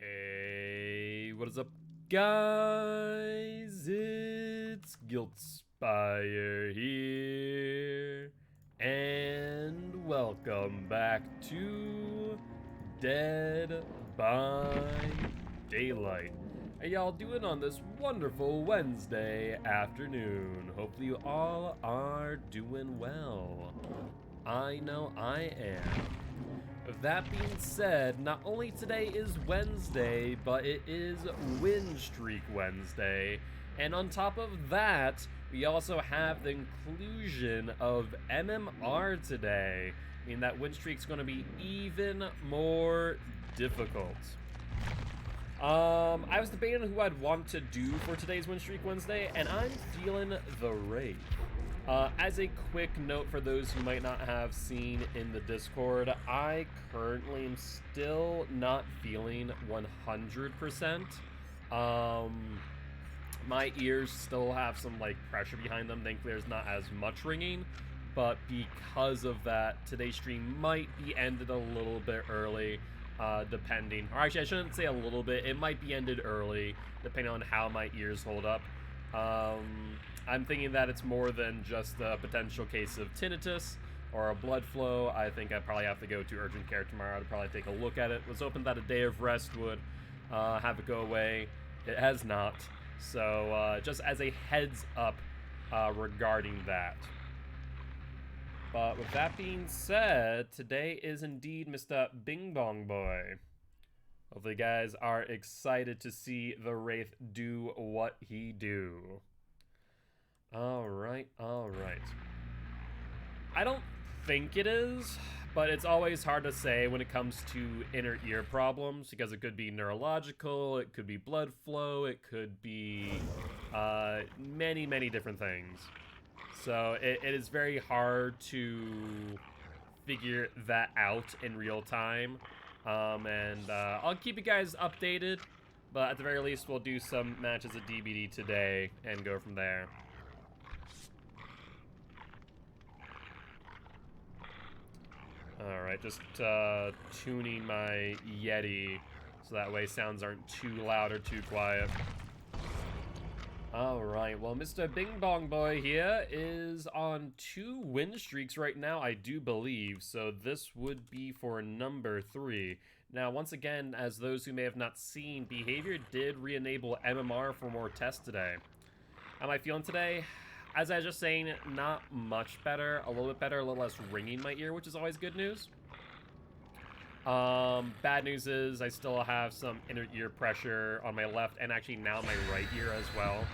Hey, what is up, guys? It's Guiltspire here, and welcome back to Dead by Daylight. How y'all doing on this wonderful Wednesday afternoon? Hopefully you all are doing well. I know I am. With that being said, not only today is Wednesday, but it is Win Streak Wednesday. And on top of that, we also have the inclusion of MMR today, meaning that win streak's going to be even more difficult. I was debating who I'd want to do for today's Win Streak Wednesday, and I'm feeling the Wraith. As a quick note for those who might not have seen in the Discord, I currently am still not feeling 100%. My ears still have some pressure behind them. Thankfully there's not as much ringing, but because of that, today's stream might be ended a little bit early. Depending, or actually I shouldn't say a little bit, it might be ended early depending on how my ears hold up. I'm thinking that it's more than just a potential case of tinnitus or a blood flow. I think I probably have to go to urgent care tomorrow to probably take a look at it. Was hoping that a day of rest would have it go away. It has not. So just as a heads up regarding that. But with that being said, today is indeed Mr. Bing Bong Boy. Hopefully you guys are excited to see the Wraith do what he do. Alright. I don't think it is, but it's always hard to say when it comes to inner ear problems, because it could be neurological, it could be blood flow, it could be many different things. So it is very hard to figure that out in real time. And I'll keep you guys updated, but at the very least we'll do some matches of DBD today and go from there. Alright, just tuning my Yeti so that way sounds aren't too loud or too quiet. Alright, well, Mr. Bing Bong Boy here is on 2 win streaks right now, I do believe, so this would be for number 3. Now, once again, as those who may have not seen, Behavior did re-enable MMR for more tests today. How am I feeling today? As I was just saying, not much better, a little bit better, a little less ringing in my ear, which is always good news. Bad news is I still have some inner ear pressure on my left and actually now my right ear as well.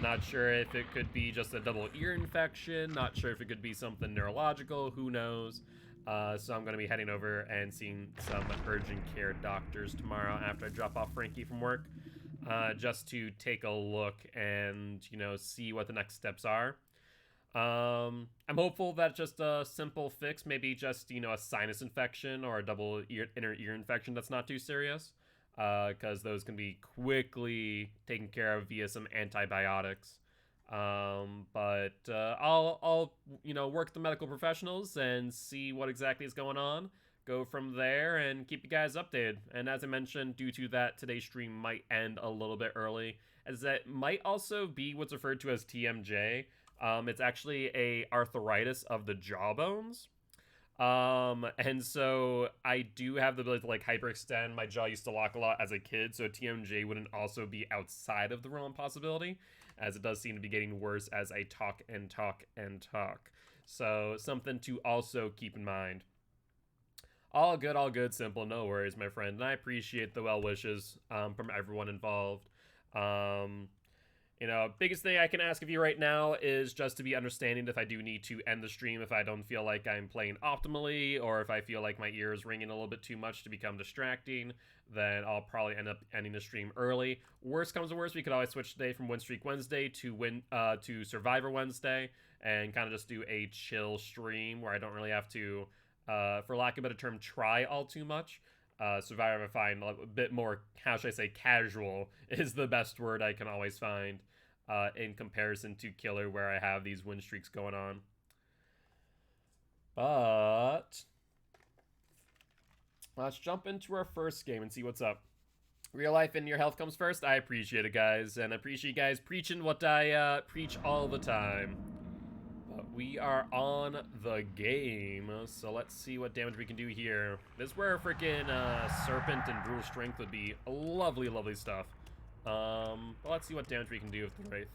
Not sure if it could be just a double ear infection, not sure if it could be something neurological, who knows. So I'm going to be heading over and seeing some urgent care doctors tomorrow after I drop off Frankie from work, just to take a look and, you know, see what the next steps are. I'm hopeful that just a simple fix, maybe just, you know, a sinus infection or a double inner ear infection that's not too serious, because those can be quickly taken care of via some antibiotics. But I'll you know, work with the medical professionals and see what exactly is going on, go from there and keep you guys updated. And as I mentioned, due to that, today's stream might end a little bit early, as that might also be what's referred to as TMJ. It's actually a arthritis of the jawbones. And so I do have the ability to hyperextend. My jaw used to lock a lot as a kid, so TMJ wouldn't also be outside of the realm of possibility, as it does seem to be getting worse as I talk and talk and talk. So something to also keep in mind. All good, simple, no worries, my friend. And I appreciate the well wishes from everyone involved. You know, biggest thing I can ask of you right now is just to be understanding if I do need to end the stream if I don't feel like I'm playing optimally, or if I feel like my ear is ringing a little bit too much to become distracting, then I'll probably end up ending the stream early. Worst comes to worst, we could always switch today from Win Streak Wednesday to Survivor Wednesday, and kind of just do a chill stream where I don't really have to, for lack of a better term, try all too much. Survivor I find a bit more, how should I say, casual is the best word I can always find, in comparison to Killer, where I have these win streaks going on. But let's jump into our first game and see what's up. Real life and your health comes first. I appreciate it, guys, and I appreciate you guys preaching what I preach all the time. But we are on the game, so let's see what damage we can do here. This is where freaking Serpent and Brutal Strength would be lovely, lovely stuff. But let's see what damage we can do with the Wraith.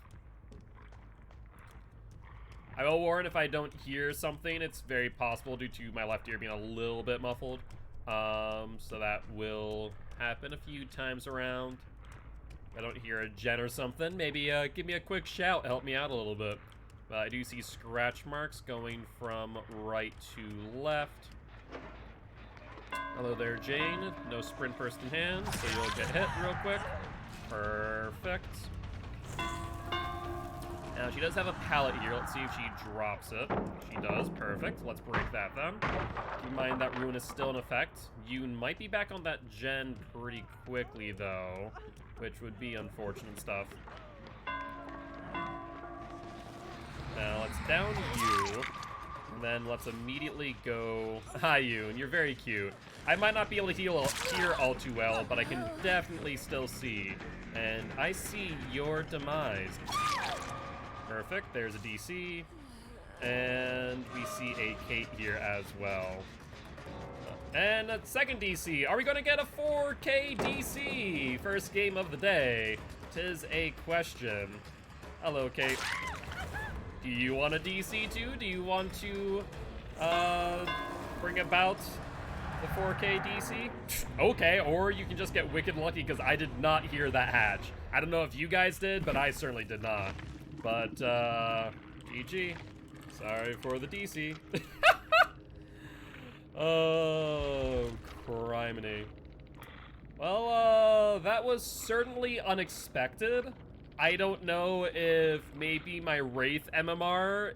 I will warn, if I don't hear something, it's very possible due to my left ear being a little bit muffled. So that will happen a few times around. If I don't hear a gen or something, maybe give me a quick shout, help me out a little bit. I do see scratch marks going from right to left. Hello there, Jane. No sprint burst in hand, so you'll get hit real quick. Perfect. Now, she does have a pallet here. Let's see if she drops it. She does. Perfect. Let's break that then. Keep in mind that Ruin is still in effect. Yoon might be back on that gen pretty quickly, though, which would be unfortunate stuff. Now, let's down you, and then let's immediately go... Hi, Yoon. You're very cute. I might not be able to hear all too well, but I can definitely still see. And I see your demise. Perfect, there's a DC, and we see a Kate here as well. And a second DC. Are we gonna get a 4K DC? First game of the day. 'Tis a question. Hello, Kate. Do you want a DC too? Do you want to bring about the 4K DC? Okay, or you can just get wicked lucky because I did not hear that hatch. I don't know if you guys did, but I certainly did not. But, GG. Sorry for the DC. Oh, criminy. Well, that was certainly unexpected. I don't know if maybe my Wraith MMR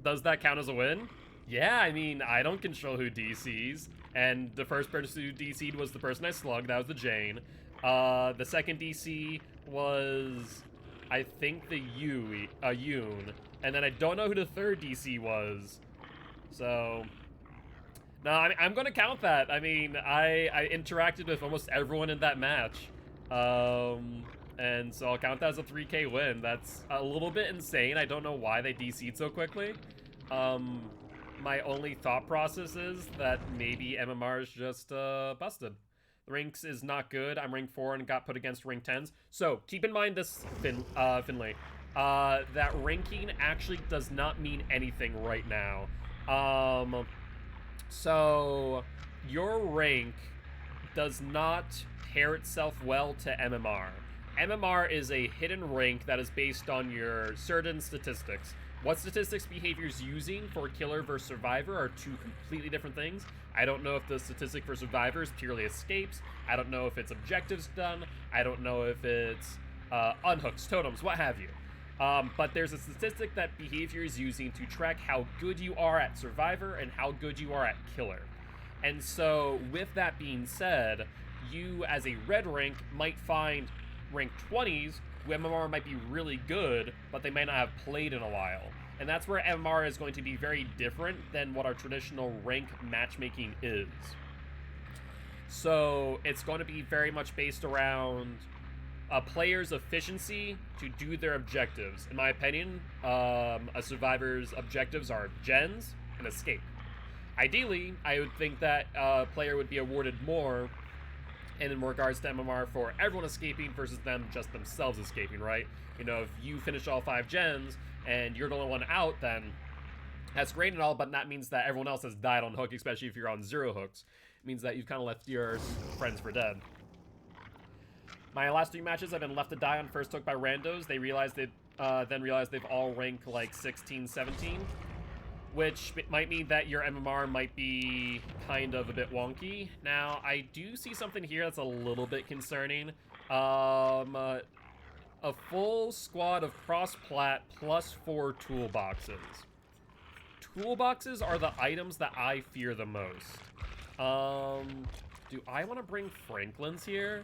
does that count as a win? Yeah, I mean, I don't control who DCs, and the first person who DC'd was the person I slugged, that was the Jane. The second DC was... I think the Yoon, and then I don't know who the third DC was. So, no, I'm gonna count that. I mean, I interacted with almost everyone in that match, and so I'll count that as a 3K win. That's a little bit insane. I don't know why they DC'd so quickly. My only thought process is that maybe MMR is just busted. The ranks is not good. I'm rank 4 and got put against rank 10s. So keep in mind this, Finlay. That ranking actually does not mean anything right now. So your rank does not pair itself well to MMR. MMR is a hidden rank that is based on your certain statistics. What statistics behavior's using for killer versus survivor are two completely different things. I don't know if the statistic for survivor is purely escapes. I don't know if it's objectives done. I don't know if it's unhooks, totems, what have you. But there's a statistic that behavior is using to track how good you are at survivor and how good you are at killer. And so with that being said, you as a red rank might find rank 20s who MMR might be really good, but they might not have played in a while. And that's where MMR is going to be very different than what our traditional rank matchmaking is. So it's going to be very much based around a player's efficiency to do their objectives. In my opinion, a survivor's objectives are gens and escape. Ideally, I would think that a player would be awarded more and in regards to MMR for everyone escaping versus them just themselves escaping, right? You know, if you finish all 5 gens and you're the only one out, then that's great and all, but that means that everyone else has died on hook, especially if you're on 0 hooks. It means that you've kind of left your friends for dead. My last 3 matches I've been left to die on first hook by randos. They then realized they've all ranked like 16, 17, which might mean that your MMR might be kind of a bit wonky. Now, I do see something here that's a little bit concerning. A full squad of cross-plat plus 4 toolboxes. Toolboxes are the items that I fear the most. Do I want to bring Franklin's here?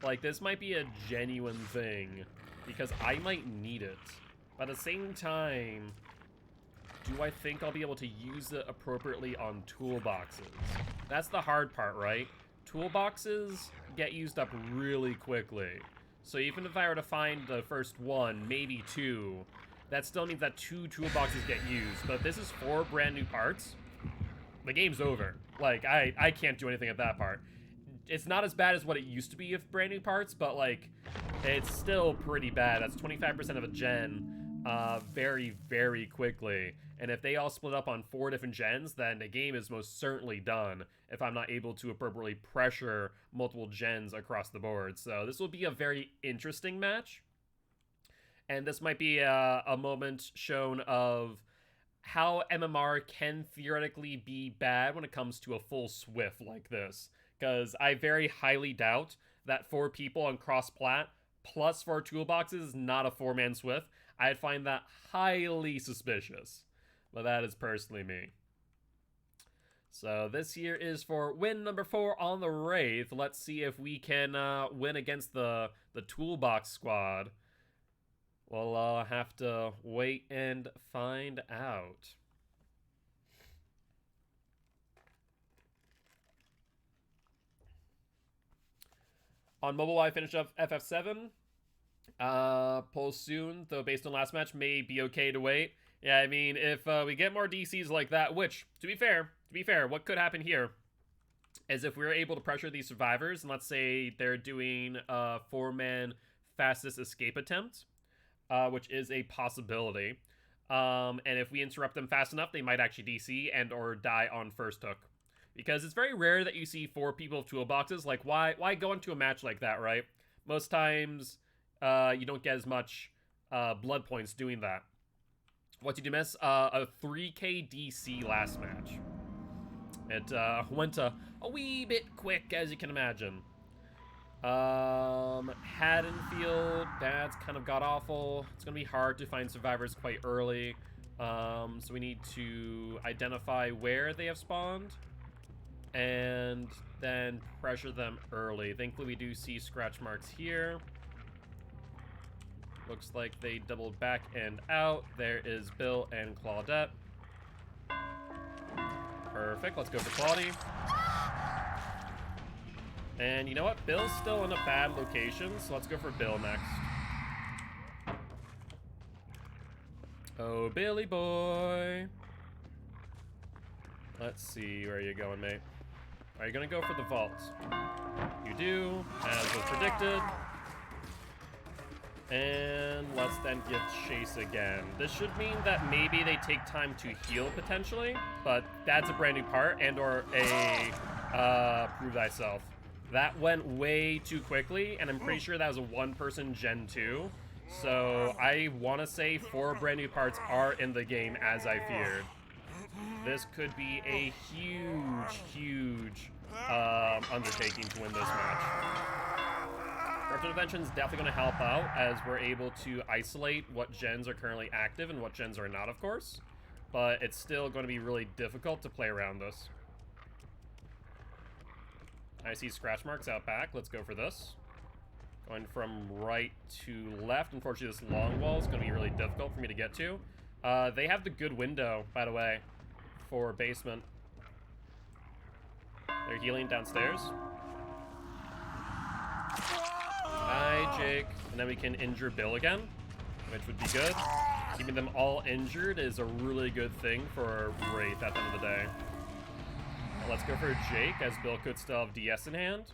Like, this might be a genuine thing, because I might need it. But at the same time, do I think I'll be able to use it appropriately on toolboxes? That's the hard part, right? toolboxes get used up really quickly. So even if I were to find the first one, maybe two, that still means that 2 toolboxes get used. But if this is 4 brand new parts, the game's over. Like, I can't do anything at that part. It's not as bad as what it used to be with brand new parts, but, like, it's still pretty bad. That's 25% of a gen very, very quickly. And if they all split up on 4 different gens, then the game is most certainly done if I'm not able to appropriately pressure multiple gens across the board. So this will be a very interesting match. And this might be a moment shown of how MMR can theoretically be bad when it comes to a full Swift like this. Because I very highly doubt that 4 people on cross-plat plus 4 toolboxes is not a 4-man Swift. I'd find that highly suspicious. But that is personally me. So this here is for win number 4 on the Wraith. Let's see if we can win against the toolbox squad. We'll have to wait and find out. On mobile, I finished up FF7. Pull soon, though based on last match, may be okay to wait. Yeah, I mean, if we get more DCs like that, which, to be fair, what could happen here is if we're able to pressure these survivors, and let's say they're doing a 4-man fastest escape attempt, which is a possibility. And if we interrupt them fast enough, they might actually DC and or die on first hook. Because it's very rare that you see 4 people with toolboxes. Like, why go into a match like that, right? Most times, you don't get as much blood points doing that. What did you miss? A 3k DC last match. It went a wee bit quick, as you can imagine. Haddonfield, that's kind of god-awful. It's going to be hard to find survivors quite early. So we need to identify where they have spawned. And then pressure them early. Thankfully, we do see scratch marks here. Looks like they doubled back and out. There is Bill and Claudette. Perfect. Let's go for Claudie. And you know what? Bill's still in a bad location, so let's go for Bill next. Oh, Billy boy. Let's see. Where are you going, mate? Are you going to go for the vault? You do, as was predicted. And let's then give chase again. This should mean that maybe they take time to heal potentially, but that's a brand new part and or a prove thyself. That went way too quickly, and I'm pretty sure that was a 1-person Gen 2. So I want to say 4 brand new parts are in the game as I feared. This could be a huge undertaking to win this match. Corruption Intervention is definitely going to help out as we're able to isolate what gens are currently active and what gens are not, of course. But it's still going to be really difficult to play around this. I see scratch marks out back. Let's go for this. Going from right to left. Unfortunately, this long wall is going to be really difficult for me to get to. They have the good window, by the way, for basement. They're healing downstairs. Hi, Jake. And then we can injure Bill again, which would be good. Keeping them all injured is a really good thing for Wraith at the end of the day. Now let's go for Jake, as Bill could still have DS in hand.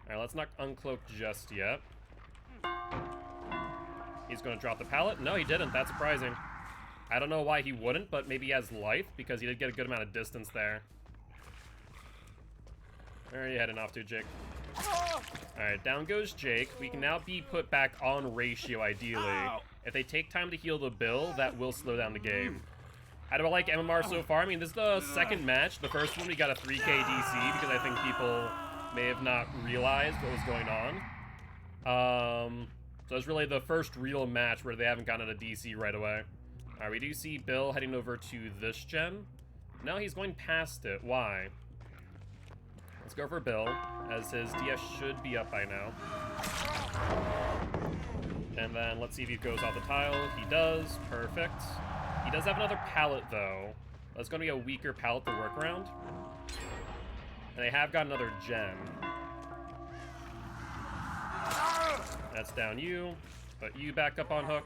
Alright, let's not uncloak just yet. He's going to drop the pallet. No, he didn't. That's surprising. I don't know why he wouldn't, but maybe he has life, because he did get a good amount of distance there. Where are you heading off to, Jake? Alright, down goes Jake. We can now be put back on ratio, ideally. If they take time to heal the Bill, that will slow down the game. How do I like MMR so far? I mean, this is the second match. The first one, we got a 3k DC, because I think people may have not realized what was going on. So it's really the first real match where they haven't gotten a DC right away. Alright, we do see Bill heading over to this gen. No, he's going past it. Why? Let's go for Bill, as his DS should be up by now. And then let's see if he goes off the tile. He does. Perfect. He does have another pallet, though. That's going to be a weaker pallet to work around. And they have got another gen. That's down you. Put you back up on hook.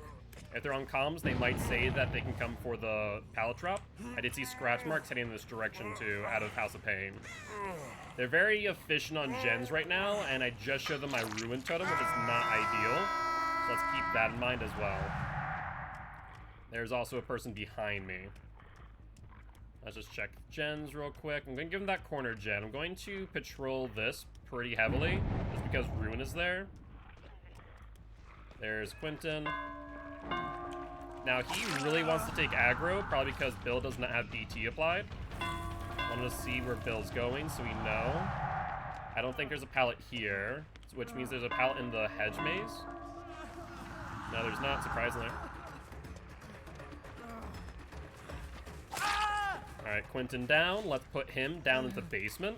If they're on comms, they might say that they can come for the pallet drop. I did see scratch marks heading in this direction too, out of House of Pain. They're very efficient on gens right now, and I just showed them my Ruin Totem, which is not ideal. So let's keep that in mind as well. There's also a person behind me. Let's just check gens real quick. I'm going to give them that corner gen. I'm going to patrol this pretty heavily, just because Ruin is there. There's Quentin. Now, he really wants to take aggro, probably because Bill does not have DT applied. Wanted to see where Bill's going, so we know. I don't think there's a pallet here, which means there's a pallet in the hedge maze. No, there's not, surprisingly. Alright, Quentin down. Let's put him down in the basement.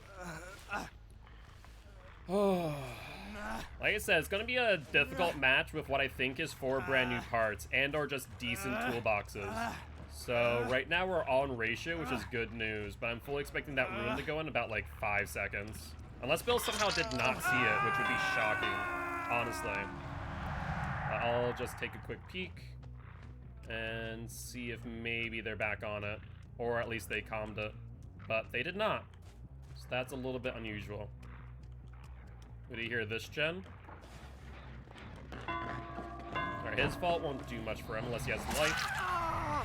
Oh. Like I said, it's going to be a difficult match with what I think is 4 brand new parts and or just decent toolboxes. So right now we're on ratio, which is good news, but I'm fully expecting that Ruin to go in about like 5 seconds. Unless Bill somehow did not see it, which would be shocking, honestly. I'll just take a quick peek and see if maybe they're back on it, or at least they calmed it, but they did not. So that's a little bit unusual. Did he hear this gen? Alright, his fault won't do much for him unless he has life.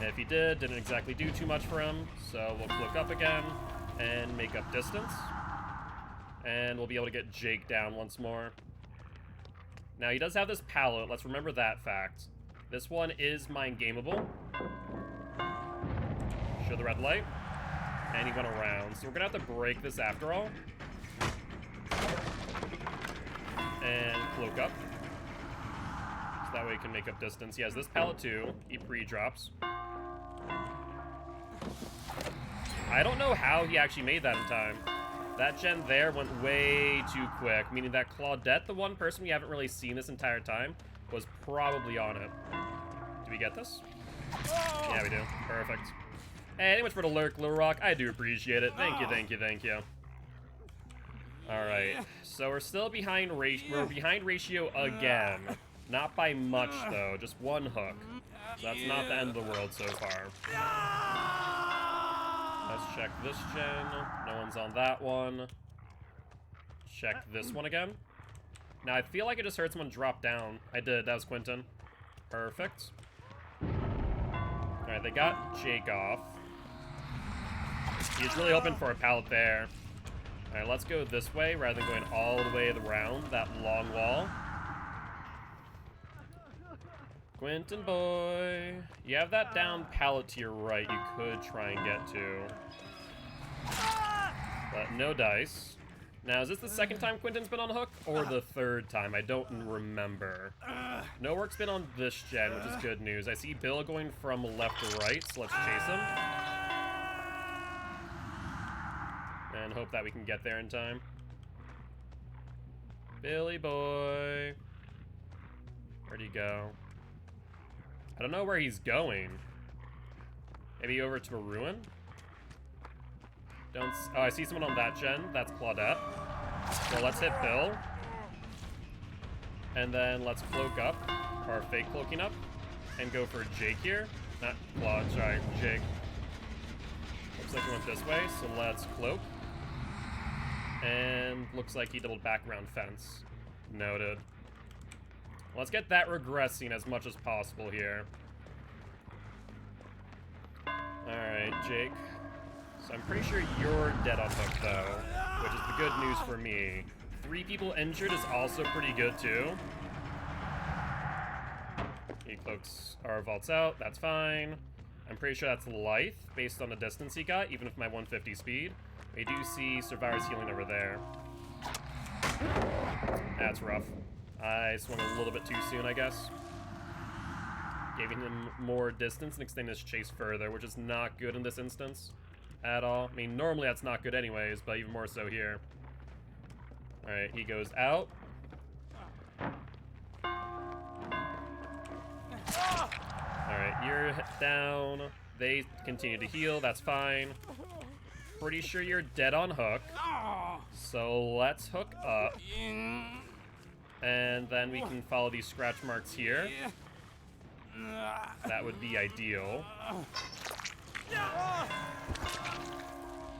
And if he didn't exactly do too much for him. So we'll look up again and make up distance. And we'll be able to get Jake down once more. Now he does have this pallet, let's remember that fact. This one is mind gameable. Show the red light. And he went around. So we're gonna have to break this after all. And cloak up. So that way he can make up distance. He has this pallet too. He pre-drops. I don't know how he actually made that in time. That gen there went way too quick, meaning that Claudette, the one person we haven't really seen this entire time, was probably on it. Do we get this? Yeah, we do. Perfect. Hey, thank you much for the lurk, Little Rock. I do appreciate it. Thank you, thank you, thank you. Alright, so we're still behind ratio again. Not by much, though. Just 1 hook. So that's not the end of the world so far. Let's check this gen. No one's on that one. Check this one again. Now, I feel like I just heard someone drop down. I did. That was Quentin. Perfect. Alright, they got Jake off. He's really hoping for a pallet there. Alright, let's go this way rather than going all the way around that long wall. Quentin boy. You have that down pallet to your right you could try and get to. But no dice. Now, is this the second time Quentin's been on hook? Or the 3rd time? I don't remember. No work's been on this gen, which is good news. I see Bill going from left to right, so let's chase him. And hope that we can get there in time. Billy boy. Where'd he go? I don't know where he's going. Maybe over to a ruin? Oh, I see someone on that gen. That's Claudette. So let's hit Bill. And then let's cloak up, or fake cloaking up, and go for Jake here. Not Claude, sorry, Jake. Looks like he went this way, so let's cloak. And looks like he doubled back around fence. Noted. Let's get that regressing as much as possible here. Alright, Jake. So I'm pretty sure you're dead on hook, though, which is the good news for me. 3 people injured is also pretty good, too. He cloaks or vaults out. That's fine. I'm pretty sure that's life, based on the distance he got, even with my 150 speed. We do see Survivor's healing over there. That's rough. I swung a little bit too soon, I guess. Giving him more distance and extending his chase further, which is not good in this instance at all. I mean, normally that's not good anyways, but even more so here. Alright, he goes out. Alright, you're down. They continue to heal, that's fine. pretty sure you're dead on hook. So let's hook up. And then we can follow these scratch marks here. That would be ideal.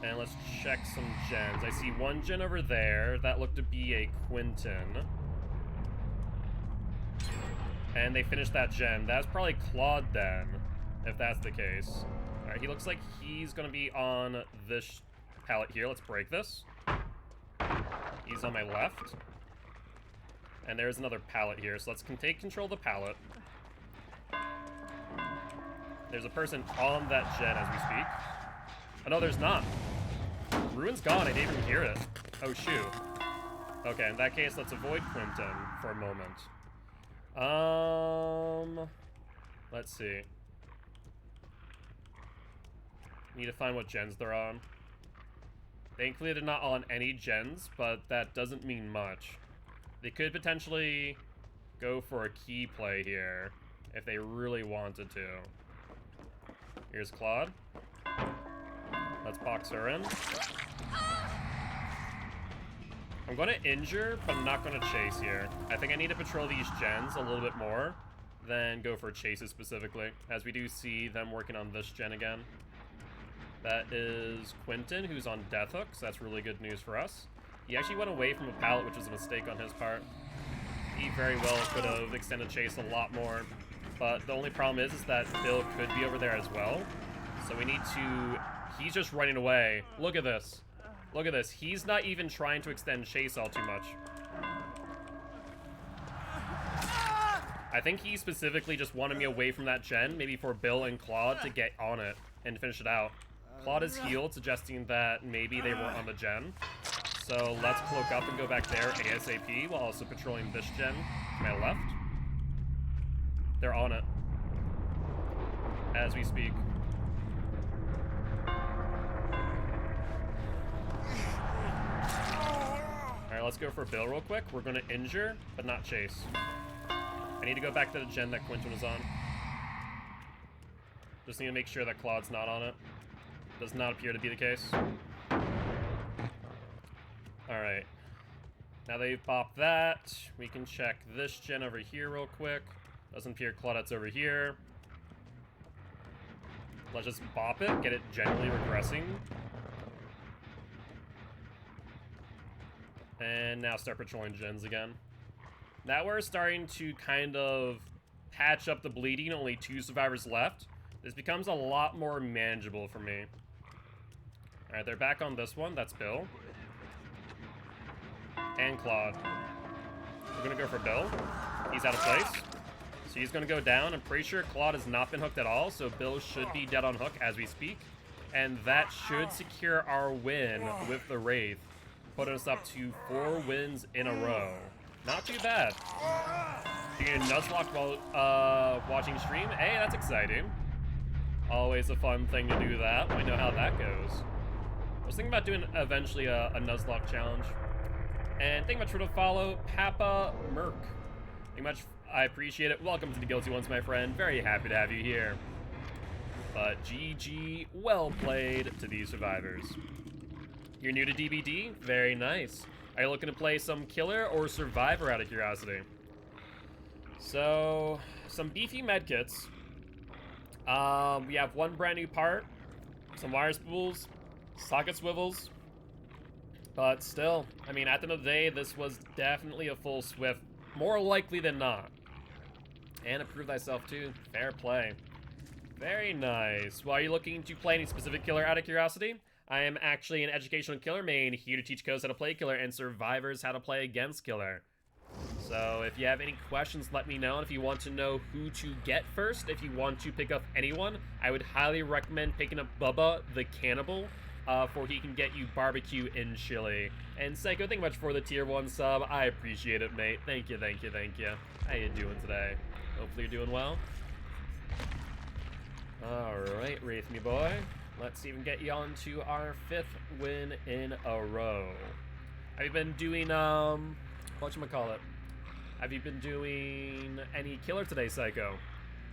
And let's check some gens. I see one gen over there. That looked to be a Quentin. And they finished that gen. That's probably Claude then, if that's the case. Alright, he looks like he's gonna be on this pallet here. Let's break this. He's on my left. And there's another pallet here, so let's take control of the pallet. There's a person on that gen as we speak. Oh no, there's not. Ruin's gone, I didn't even hear it. Oh shoot. Okay, in that case, let's avoid Quentin for a moment. Let's see. Need to find what gens they're on. Thankfully, they're not on any gens, but that doesn't mean much. They could potentially go for a key play here if they really wanted to. Here's Claude. Let's box her in. I'm going to injure, but I'm not going to chase here. I think I need to patrol these gens a little bit more than go for chases specifically, as we do see them working on this gen again. That is Quentin, who's on death hook, so that's really good news for us. He actually went away from a pallet, which was a mistake on his part. He very well could have extended chase a lot more, but the only problem is that Bill could be over there as well. So we need to... He's just running away. Look at this. Look at this. He's not even trying to extend chase all too much. I think he specifically just wanted me away from that gen, maybe for Bill and Claude to get on it and finish it out. Claude is healed, suggesting that maybe they weren't on the gen. So let's cloak up and go back there ASAP while also patrolling this gen to my left. They're on it as we speak. Alright, let's go for Bill real quick. We're going to injure, but not chase. I need to go back to the gen that Quentin was on. Just need to make sure that Claude's not on it. Does not appear to be the case. Alright. Now that you've popped that, we can check this gen over here real quick. Doesn't appear Claudette's over here. Let's just bop it, get it generally regressing. And now start patrolling gens again. Now we're starting to kind of patch up the bleeding, only 2 survivors left. This becomes a lot more manageable for me. Alright, they're back on this one, that's Bill. And Claude. We're gonna go for Bill. He's out of place. So he's gonna go down. I'm pretty sure Claude has not been hooked at all, so Bill should be dead on hook as we speak. And that should secure our win with the Wraith, putting us up to 4 wins in a row. Not too bad. You can nuzlocke while watching stream. Hey, that's exciting. Always a fun thing to do that. I know how that goes. I was thinking about doing eventually a nuzlocke challenge. And thank you much for the follow, Papa Merc. Thank you much. I appreciate it. Welcome to the Guilty Ones, my friend. Very happy to have you here. But GG, well played to these survivors. You're new to DBD? Very nice. Are you looking to play some killer or survivor out of curiosity? So, some beefy medkits. We have one brand new part, some wire spools, socket swivels. But still, I mean, at the end of the day, this was definitely a full swift, more likely than not. And improve thyself too. Fair play. Very nice. Well, are you looking to play any specific killer out of curiosity? I am actually an educational killer main, here to teach codes how to play killer and survivors how to play against killer. So if you have any questions, let me know. And if you want to know who to get first, if you want to pick up anyone, I would highly recommend picking up Bubba the Cannibal, for he can get you barbecue in Chile. And Psycho, thank you much for the tier 1 sub. I appreciate it, mate. Thank you, thank you, thank you. How you doing today? Hopefully you're doing well. Alright, Wraith me boy. Let's see if we can get you on to our 5th win in a row. Have you been doing, whatchamacallit? Have you been doing any killer today, Psycho?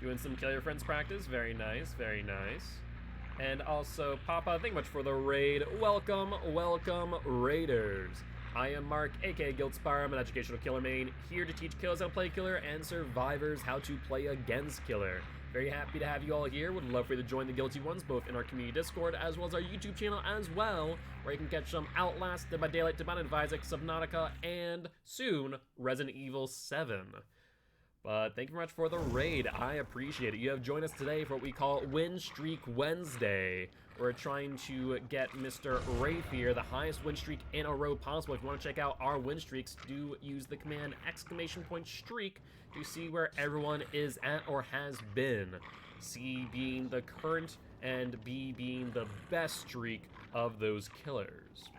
Doing some kill your friends practice? Very nice, very nice. And also, Papa, thank you much for the raid. Welcome, welcome, Raiders. I am Mark, aka Guildspire. I'm an educational killer main, here to teach killers how to play killer and survivors how to play against killer. Very happy to have you all here. Would love for you to join the Guilty ones, both in our community Discord as well as our YouTube channel as well, where you can catch some Outlast, Dead by Daylight, Dead by Isaac, Subnautica, and soon Resident Evil 7. But thank you very much for the raid. I appreciate it. You have joined us today for what we call Win Streak Wednesday. We're trying to get Mr. Wraith here, the highest win streak in a row possible. If you want to check out our win streaks, do use the command !streak to see where everyone is at or has been. C being the current and B being the best streak of those killers.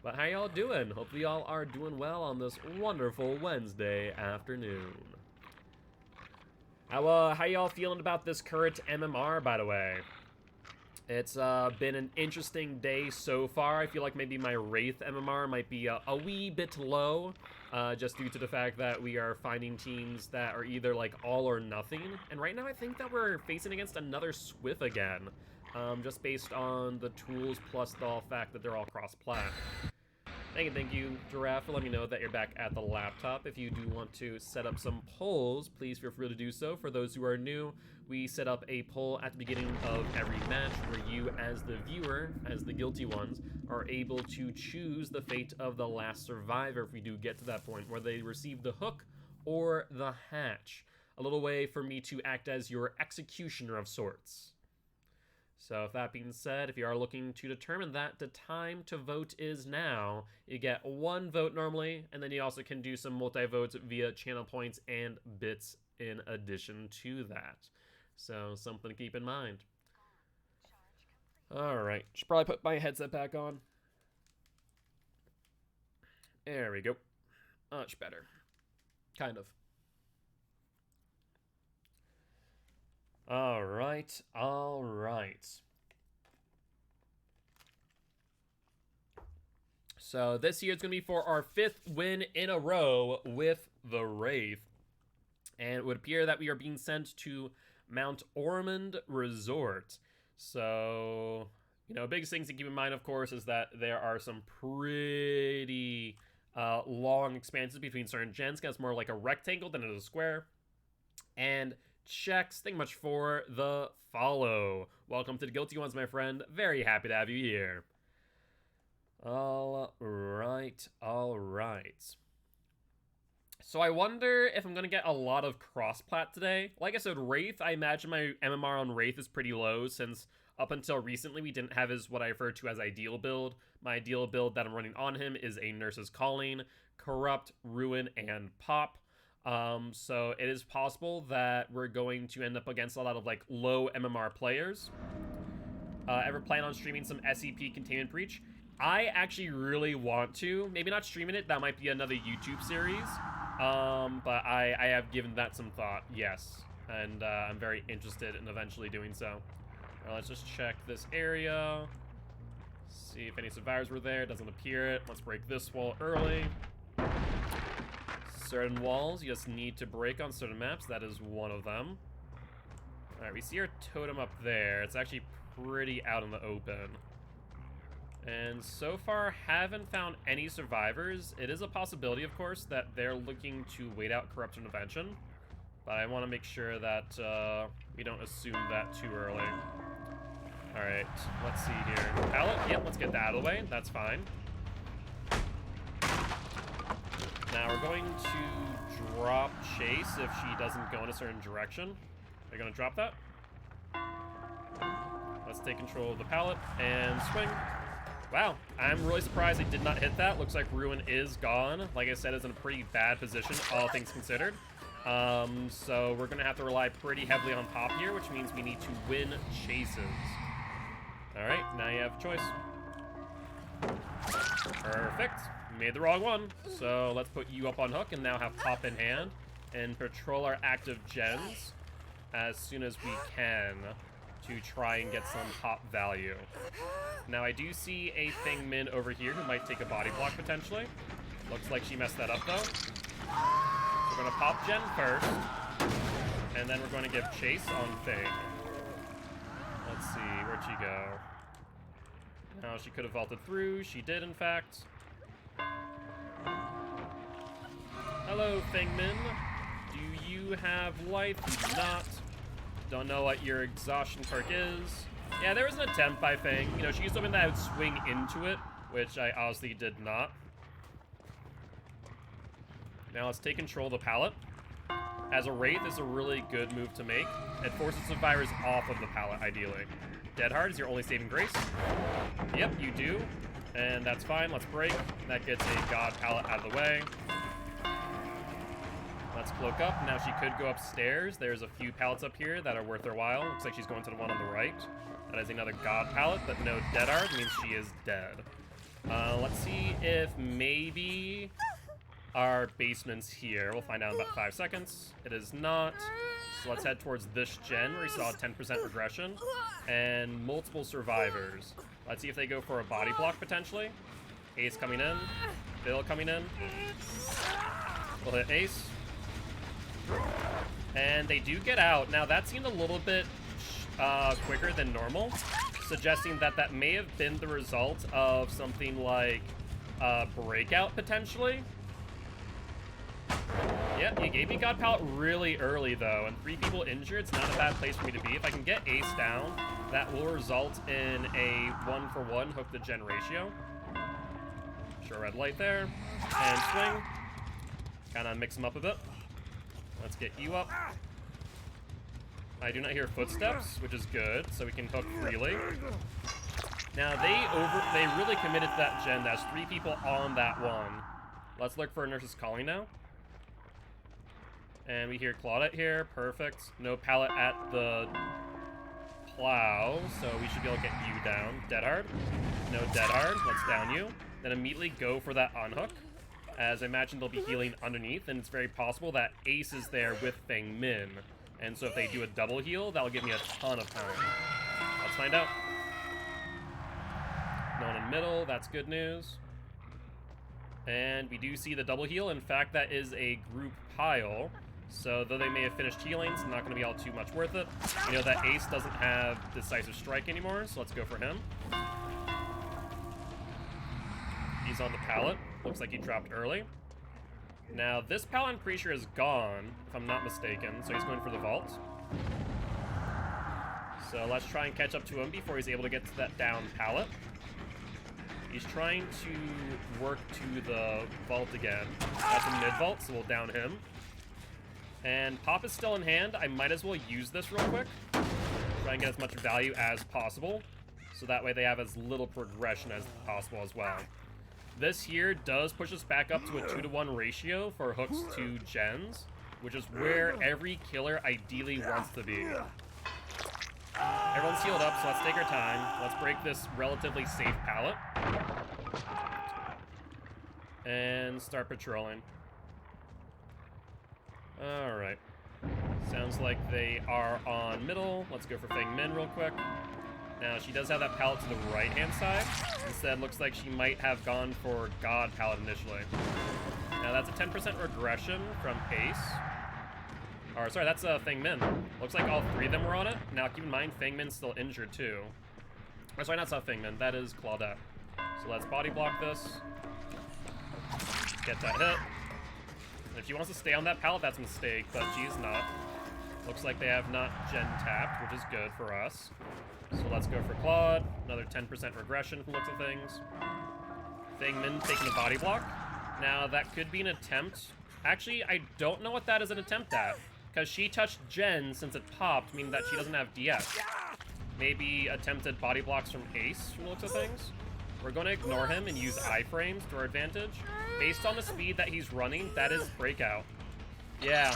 But how y'all doing? Hopefully y'all are doing well on this wonderful Wednesday afternoon. How y'all feeling about this current MMR, by the way? It's been an interesting day so far. I feel like maybe my Wraith MMR might be a wee bit low, just due to the fact that we are finding teams that are either like all or nothing. And right now I think that we're facing against another Swift again, just based on the tools plus the fact that they're all cross-plat. Thank you, Giraffe, for letting me know that you're back at the laptop. If you do want to set up some polls, please feel free to do so. For those who are new, we set up a poll at the beginning of every match where you, as the viewer, as the guilty ones, are able to choose the fate of the last survivor if we do get to that point, where they receive the hook or the hatch. A little way for me to act as your executioner of sorts. So with that being said, if you are looking to determine that, the time to vote is now. You get one vote normally, and then you also can do some multi-votes via channel points and bits in addition to that. So something to keep in mind. Alright, should probably put my headset back on. There we go. Much better. Kind of. Alright. So this year is going to be for our 5th win in a row with the Wraith. And it would appear that we are being sent to Mount Ormond Resort. So, you know, biggest things to keep in mind, of course, is that there are some pretty long expanses between certain gens. It's more like a rectangle than it is a square. And checks, thank you much for the follow. Welcome to the Guilty ones, my friend. Very happy to have you here. All right. So I wonder if I'm going to get a lot of cross-plat today. Like I said, Wraith, I imagine my MMR on Wraith is pretty low, since up until recently we didn't have his what I refer to as ideal build. My ideal build that I'm running on him is a Nurse's Calling, Corrupt, Ruin, and Pop. So it is possible that we're going to end up against a lot of like low MMR players. Ever plan on streaming some SCP Containment Breach? I actually really want to. Maybe not streaming it, that might be another YouTube series. But I have given that some thought, yes. And I'm very interested in eventually doing so. Let's just check this area. See if any survivors were there. Doesn't appear it. Let's break this wall early. Certain walls you just need to break on certain maps. That is one of them. Alright, we see our totem up there. It's actually pretty out in the open. And so far, haven't found any survivors. It is a possibility, of course, that they're looking to wait out Corrupt Intervention. But I want to make sure that we don't assume that too early. Alright, let's see here. Pallet, yep, let's get that out of the way. That's fine. Now we're going to drop Chase if she doesn't go in a certain direction. Are you going to drop that? Let's take control of the pallet and swing. Wow, I'm really surprised I did not hit that. Looks like Ruin is gone. Like I said, it's in a pretty bad position, all things considered. So we're going to have to rely pretty heavily on Pop here, which means we need to win chases. All right, now you have a choice. Perfect. Made the wrong one. So let's put you up on hook and now have Pop in hand and patrol our active gens as soon as we can to try and get some Pop value. Now I do see a Thing Min over here who might take a body block potentially. Looks like she messed that up though. We're gonna Pop Gen first, and then we're going to give chase on Thing. Let's see, where'd she go? No, she could have vaulted through. She did, in fact. Hello, Fengmin. Do you have life? You do not. Don't know what your exhaustion perk is. Yeah, there was an attempt by Feng. You know, she used something that would swing into it, which I obviously did not. Now let's take control of the pallet. As a Wraith, this is a really good move to make. It forces survivors off of the pallet, ideally. Dead Hard is your only saving grace. Yep, you do. And that's fine. Let's break. That gets a God pallet out of the way. Let's cloak up. Now she could go upstairs. There's a few pallets up here that are worth their while. Looks like she's going to the one on the right. That is another God pallet, but no Dead Hard means she is dead. Let's see if maybe our basement's here. We'll find out in about 5 seconds. It is not. So let's head towards this gen where we saw a 10% regression and multiple survivors. Let's see if they go for a body block potentially. Ace coming in. Bill coming in. We'll hit Ace. And they do get out. Now that seemed a little bit quicker than normal, suggesting that that may have been the result of something like breakout potentially. Yeah, you gave me God pallet really early though, and 3 people injured. It's not a bad place for me to be. If I can get Ace down, that will result in a 1-for-1 hook to gen ratio. Sure, red light there, and swing. Kind of mix them up a bit. Let's get you up. I do not hear footsteps, which is good, so we can hook freely. Now they really committed to that gen. That's 3 people on that one. Let's look for a Nurse's Calling now. And we hear Claudette here. Perfect. No pallet at the plow, so we should be able to get you down. Dead Hard. No Dead Hard. Let's down you. Then immediately go for that unhook, as I imagine they'll be healing underneath, and it's very possible that Ace is there with Feng Min. And so if they do a double heal, that'll give me a ton of time. Let's find out. No one in middle. That's good news. And we do see the double heal. In fact, that is a group pile. So though they may have finished healing, it's not going to be all too much worth it. You know that Ace doesn't have Decisive Strike anymore, so let's go for him. He's on the pallet. Looks like he dropped early. Now, this pallet I'm pretty sure is gone, if I'm not mistaken, so he's going for the vault. So let's try and catch up to him before he's able to get to that down pallet. He's trying to work to the vault again. That's a mid-vault, so we'll down him. And Pop is still in hand. I might as well use this real quick. Try and get as much value as possible, so that way they have as little progression as possible as well. This here does push us back up to a 2-to-1 ratio for hooks to gens, which is where every killer ideally wants to be. Everyone's healed up, so let's take our time. Let's break this relatively safe pallet. And start patrolling. Alright. Sounds like they are on middle. Let's go for Feng Min real quick. Now, she does have that pallet to the right-hand side. Instead, looks like she might have gone for God pallet initially. Now, that's a 10% regression from Ace. Or, sorry, that's Feng Min. Looks like all 3 of them were on it. Now, keep in mind, Feng Min's still injured, too. Or, sorry, not Feng Min. That is Claudette. So let's body block this. Get that hit. And if she wants to stay on that pallet, that's a mistake, but she's not. Looks like they have not gen tapped, which is good for us. So let's go for Claude. Another 10% regression from the looks of things. Feng Min taking a body block. Now, that could be an attempt. Actually, I don't know what that is an attempt at, because she touched gen since it popped, meaning that she doesn't have DS. Maybe attempted body blocks from Ace from the looks of things. We're going to ignore him and use iframes to our advantage. Based on the speed that he's running, that is breakout. Yeah,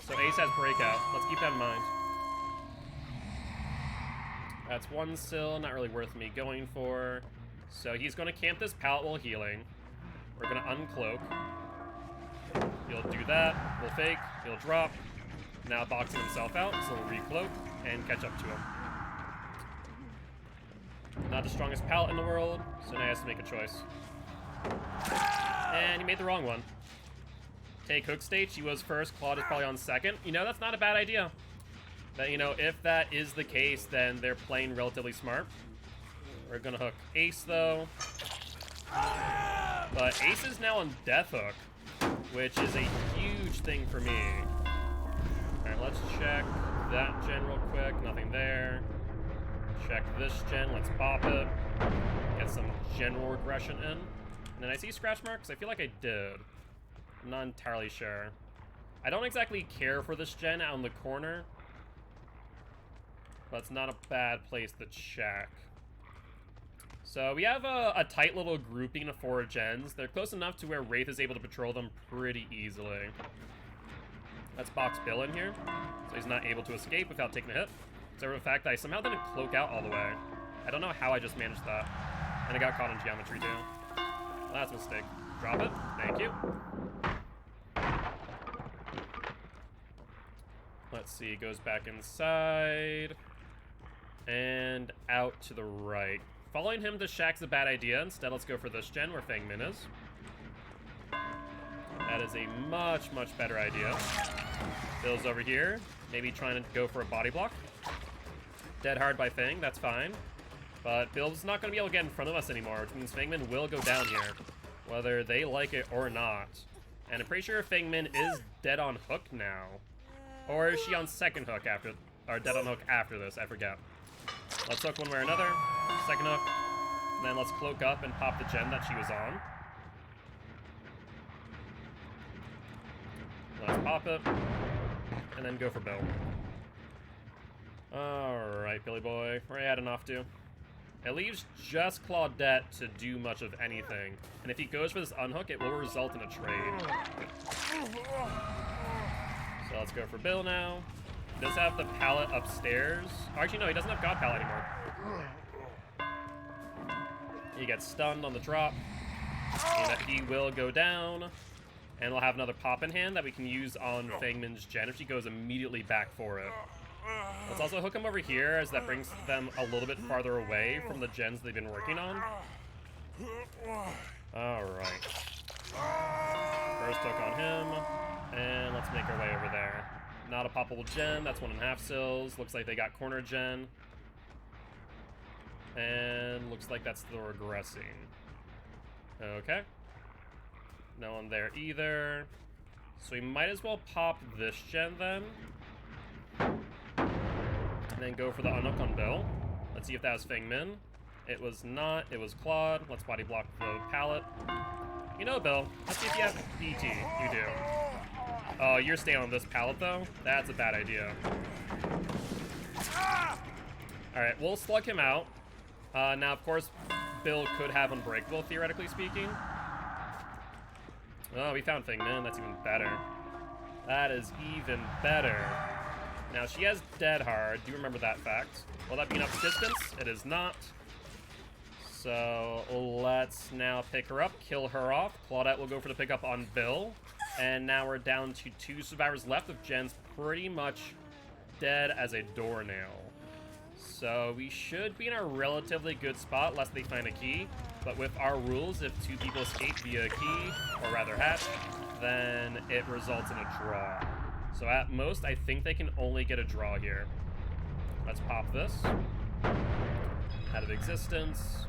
so Ace has breakout. Let's keep that in mind. That's one still, not really worth me going for. So he's going to camp this pallet while healing. We're going to uncloak. He'll do that. We'll fake. He'll drop. Now boxing himself out, so we'll recloak and catch up to him. Not the strongest pallet in the world, so now he has to make a choice. And he made the wrong one. Take hook state. She was first. Claude is probably on second. You know, that's not a bad idea. That, you know, if that is the case, then they're playing relatively smart. We're gonna hook Ace, though. But Ace is now on Death Hook, which is a huge thing for me. Alright, let's check that gen real quick. Nothing there. Check this gen. Let's pop it. Get some general regression in. And then I see scratch marks. I feel like I did. I'm not entirely sure. I don't exactly care for this gen out in the corner, but it's not a bad place to check. So we have a tight little grouping of 4 gens. They're close enough to where Wraith is able to patrol them pretty easily. Let's box Bill in here, so he's not able to escape without taking a hit. Except for the fact that I somehow didn't cloak out all the way. I don't know how I just managed that. And I got caught in geometry too. Well, that's a mistake. Drop it. Thank you. Let's see, goes back inside. And out to the right. Following him to Shack's a bad idea. Instead, let's go for this gen where Feng Min is. That is a much, much better idea. Bill's over here. Maybe trying to go for a body block. Dead hard by Feng, that's fine. But Bill's not going to be able to get in front of us anymore, which means Feng Min will go down here, whether they like it or not. And I'm pretty sure Feng Min is dead on hook now. Or is she on second hook after, or dead on hook after this? I forget. Let's hook one way or another. Second hook. And then let's cloak up and pop the gen that she was on. Let's pop it. And then go for Bill. Alright, Billy boy. Where are you heading off to? It leaves just Claudette to do much of anything. And if he goes for this unhook, it will result in a trade. So let's go for Bill now. He does have the pallet upstairs. Oh, actually, no, he doesn't have God Pallet anymore. He gets stunned on the drop. And he will go down. And we'll have another pop in hand that we can use on Feng Min's gen if she goes immediately back for it. Let's also hook him over here, as that brings them a little bit farther away from the gens they've been working on. Alright. First hook on him. And let's make our way over there. Not a poppable gen, that's 1.5 sills. Looks like they got corner gen. And looks like that's the regressing. Okay. No one there either. So we might as well pop this gen then. And then go for the unhook on Bill. Let's see if that was Feng Min. It was not, it was Claude. Let's body block the pallet. You know, Bill, let's see if you have BT. You do. Oh, you're staying on this pallet though? That's a bad idea. Alright, we'll slug him out. Now, of course, Bill could have Unbreakable, theoretically speaking. Oh, we found Feng Min. That's even better. That is even better. Now, she has Dead Hard. Do you remember that fact? Will that be enough distance? It is not. So, let's now pick her up, kill her off. Claudette will go for the pickup on Bill. And now we're down to 2 survivors left, with Jen's pretty much dead as a doornail. So we should be in a relatively good spot, unless they find a key. But with our rules, if 2 people escape via a key, or rather hatch, then it results in a draw. So at most, I think they can only get a draw here. Let's pop this. Out of existence.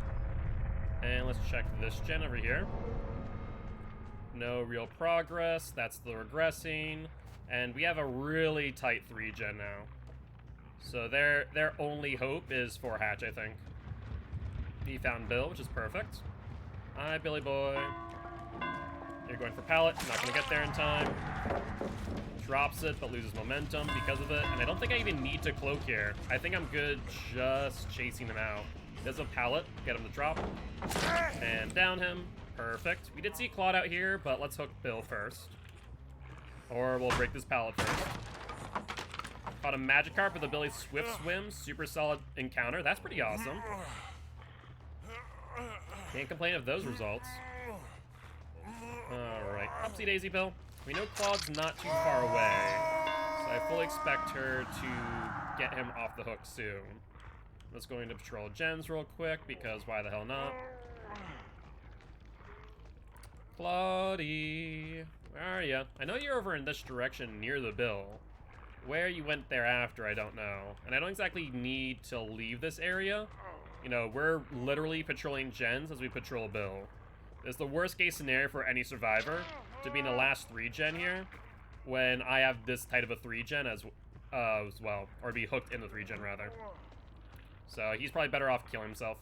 And let's check this gen over here. No real progress. That's the regressing. And we have a really tight 3 gen now. So their only hope is for hatch, I think. He found Bill, which is perfect. Hi, Billy boy. You're going for pallet. Not going to get there in time. Drops it, but loses momentum because of it. And I don't think I even need to cloak here. I think I'm good just chasing him out. There's a pallet. Get him to drop. And down him. Perfect. We did see Claude out here, but let's hook Bill first. Or we'll break this pallet first. Caught a Magikarp with ability Swift Swim. Super solid encounter. That's pretty awesome. Can't complain of those results. Alright. Upsy daisy, Bill. We know Claude's not too far away, so I fully expect her to get him off the hook soon. Let's go into patrol gens real quick, because why the hell not? Claudie, where are you? I know you're over in this direction near the Bill. Where you went thereafter, I don't know. And I don't exactly need to leave this area. You know, we're literally patrolling gens as we patrol Bill. It's the worst case scenario for any survivor to be in the last 3-gen here when I have this tight of a 3-gen as well. Or be hooked in the 3-gen, rather. So he's probably better off killing himself.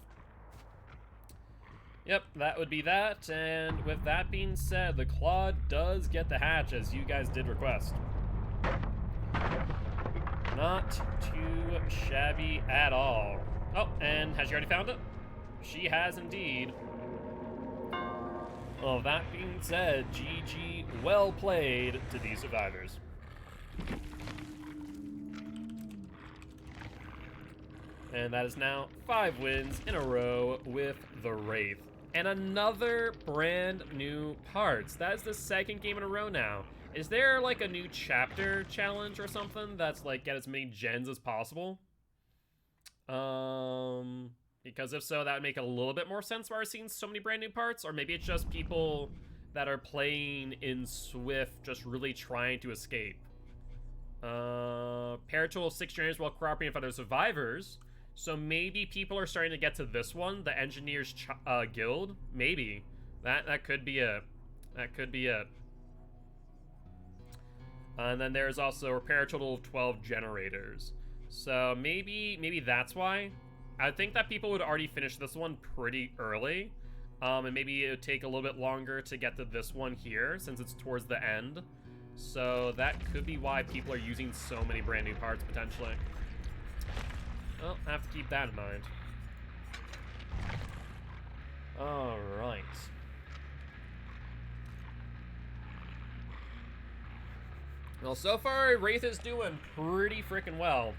Yep, that would be that. And with that being said, the Claw does get the hatch, as you guys did request. Not too shabby at all. Oh, and has she already found it? She has indeed. Well, that being said, GG, well played to these survivors. And that is now 5 wins in a row with the Wraith. And another brand new parts. That is the 2nd game in a row now. Is there like a new chapter challenge or something that's like get as many gens as possible? Because if so, that would make a little bit more sense why we're seeing so many brand new parts. Or maybe it's just people that are playing in Swift just really trying to escape. Paratool 6 journeys while cooperating with other survivors. So maybe people are starting to get to this one, the Engineers Guild. Maybe. That could be it. That could be it. And then there's also a repair total of 12 generators. So maybe that's why. I think that people would already finish this one pretty early. And maybe it would take a little bit longer to get to this one here, since it's towards the end. So that could be why people are using so many brand new parts, potentially. Well, I have to keep that in mind. Alright. Well, so far, Wraith is doing pretty freaking well.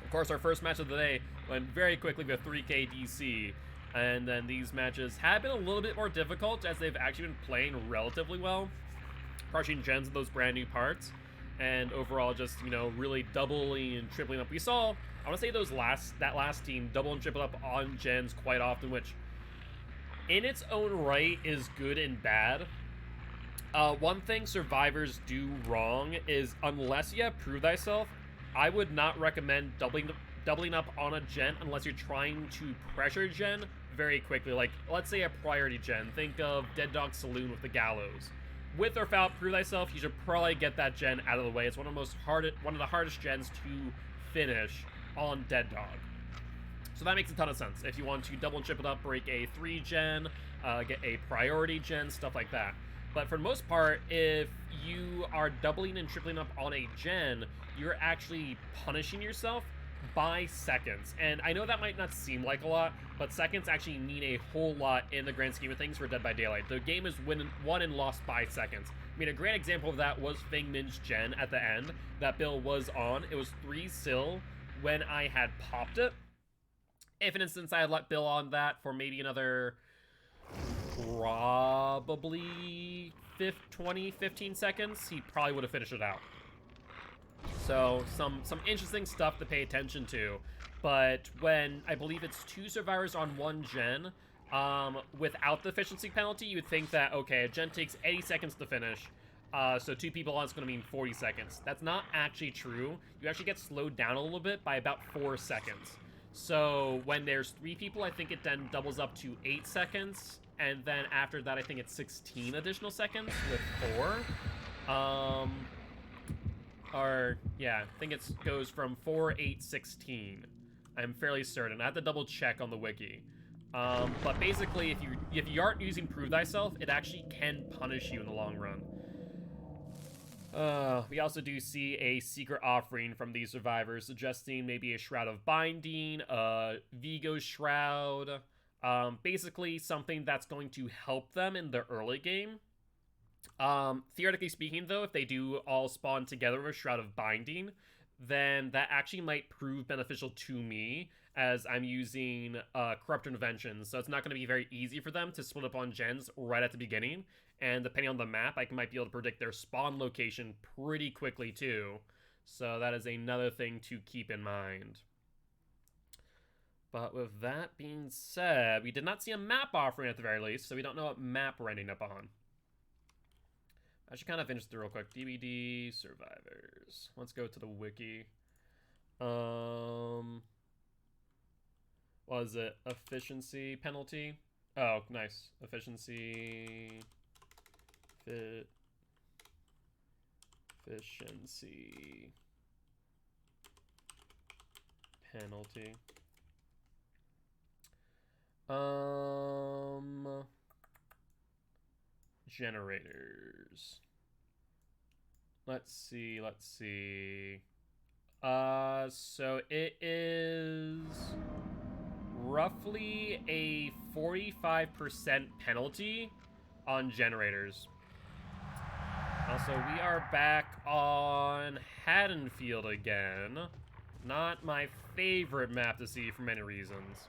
Of course, our first match of the day went very quickly with 3k DC. And then these matches have been a little bit more difficult as they've actually been playing relatively well. Crushing gens with those brand new parts. And overall, just, you know, really doubling and tripling up. We saw, I want to say that last team double and triple up on gens quite often, which in its own right is good and bad. One thing survivors do wrong is, unless you have Prove Thyself, I would not recommend doubling up on a gen unless you're trying to pressure gen very quickly. Like, let's say a priority gen. Think of Dead Dog Saloon with the Gallows. With or without Prove Thyself, you should probably get that gen out of the way. It's one of the hardest gens to finish on Dead Dog. So that makes a ton of sense. If you want to double and triple up, break a 3-gen, get a priority gen, stuff like that. But for the most part, if you are doubling and tripling up on a gen, you're actually punishing yourself by seconds. And I know that might not seem like a lot, but seconds actually mean a whole lot in the grand scheme of things for Dead by Daylight. The game is won and lost by seconds. I mean, a great example of that was Feng Min's gen at the end that Bill was on. It was 3 sil when I had popped it. If, in instance, I had let Bill on that for maybe another probably 15 seconds, he probably would have finished it out. So some interesting stuff to pay attention to. But when I believe it's 2 survivors on 1 gen, without the efficiency penalty, you would think that, okay, a gen takes 80 seconds to finish, so 2 people on it's going to mean 40 seconds. That's not actually true. You actually get slowed down a little bit by about 4 seconds. So when there's 3 people, I think it then doubles up to 8 seconds. And then after that, I think it's 16 additional seconds with 4. Or, yeah, I think it goes from 4, 8, 16. I'm fairly certain. I have to double check on the wiki. But basically, if you aren't using Prove Thyself, it actually can punish you in the long run. We also do see a secret offering from these survivors, suggesting maybe a Shroud of Binding, Vigo Shroud, basically something that's going to help them in the early game. Theoretically speaking, though, if they do all spawn together with Shroud of Binding, then that actually might prove beneficial to me, as I'm using Corrupt Intervention, so it's not going to be very easy for them to split up on gens right at the beginning, and depending on the map, I might be able to predict their spawn location pretty quickly too, so that is another thing to keep in mind. But with that being said, we did not see a map offering at the very least, so we don't know what map we're ending up on. I should kind of finish through real quick. DVD survivors. Let's go to the wiki. What is it? Efficiency penalty? Oh, nice. Efficiency. Efficiency penalty. Generators. Let's see. So it is roughly a 45% penalty on generators. Also, we are back on Haddonfield again. Not my favorite map to see for many reasons.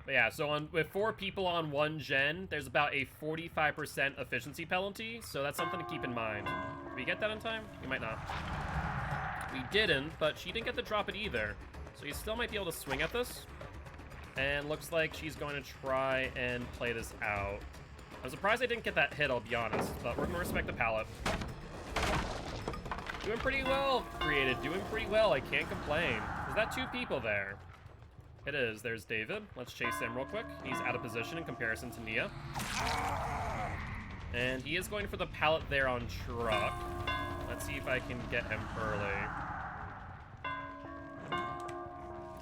But yeah, so with 4 people on 1 gen, there's about a 45% efficiency penalty, so that's something to keep in mind. Did we get that in time? We might not. We didn't, but she didn't get to drop it either. So you still might be able to swing at this. And looks like she's going to try and play this out. I'm surprised I didn't get that hit, I'll be honest, but we're going to respect the pallet. Doing pretty well, Created. Doing pretty well, I can't complain. Is that 2 people there? It is. There's David. Let's chase him real quick. He's out of position in comparison to Nia. And he is going for the pallet there on truck. Let's see if I can get him early.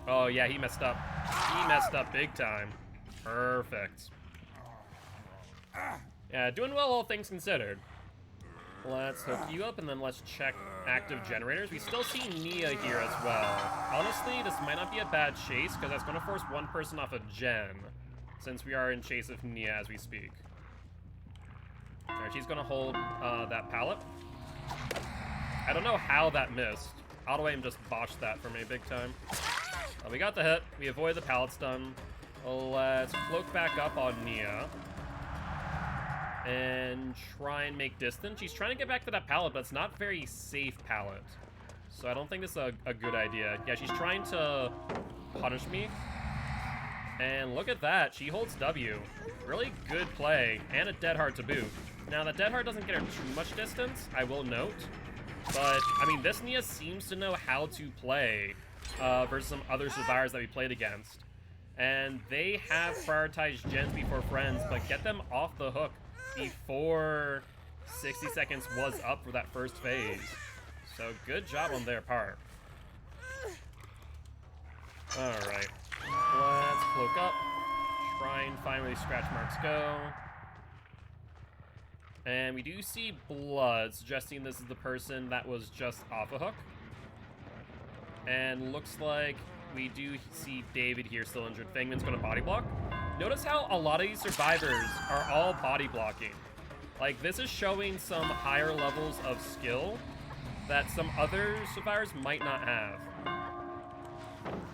Oh, yeah, he messed up. He messed up big time. Perfect. Yeah, doing well, all things considered. Let's hook you up, and then let's check active generators. We still see Nia here as well. Honestly, this might not be a bad chase, because that's going to force 1 person off a gen, since we are in chase of Nia as we speak. Alright, she's going to hold that pallet. I don't know how that missed. AutoAim just botched that for me big time. We got the hit. We avoid the pallet stun. Let's cloak back up on Nia. And try and make distance. She's trying to get back to that pallet, but it's not very safe pallet. So I don't think this is a good idea. Yeah, she's trying to punish me. And look at that. She holds W. Really good play. And a dead hard to boot. Now, the dead hard doesn't get her too much distance, I will note. But, I mean, this Nia seems to know how to play versus some other survivors that we played against. And they have prioritized gens before friends, but get them off the hook before 60 seconds was up for that first phase. So good job on their part. Alright. Let's cloak up. Try and find where these scratch marks go. And we do see blood, suggesting this is the person that was just off a hook. And looks like we do see David here still injured. Fangman's going to body block. Notice how a lot of these survivors are all body blocking. Like, this is showing some higher levels of skill that some other survivors might not have.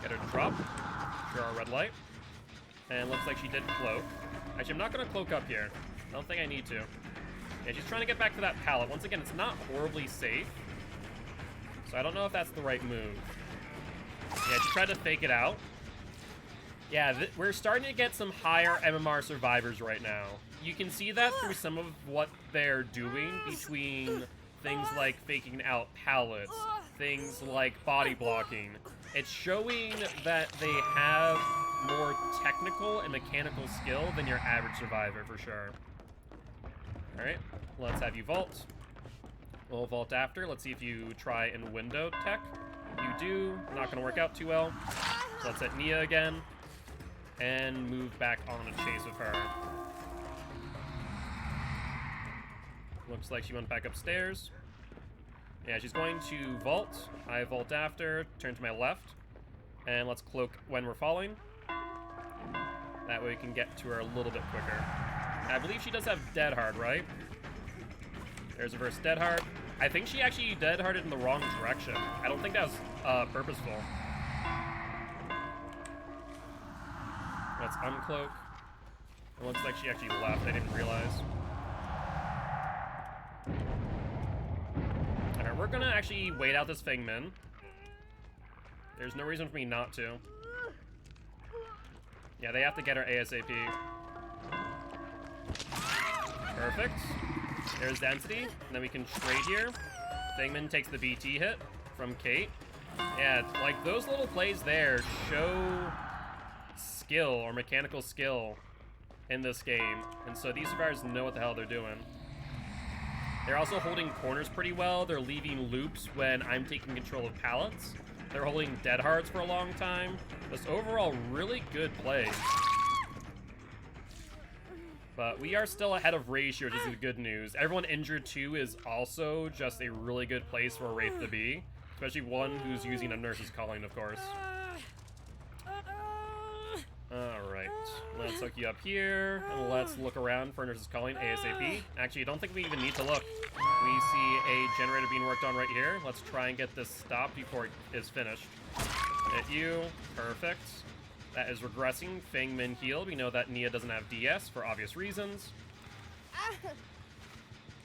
Get her to drop. Sure, our red light. And looks like she did cloak. Actually, I'm not going to cloak up here. I don't think I need to. Yeah, she's trying to get back to that pallet. Once again, it's not horribly safe. So I don't know if that's the right move. Yeah, she tried to fake it out. Yeah, we're starting to get some higher MMR survivors right now. You can see that through some of what they're doing between things like faking out pallets, things like body blocking. It's showing that they have more technical and mechanical skill than your average survivor, for sure. Alright, let's have you vault. We'll vault after. Let's see if you try and window tech. You do. Not going to work out too well. So let's hit Nia again. And move back on a chase with her. Looks like she went back upstairs. Yeah, she's going to vault. I vault after, turn to my left. And let's cloak when we're falling. That way we can get to her a little bit quicker. I believe she does have dead hard, right? There's a reverse dead hard. I think she actually dead harded in the wrong direction. I don't think that was purposeful. Let's uncloak. It looks like she actually left. I didn't realize. Alright, we're gonna actually wait out this Fingman. There's no reason for me not to. Yeah, they have to get her ASAP. Perfect. There's density, and then we can trade here. Fangman takes the BT hit from Kate. Yeah, like those little plays there show skill or mechanical skill in this game, and so these survivors know what the hell they're doing. They're also holding corners pretty well. They're leaving loops when I'm taking control of pallets. They're holding dead hearts for a long time. Just overall, really good plays. But we are still ahead of Ratio, which is the good news. Everyone injured too is also just a really good place for a Wraith to be. Especially one who's using a nurse's calling, of course. Alright, let's hook you up here, and let's look around for nurse's calling ASAP. Actually, I don't think we even need to look. We see a generator being worked on right here. Let's try and get this stopped before it is finished. Hit you. Perfect. That is regressing. Fangman healed. We know that Nia doesn't have DS for obvious reasons.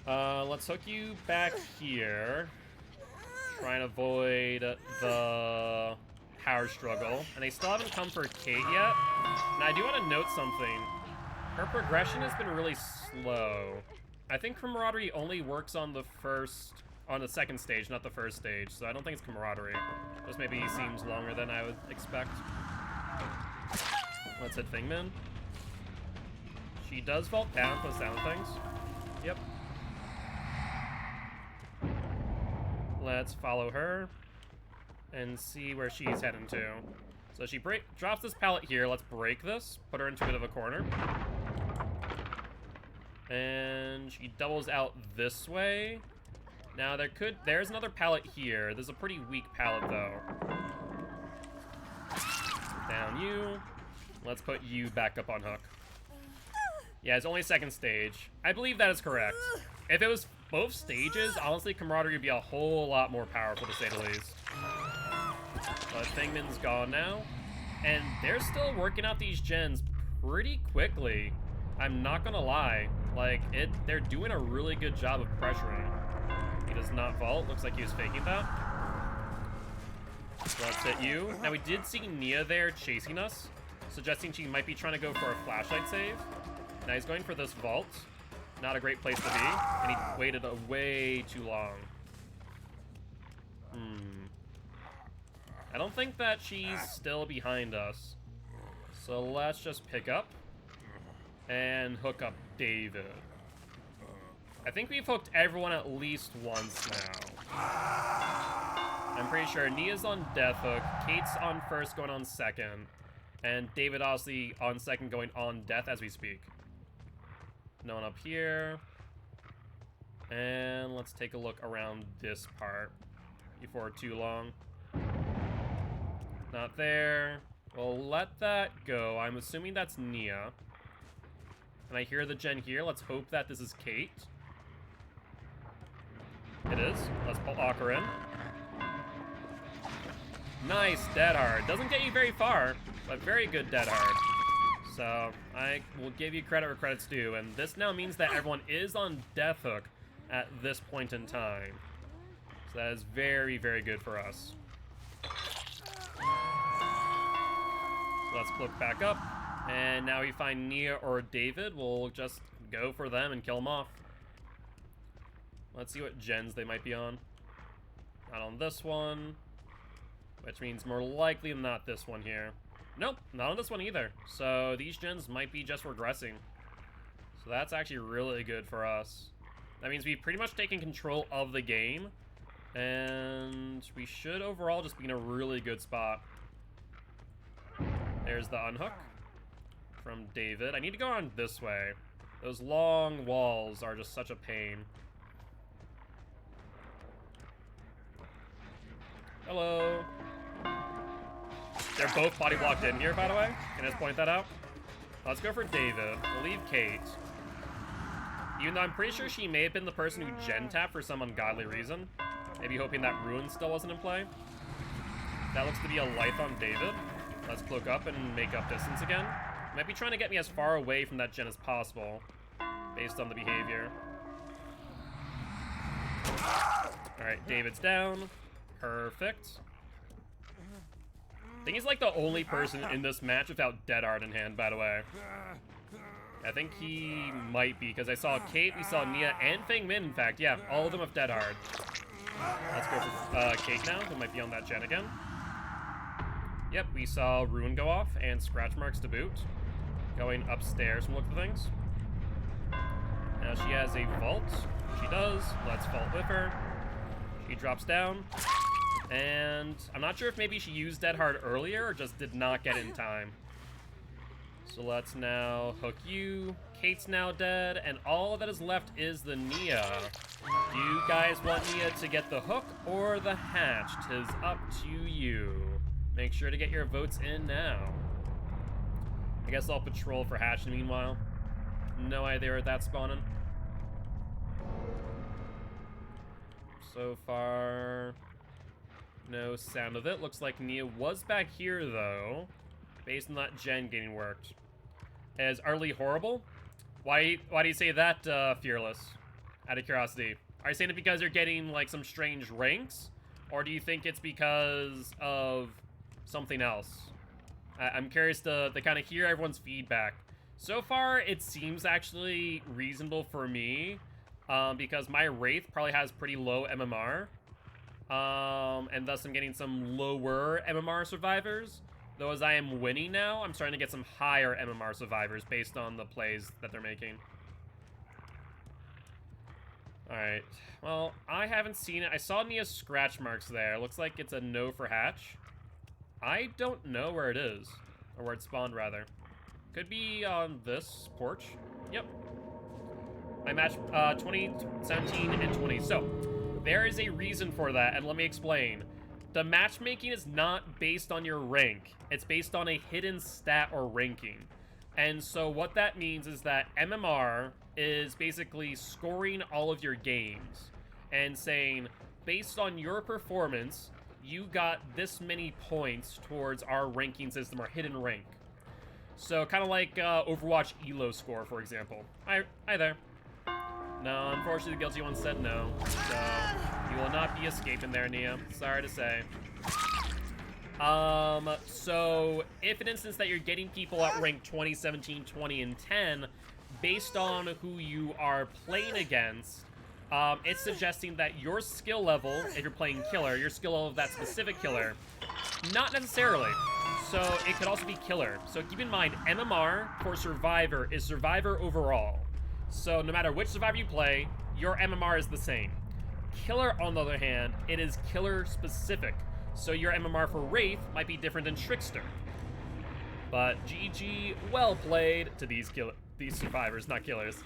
Let's hook you back here. Try and avoid the power struggle. And they still haven't come for Kate yet. And I do want to note something. Her progression has been really slow. I think camaraderie only works on the second stage, not the first stage. So I don't think it's camaraderie. Just maybe seems longer than I would expect. Let's hit Fangman. She does vault down for the sound things. Yep. Let's follow her and see where she's heading to. So she drops this pallet here. Let's break this. Put her into a bit of a corner. And she doubles out this way. Now there's another pallet here. There's a pretty weak pallet though. Down you. Let's put you back up on hook. Yeah, it's only second stage. I believe that is correct. If it was both stages, honestly, camaraderie would be a whole lot more powerful, to say the least. But Fangman's gone now. And they're still working out these gens pretty quickly. I'm not gonna lie. Like, they're doing a really good job of pressuring. He does not vault. Looks like he was faking that. Let's hit you. Now, we did see Nia there chasing us, suggesting she might be trying to go for a flashlight save. Now he's going for this vault. Not a great place to be. And he waited way too long. I don't think that she's still behind us. So let's just pick up and hook up David. I think we've hooked everyone at least once now. I'm pretty sure Nia's on death hook, Kate's on first going on second, and David obviously on second going on death as we speak. No one up here. And let's take a look around this part before too long. Not there. We'll let that go. I'm assuming that's Nia. And I hear the gen here. Let's hope that this is Kate. It is. Let's lock her in. Nice, dead hard. Doesn't get you very far, but very good dead hard. So I will give you credit where credit's due, and this now means that everyone is on death hook at this point in time. So that is very, very good for us. So let's click back up, and now we find Nia or David. We'll just go for them and kill them off. Let's see what gens they might be on. Not on this one, which means more likely than not this one here. Nope, not on this one either. So these gens might be just regressing. So that's actually really good for us. That means we've pretty much taken control of the game, and we should overall just be in a really good spot. There's the unhook from David. I need to go around this way. Those long walls are just such a pain. Hello. They're both body blocked in here, by the way. Can I just point that out? Let's go for David. We'll leave Kate. Even though I'm pretty sure she may have been the person who gen tapped for some ungodly reason. Maybe hoping that Ruin still wasn't in play. That looks to be a life on David. Let's cloak up and make up distance again. Might be trying to get me as far away from that gen as possible, based on the behavior. Alright, David's down. Perfect. I think he's like the only person in this match without Dead Art in hand, by the way. I think he might be, because I saw Kate, we saw Nia, and Feng Min, in fact. Yeah, all of them have dead hard. Let's go for Kate now, who might be on that gen again. Yep, we saw Ruin go off, and scratch marks to boot. Going upstairs from look of things. Now she has a vault. She does. Let's vault with her. She drops down. And I'm not sure if maybe she used dead hard earlier, or just did not get in time. So let's now hook you. Kate's now dead, and all that is left is the Nia. Do you guys want Nia to get the hook or the hatch? 'Tis up to you. Make sure to get your votes in now. I guess I'll patrol for hatch meanwhile. No idea where that's spawning. So far, no sound of it. Looks like Nia was back here, though, based on that gen getting worked. Is Arlie horrible? Why do you say that, Fearless? Out of curiosity. Are you saying it because you're getting, like, some strange ranks? Or do you think it's because of something else? I'm curious to kind of hear everyone's feedback. So far, it seems actually reasonable for me, because my Wraith probably has pretty low MMR. And thus I'm getting some lower MMR survivors. Though as I am winning now, I'm starting to get some higher MMR survivors based on the plays that they're making. Alright, well, I haven't seen it. I saw Nia's scratch marks there. Looks like it's a no for hatch. I don't know where it is. Or where it spawned, rather. Could be on this porch. Yep. I matched 20, 17, and 20. So, there is a reason for that, and let me explain. The matchmaking is not based on your rank. It's based on a hidden stat or ranking. And so what that means is that MMR is basically scoring all of your games and saying, based on your performance, you got this many points towards our ranking system, our hidden rank. So kind of like Overwatch ELO score, for example. Hi there. No, unfortunately the Guilty one said no. So you will not be escaping there, Nia. Sorry to say. So if an instance that you're getting people at rank 20, 17, 20, and 10, based on who you are playing against, it's suggesting that your skill level, if you're playing killer, your skill level of that specific killer, not necessarily. So it could also be killer. So keep in mind, MMR for survivor is survivor overall. So no matter which survivor you play, your MMR is the same. Killer, on the other hand, it is killer specific. So your MMR for Wraith might be different than Trickster. But GG, well played to these survivors, not killers.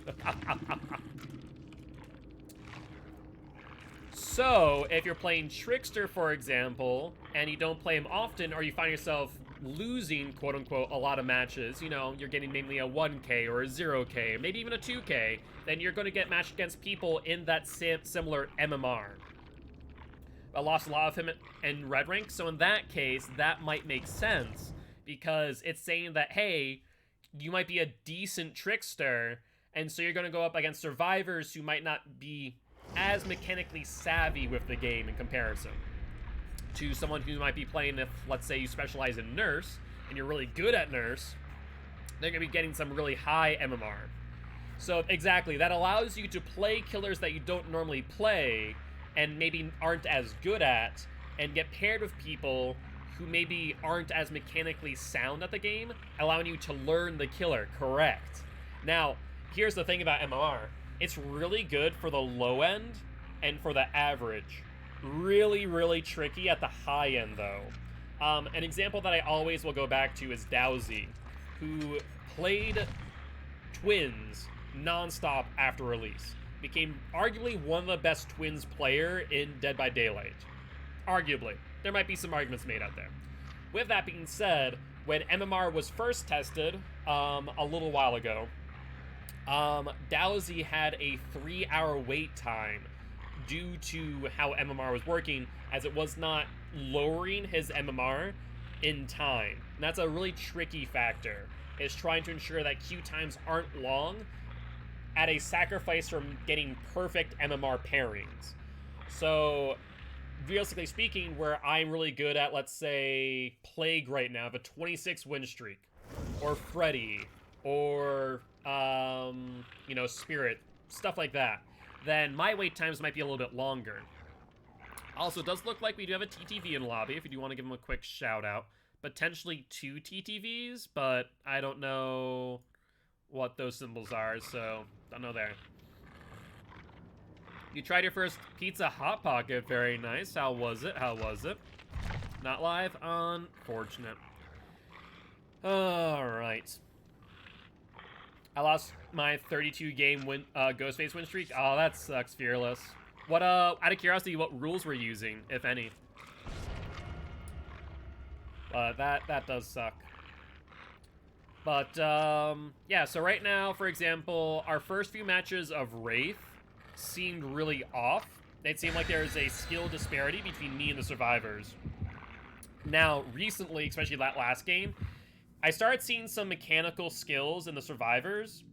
So if you're playing Trickster, for example, and you don't play him often, or you find yourself losing, quote-unquote, a lot of matches, you know, you're getting mainly a 1k or a 0k, maybe even a 2k, then you're going to get matched against people in that similar MMR. I lost a lot of him in red rank, so in that case, that might make sense, because it's saying that, hey, you might be a decent Trickster, and so you're going to go up against survivors who might not be as mechanically savvy with the game in comparison to someone who might be playing, if, let's say, you specialize in Nurse, and you're really good at Nurse, they're going to be getting some really high MMR. So, exactly, that allows you to play killers that you don't normally play, and maybe aren't as good at, and get paired with people who maybe aren't as mechanically sound at the game, allowing you to learn the killer correct. Now, here's the thing about MMR. It's really good for the low end, and for the average. Really, really tricky at the high end, though. An example that I always will go back to is Dowsy, who played Twins non-stop after release. Became arguably one of the best Twins player in Dead by Daylight. Arguably. There might be some arguments made out there. With that being said, when MMR was first tested a little while ago, Dowsy had a 3-hour wait time due to how MMR was working, as it was not lowering his MMR in time. And that's a really tricky factor, is trying to ensure that queue times aren't long at a sacrifice from getting perfect MMR pairings. So, realistically speaking, where I'm really good at, let's say, Plague right now, I have a 26 win streak, or Freddy, or you know, spirit, stuff like that, then my wait times might be a little bit longer. Also, it does look like we do have a TTV in lobby, if you do want to give him a quick shout out. Potentially 2 TTVs, but I don't know what those symbols are, so don't know there. You tried your first pizza Hot Pocket, very nice. How was it? How was it? Not live? Unfortunate. Alright. I lost my 32 game Ghostface win streak. Oh, that sucks, Fearless. What, out of curiosity, what rules were you using, if any? That does suck. But, yeah, so right now, for example, our first few matches of Wraith seemed really off. It seemed like there was a skill disparity between me and the survivors. Now, recently, especially that last game, I started seeing some mechanical skills in the survivors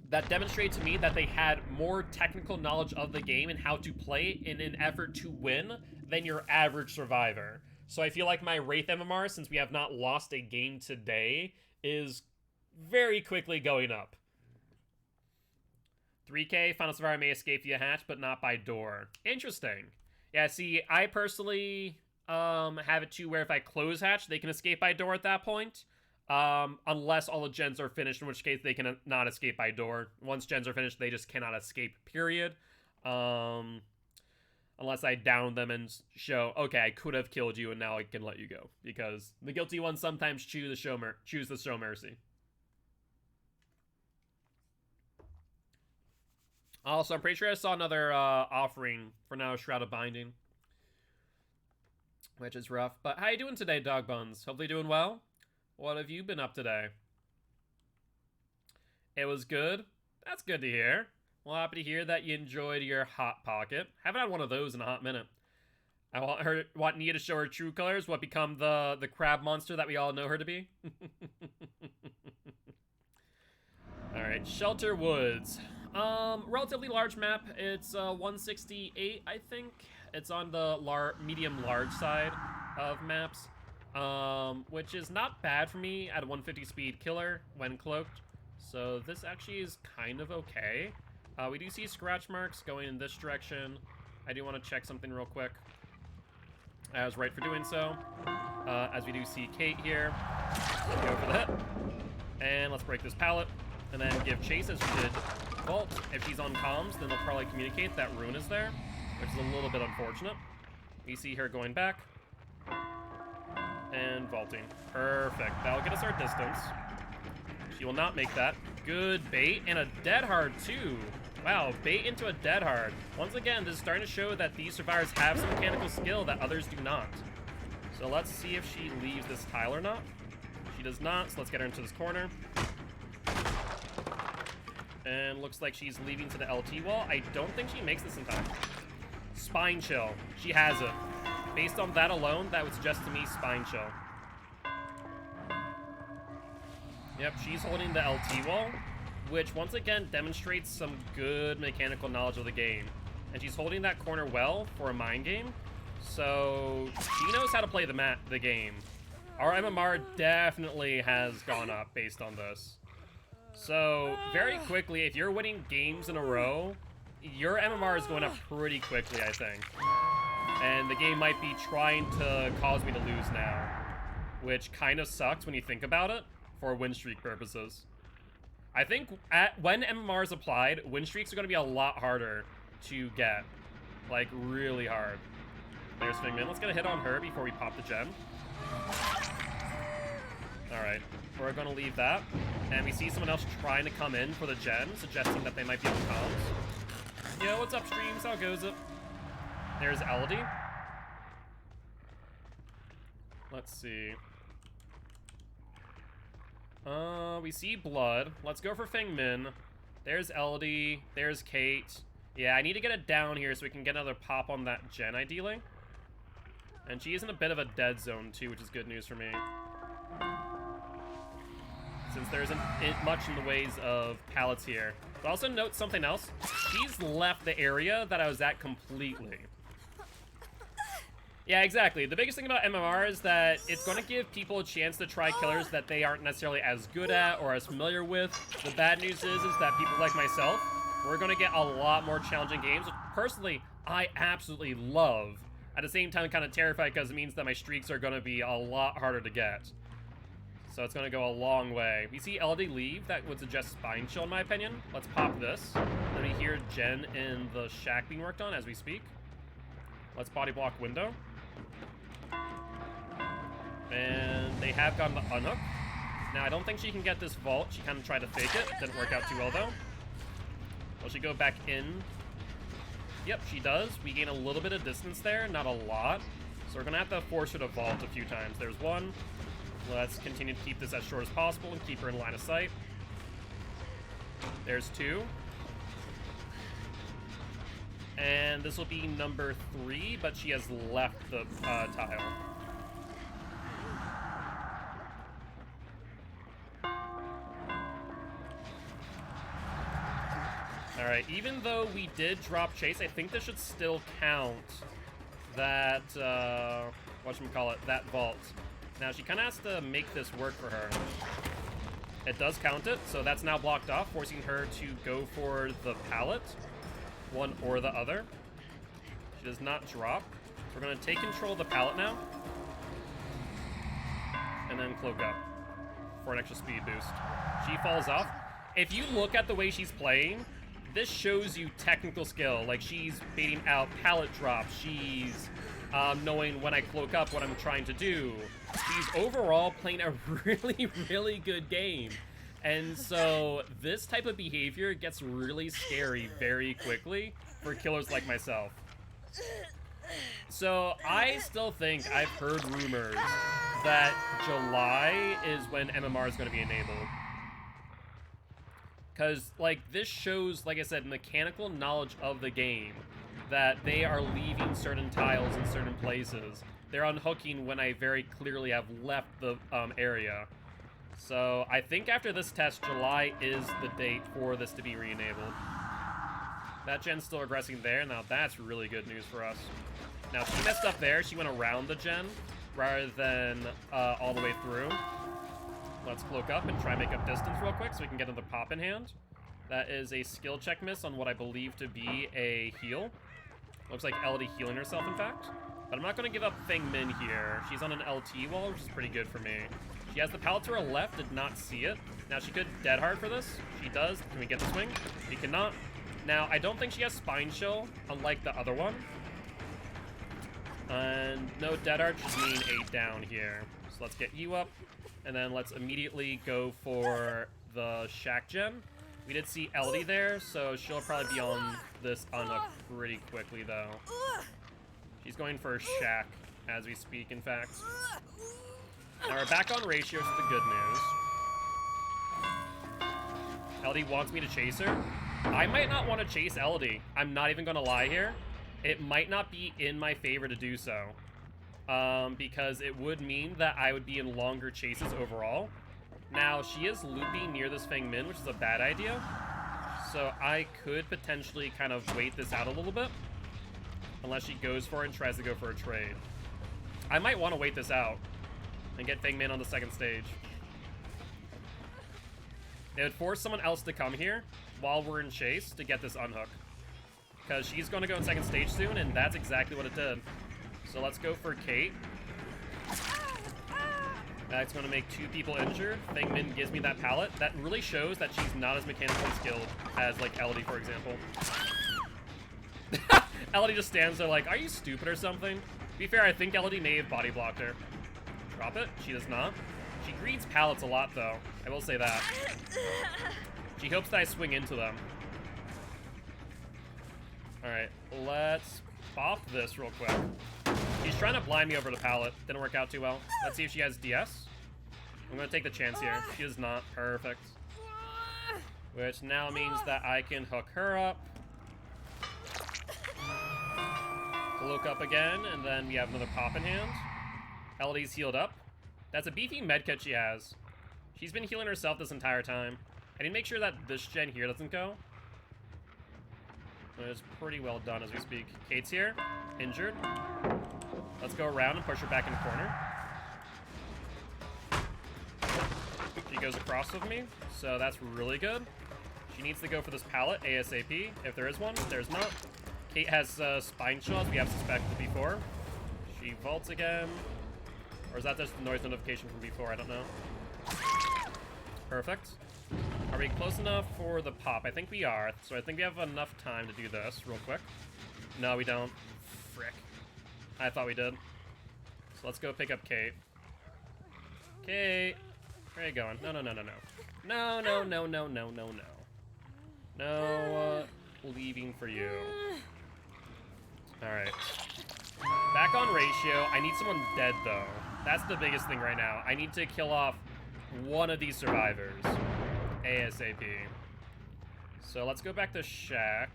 that demonstrate to me that they had more technical knowledge of the game and how to play in an effort to win than your average survivor. So I feel like my Wraith MMR, since we have not lost a game today, is very quickly going up. 3K, Final Survivor may escape via hatch, but not by door. Interesting. Yeah, see, I personally have it too where if I close hatch, they can escape by door at that point. Unless all the gens are finished, in which case they can not escape by door. Once gens are finished, they just cannot escape, period. Unless I down them and show, okay, I could have killed you and now I can let you go. Because the guilty ones sometimes choose the show mercy. Also, I'm pretty sure I saw another offering for now, Shroud of Binding. Which is rough. But how you doing today, Dog Buns? Hopefully doing well? What have you been up today? It was good? That's good to hear. Well, happy to hear that you enjoyed your Hot Pocket. Haven't had one of those in a hot minute. I want Nia to show her true colors, what become the crab monster that we all know her to be. Alright, Shelter Woods. Relatively large map. It's 168, I think. It's on the medium-large side of maps. Which is not bad for me at a 150 speed killer when cloaked. So this actually is kind of okay. We do see scratch marks going in this direction. I do want to check something real quick. I was right for doing so. As we do see Kate here. Go for the hit. And let's break this pallet. And then give chase as we did Vault. If she's on comms, then they'll probably communicate that Rune is there, which is a little bit unfortunate. We see her going back. And vaulting. Perfect. That'll get us our distance. She will not make that. Good bait. And a dead hard, too. Wow, bait into a dead hard. Once again, this is starting to show that these survivors have some mechanical skill that others do not. So let's see if she leaves this tile or not. She does not, so let's get her into this corner. And looks like she's leaving to the LT wall. I don't think she makes this in time. Spine chill. She has it. Based on that alone, that would suggest to me spine chill. Yep, she's holding the LT wall, which once again demonstrates some good mechanical knowledge of the game. And she's holding that corner well for a mind game, so she knows how to play the game. Our MMR definitely has gone up based on this. So very quickly, if you're winning games in a row, your MMR is going up pretty quickly, I think. And the game might be trying to cause me to lose now, which kind of sucks when you think about it for win streak purposes. I think when MMR is applied, win streaks are going to be a lot harder to get, like really hard. There's Fingman. Let's get a hit on her before we pop the gem. All right, we're going to leave that. And we see someone else trying to come in for the gem, suggesting that they might be on comms. Yo, what's up, streams? How goes it? There's Elodie. Let's see. We see blood. Let's go for Feng Min. There's Elodie. There's Kate. Yeah, I need to get it down here so we can get another pop on that gen, ideally. And she is in a bit of a dead zone, too, which is good news for me. Since there isn't much in the ways of pallets here. But also note something else. She's left the area that I was at completely. Yeah, exactly. The biggest thing about MMR is that it's going to give people a chance to try killers that they aren't necessarily as good at or as familiar with. The bad news is that people like myself, we're going to get a lot more challenging games, which personally, I absolutely love. At the same time, kind of terrified because it means that my streaks are going to be a lot harder to get. So it's going to go a long way. We see LD leave. That would suggest Spine Chill, in my opinion. Let's pop this. Then we hear Jen in the shack being worked on as we speak. Let's body block window. And they have gotten the unhook. Now, I don't think she can get this vault. She kind of tried to fake it. Didn't work out too well, though. Will she go back in? Yep, she does. We gain a little bit of distance there, not a lot. So we're going to have to force her to vault a few times. There's one. Let's continue to keep this as short as possible and keep her in line of sight. There's two. And this will be number 3, but she has left the tile. Alright, even though we did drop chase, I think this should still count that, whatchamacallit, that vault. Now, she kind of has to make this work for her. It does count it, so that's now blocked off, forcing her to go for the pallet. One or the other. She does not drop. We're going to take control of the pallet now. And then cloak up for an extra speed boost. She falls off. If you look at the way she's playing, this shows you technical skill. Like, she's baiting out pallet drops. She's knowing when I cloak up what I'm trying to do. She's overall playing a really, really good game. And so this type of behavior gets really scary very quickly for killers like myself. So I still think I've heard rumors that July is when MMR is going to be enabled. Because, like, this shows, like I said, mechanical knowledge of the game. That they are leaving certain tiles in certain places. They're unhooking when I very clearly have left the area. So I think after this test, July is the date for this to be re-enabled. That gen's still regressing there. Now that's really good news for us. Now she messed up there. She went around the gen rather than all the way through. Let's cloak up and try and make up distance real quick so we can get another pop in hand. That is a skill check miss on what I believe to be a heal. Looks like LD healing herself, in fact. But I'm not going to give up Feng Min here. She's on an LT wall, which is pretty good for me. She has the pallet to her left, did not see it. Now, she could dead hard for this. She does. Can we get the swing? We cannot. Now, I don't think she has Spine Chill, unlike the other one. And no dead hard should mean a down here. So let's get you up. And then let's immediately go for the Shack gen. We did see LD there, so she'll probably be on this unhook pretty quickly, though. She's going for a Shack as we speak, in fact. Now we're back on ratio, which is the good news. LD wants me to chase her. I might not want to chase LD. I'm not even going to lie here. It might not be in my favor to do so. Because it would mean that I would be in longer chases overall. Now, she is looping near this Feng Min, which is a bad idea. So I could potentially kind of wait this out a little bit. Unless she goes for it and tries to go for a trade. I might want to wait this out and get Feng Min on the second stage. It would force someone else to come here while we're in chase to get this unhook. Because she's going to go in second stage soon, and that's exactly what it did. So let's go for Kate. That's going to make 2 people injured. Feng Min gives me that pallet. That really shows that she's not as mechanically skilled as, like, LD, for example. LD just stands there like, are you stupid or something? To be fair, I think LD may have body blocked her. Drop it. She does not. She greets pallets a lot, though. I will say that. She hopes that I swing into them. Alright, let's pop this real quick. She's trying to blind me over the pallet. Didn't work out too well. Let's see if she has DS. I'm going to take the chance here. She does not. Perfect. Which now means that I can hook her up. Cloak up again, and then we have another pop in hand. LD's healed up. That's a beefy medkit she has. She's been healing herself this entire time. I need to make sure that this gen here doesn't go. It's pretty well done as we speak. Kate's here. Injured. Let's go around and push her back in the corner. She goes across with me, so that's really good. She needs to go for this pallet ASAP, if there is one. There's not. Kate has spine shots, we have suspected before. She vaults again. Or is that just the noise notification from before? I don't know. Perfect. Are we close enough for the pop? I think we are. So I think we have enough time to do this real quick. No, we don't. Frick. I thought we did. So let's go pick up Kate. Kate. Where are you going? No, no, no, no, no. No, no, no, no, no, no, no. No leaving for you. Alright. Back on ratio. I need someone dead, though. That's the biggest thing right now. I need to kill off one of these survivors. ASAP. So let's go back to Shack.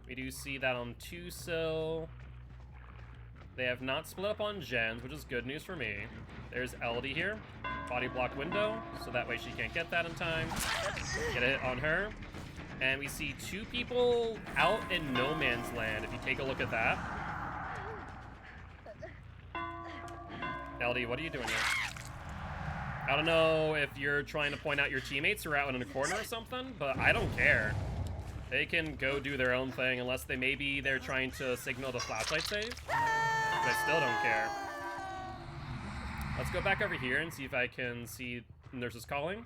We do see that on 2-sil. They have not split up on gens, which is good news for me. There's Elodie here. Body block window, so that way she can't get that in time. Get a hit on her. And we see 2 people out in no man's land, if you take a look at that. Elodie, what are you doing here? I don't know if you're trying to point out your teammates are out in a corner or something, but I don't care. They can go do their own thing unless they're trying to signal the flashlight save. But I still don't care. Let's go back over here and see if I can see nurses calling.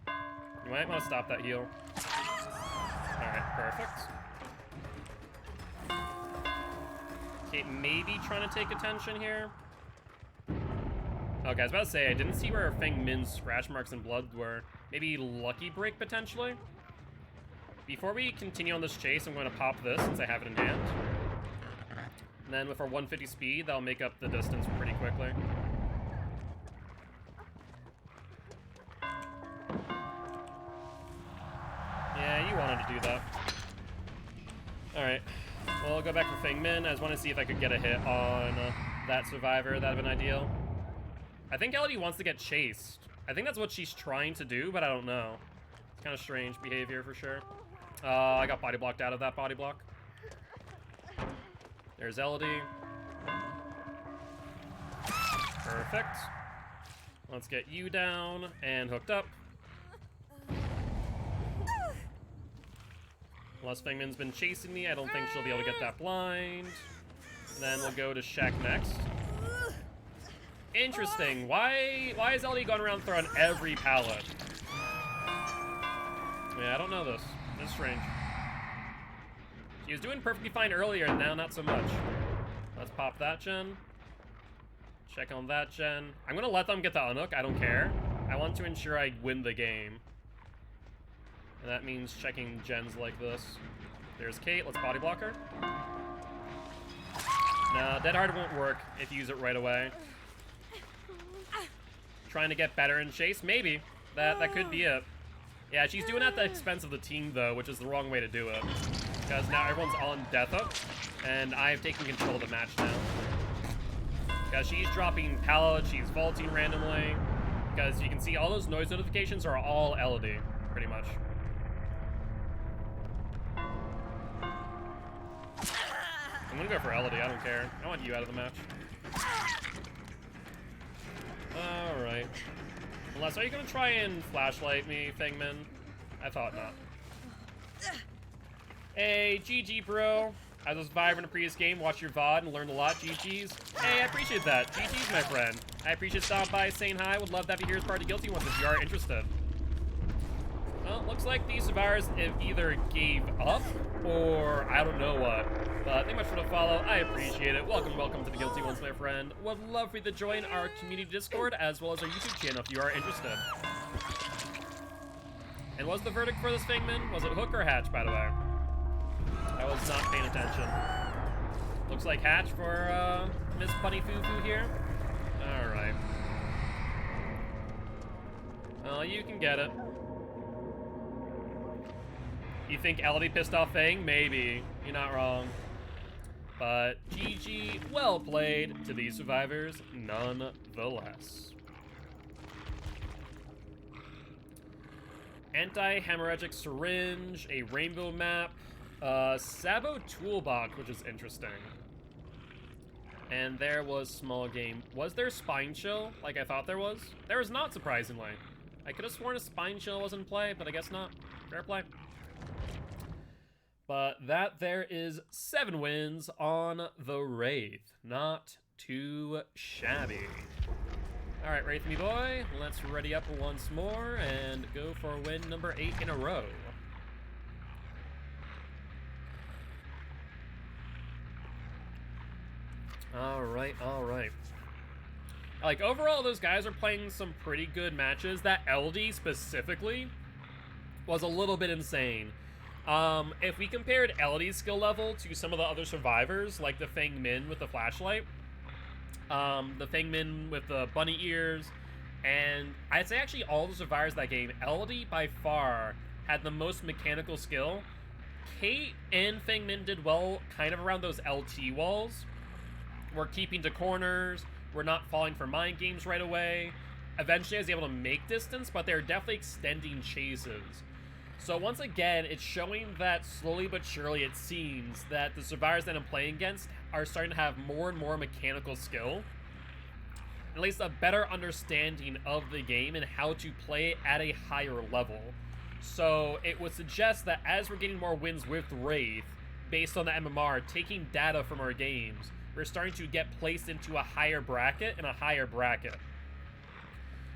You might want to stop that heal. Alright, perfect. Kate maybe trying to take attention here. Okay, I was about to say, I didn't see where Feng Min's scratch marks and blood were. Maybe Lucky Break, potentially? Before we continue on this chase, I'm going to pop this since I have it in hand. And then with our 150 speed, that'll make up the distance pretty quickly. Yeah, you wanted to do that. Alright. Well, I'll go back for Feng Min. I just want to see if I could get a hit on that survivor. That'd have been ideal. I think Elodie wants to get chased. I think that's what she's trying to do, but I don't know. It's kind of strange behavior for sure. I got body blocked out of that body block. There's Elodie. Perfect. Let's get you down and hooked up. Unless Feng Min's been chasing me, I don't think she'll be able to get that blind. And then we'll go to Shack next. Interesting. Why is Elodie going around throwing every pallet? Yeah, I don't know this. This is strange. She was doing perfectly fine earlier, and now not so much. Let's pop that gen. Check on that gen. I'm gonna let them get the unhook. I don't care. I want to ensure I win the game. And that means checking gens like this. There's Kate. Let's body block her. No, Dead Hard won't work if you use it right away. Trying to get better in chase? Maybe. That could be it. Yeah, she's doing it at the expense of the team, though, which is the wrong way to do it. Because now everyone's on death up, and I've taken control of the match now. Because she's dropping pallets, she's vaulting randomly. Because you can see all those noise notifications are all Elodie, pretty much. I'm gonna go for Elodie, I don't care. I want you out of the match. Alright. Unless, are you gonna try and flashlight me, Feng Min? I thought not. Hey, GG, bro. I was a survivor in a previous game, watched your VOD and learned a lot, GG's. Hey, I appreciate that. GG's, my friend. I appreciate stopping by, saying hi. Would love to have you here as part of the Gilty ones if you are interested. Well, looks like these survivors have either gave up or I don't know what. But thank you much for the follow. I appreciate it. Welcome to the Gilty ones, my friend. Would love for you to join our community Discord as well as our YouTube channel if you are interested. And what's the verdict for this Feng Min? Was it hook or hatch, by the way? I was not paying attention. Looks like hatch for Miss Bunny Foo Foo here. Alright. Well, you can get it. You think Elodie pissed off Feng? Maybe. You're not wrong. But GG, well played to these survivors, nonetheless. Anti-hemorrhagic syringe, a rainbow map. Sabo Toolbox, which is interesting. And there was small game. Was there Spine Chill, like I thought there was? There was not, surprisingly. I could have sworn a Spine Chill was in play, but I guess not. Fair play. But that there is 7 wins on the Wraith. Not too shabby. Alright, Wraith me boy, let's ready up once more and go for win number 8 in a row. Alright, alright. Like, overall, those guys are playing some pretty good matches. That LD, specifically, was a little bit insane. If we compared LD's skill level to some of the other survivors, like the Feng Min with the flashlight, the Feng Min with the bunny ears, and I'd say actually all the survivors of that game, LD by far had the most mechanical skill. Kate and Feng Min did well kind of around those LT walls. We're keeping to corners, we're not falling for mind games right away. Eventually I was able to make distance, but they're definitely extending chases. So once again, it's showing that slowly but surely it seems that the survivors that I'm playing against are starting to have more and more mechanical skill. At least a better understanding of the game and how to play it at a higher level. So it would suggest that as we're getting more wins with Wraith, based on the MMR, taking data from our games, we're starting to get placed into a higher bracket and a higher bracket.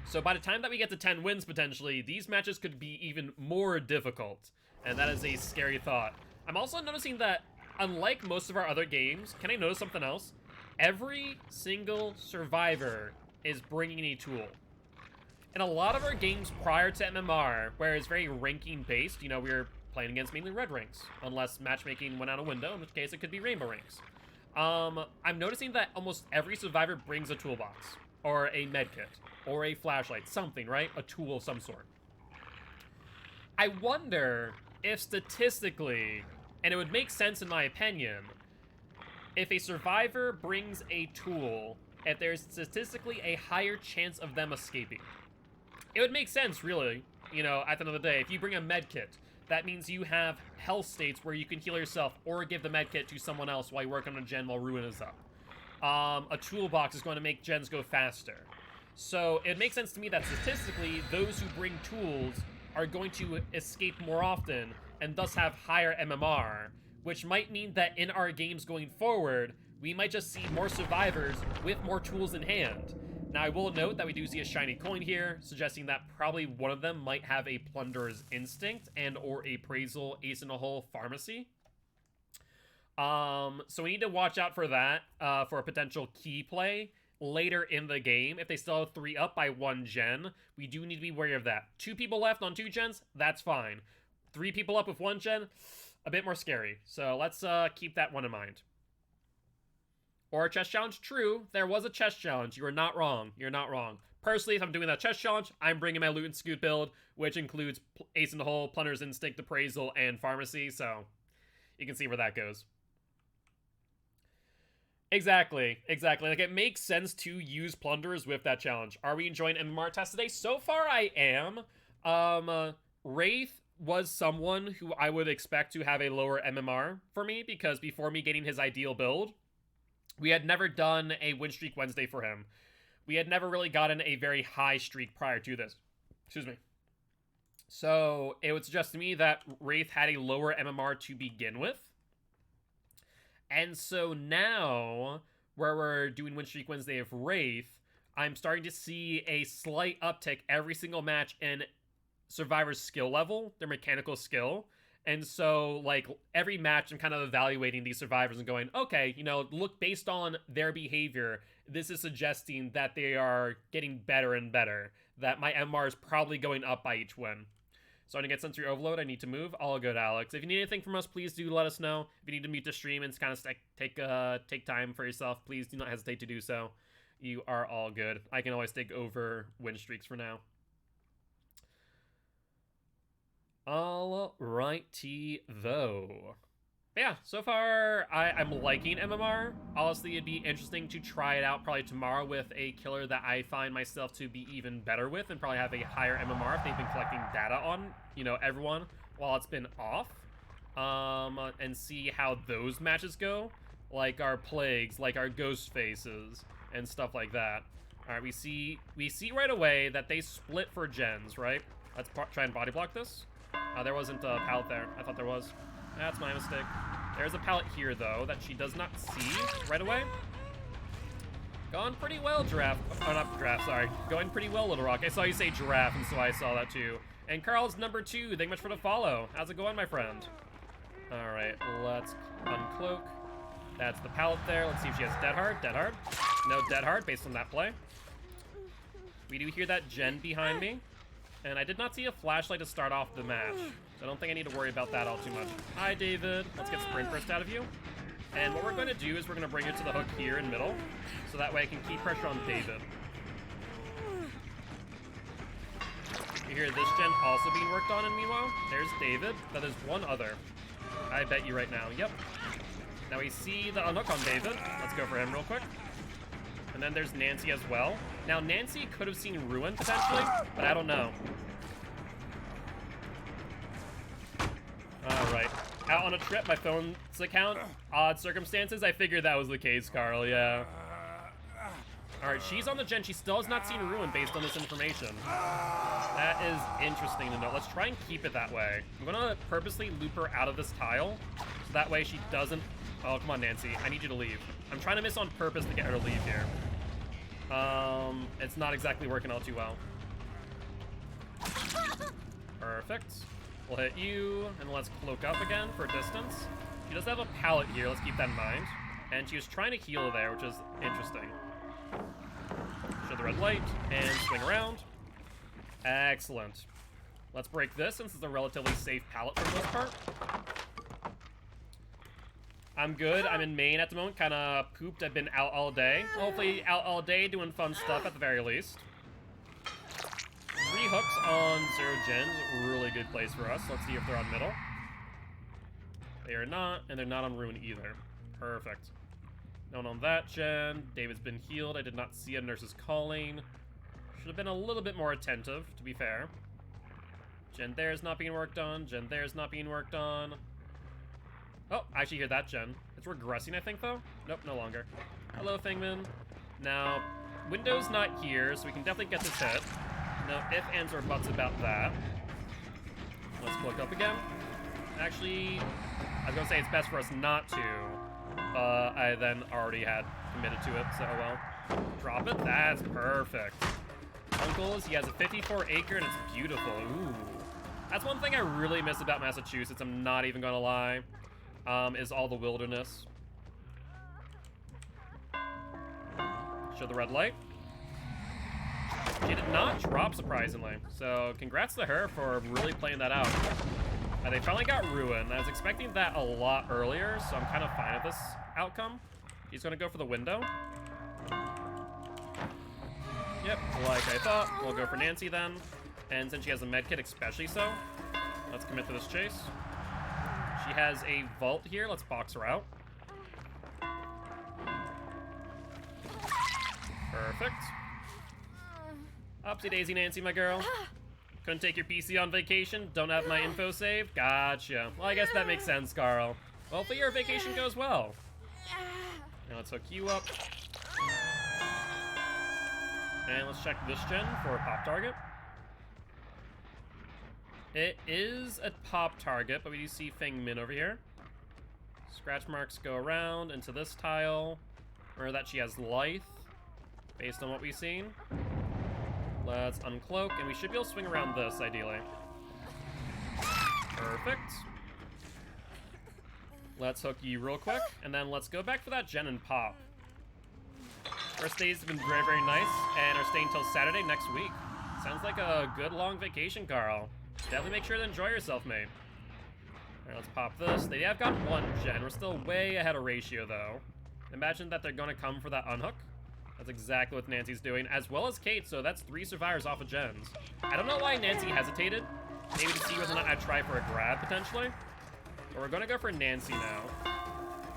So by the time that we get to 10 wins, potentially, these matches could be even more difficult. And that is a scary thought. I'm also noticing that, unlike most of our other games, can I notice something else? Every single survivor is bringing a tool. In a lot of our games prior to MMR, where it's very ranking-based, you know, we were playing against mainly red ranks, unless matchmaking went out a window, in which case it could be rainbow ranks. I'm noticing that almost every survivor brings a toolbox, or a medkit, or a flashlight, something, right? A tool of some sort. I wonder if statistically, and it would make sense in my opinion, if a survivor brings a tool, if there's statistically a higher chance of them escaping. It would make sense, really, you know, at the end of the day. If you bring a medkit, that means you have health states where you can heal yourself or give the medkit to someone else while you work on a gen while Ruin is up. A toolbox is going to make gens go faster. So it makes sense to me that statistically, those who bring tools are going to escape more often and thus have higher MMR, which might mean that in our games going forward, we might just see more survivors with more tools in hand. Now, I will note that we do see a shiny coin here, suggesting that probably one of them might have a Plunderer's Instinct and or a Appraisal Ace in a Hole Pharmacy. So we need to watch out for that, for a potential key play later in the game. If they still have 3 up by 1 gen, we do need to be wary of that. 2 people left on 2 gens, that's fine. 3 people up with 1 gen, a bit more scary. So let's keep that one in mind. Or a chest challenge, true. There was a chest challenge. You are not wrong. You're not wrong. Personally, if I'm doing that chest challenge, I'm bringing my loot and scoot build, which includes Ace in the Hole, Plunderer's Instinct, Appraisal, and Pharmacy. So you can see where that goes. Exactly, exactly. Like, it makes sense to use Plunderers with that challenge. Are we enjoying MMR tests today? So far, I am. Wraith was someone who I would expect to have a lower MMR for me, because before me getting his ideal build, we had never done a Win Streak Wednesday for him. We had never really gotten a very high streak prior to this. Excuse me. So it would suggest to me that Wraith had a lower MMR to begin with. And so now, where we're doing Win Streak Wednesday of Wraith, I'm starting to see a slight uptick every single match in survivors' skill level, their mechanical skill. And so, like, every match I'm kind of evaluating these survivors and going, okay, you know, look, based on their behavior, this is suggesting that they are getting better and better, that my MR is probably going up by each win. So I'm going to get sensory overload. I need to move. All good, Alex. If you need anything from us, please do let us know. If you need to mute the stream and kind of take time for yourself, please do not hesitate to do so. You are all good. I can always take over win streaks for now. All righty, though. But yeah, so far, I'm liking MMR. Honestly, it'd be interesting to try it out probably tomorrow with a killer that I find myself to be even better with and probably have a higher MMR if they've been collecting data on, you know, everyone while it's been off. and see how those matches go. Like our plagues, like our ghost faces, and stuff like that. All right, we see right away that they split for gens, right? Let's try and body block this. There wasn't a pallet there. I thought there was. That's my mistake. There's a pallet here, though, that she does not see right away. Going pretty well, Giraffe. Oh, not Giraffe, sorry. Going pretty well, Little Rock. I saw you say Giraffe, and so I saw that, too. And Carl's number 2. Thank you much for the follow. How's it going, my friend? All right, let's uncloak. That's the pallet there. Let's see if she has Dead Hard. Dead Hard. No Dead Hard, based on that play. We do hear that gen behind me. And I did not see a flashlight to start off the match. So I don't think I need to worry about that all too much. Hi, David. Let's get Sprint Burst out of you. And what we're going to do is we're going to bring it to the hook here in middle. So that way I can keep pressure on David. You hear this gen also being worked on, and meanwhile, there's David. That is one other. I bet you right now. Yep. Now we see the unhook on David. Let's go for him real quick. And then there's Nancy as well. Now, Nancy could have seen Ruin, potentially, but I don't know. Alright. Out on a trip, my phone's account. Odd circumstances. I figured that was the case, Carl, yeah. Alright, she's on the gen. She still has not seen Ruin based on this information. That is interesting to know. Let's try and keep it that way. I'm going to purposely loop her out of this tile, so that way she doesn't... Oh, come on, Nancy. I need you to leave. I'm trying to miss on purpose to get her to leave here. It's not exactly working all too well. Perfect. We'll hit you, and let's cloak up again for distance. She does have a pallet here. Let's keep that in mind. And she was trying to heal there, which is interesting. Show the red light, and swing around. Excellent. Let's break this, since it's a relatively safe pallet for the most part. I'm good. I'm in main at the moment. Kind of pooped. I've been out all day. Hopefully out all day doing fun stuff at the very least. 3 hooks on 0 gens. Really good place for us. Let's see if they're on middle. They are not, and they're not on Ruin either. Perfect. No one on that gen. David's been healed. I did not see a nurse's calling. Should have been a little bit more attentive, to be fair. Gen there's not being worked on. Gen there's not being worked on. Oh, I actually hear that gen. It's regressing, I think, though? Nope, no longer. Hello, Thingman. Now, Window's not here, so we can definitely get this hit. No ifs, ands, or buts about that. Let's cloak up again. Actually, I was going to say it's best for us not to. I then already had committed to it, so well. Drop it. That's perfect. Uncle's, he has a 54 acre, and it's beautiful. Ooh. That's one thing I really miss about Massachusetts, I'm not even going to lie. Is all the wilderness. Show the red light. She did not drop, surprisingly. So, congrats to her for really playing that out. They finally got Ruin. I was expecting that a lot earlier, so I'm kind of fine with this outcome. He's going to go for the window. Yep, like I thought. We'll go for Nancy then. And since she has a medkit, especially so, let's commit to this chase. She has a vault here. Let's box her out. Perfect. Upsy daisy, Nancy, my girl. Couldn't take your PC on vacation? Don't have my info saved? Gotcha. Well, I guess that makes sense, Carl. Well, hopefully your vacation goes well. Now let's hook you up. And let's check this gen for a pop target. It is a pop target, but we do see Feng Min over here. Scratch marks go around into this tile. Remember that she has Lithe, based on what we've seen. Let's uncloak, and we should be able to swing around this, ideally. Perfect. Let's hook you real quick, and then let's go back for that gen and pop. First days have been very, very nice, and are staying until Saturday next week. Sounds like a good long vacation, Carl. Definitely make sure to enjoy yourself, mate. Alright, let's pop this. They have got 1 gen. We're still way ahead of ratio, though. Imagine that they're going to come for that unhook. That's exactly what Nancy's doing, as well as Kate, so that's 3 survivors off of gens. I don't know why Nancy hesitated. Maybe to see whether or not I'd try for a grab, potentially. But we're going to go for Nancy now.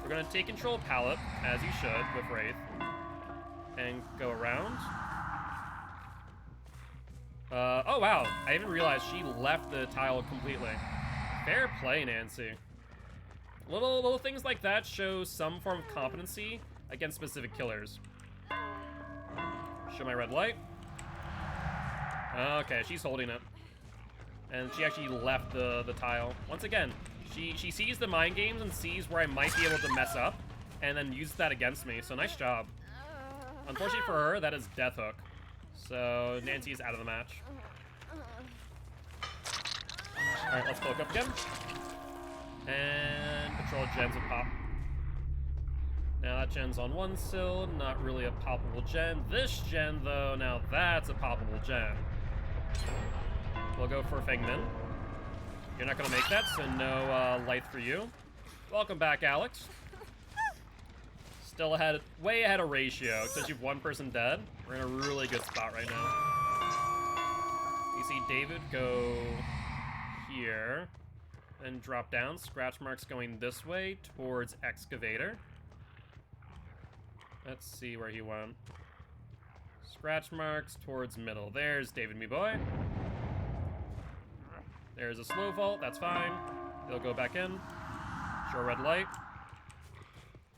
We're going to take control of Pallet, as you should, with Wraith. And go around. Oh, wow. I even realized she left the tile completely. Fair play, Nancy. Little things like that show some form of competency against specific killers. Show my red light. Okay, she's holding it. And she actually left the tile. Once again, she sees the mind games and sees where I might be able to mess up, and then uses that against me, so nice job. Unfortunately for her, that is Death Hook. So Nancy is out of the match. Alright, let's cloak up again. And patrol gens with pop. Now that gen's on one sill, not really a poppable gen. This gen, though, now that's a poppable gen. We'll go for Feng Min. You're not gonna make that, so no light for you. Welcome back, Alex. Still ahead, way ahead of ratio, since you've one person dead. We're in a really good spot right now. You see David go here and drop down. Scratch marks going this way towards Excavator. Let's see where he went. Scratch marks towards middle. There's David, me boy. There's a slow vault, that's fine. He'll go back in. Show red light.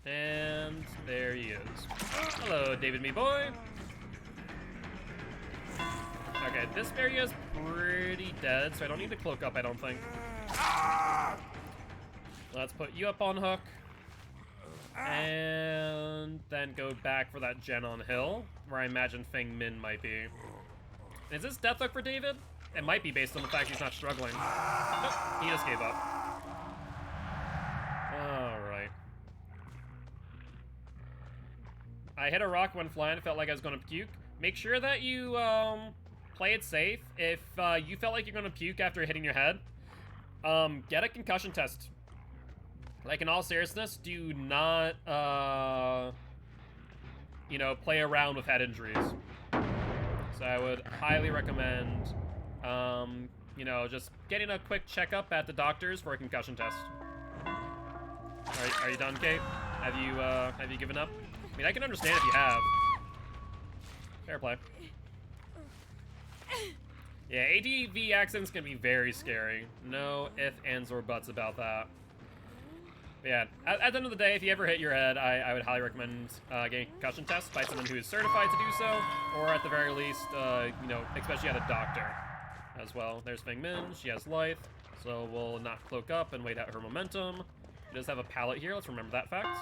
And there he is. Hello, David, me boy. Okay, this area is pretty dead, so I don't need to cloak up, I don't think. Let's put you up on hook. And then go back for that gen on hill, where I imagine Feng Min might be. Is this death hook for David? It might be based on the fact he's not struggling. Nope, he just gave up. Alright. I hit a rock when flying, felt like I was gonna puke. Make sure that you play it safe. If you felt like you're gonna puke after hitting your head, get a concussion test. Like, in all seriousness, do not, you know, play around with head injuries. So I would highly recommend, you know, just getting a quick checkup at the doctor's for a concussion test. Are you done, Kate? Have you given up? I mean, I can understand if you have. Fair play. Yeah, ATV accidents can be very scary. No ifs, ands, or buts about that. But yeah, at the end of the day, if you ever hit your head, I would highly recommend getting a concussion test by someone who is certified to do so, or at the very least, you know, especially at a doctor as well. There's Feng Min, she has life, so we'll not cloak up and wait out her momentum. She does have a pallet here, let's remember that fact.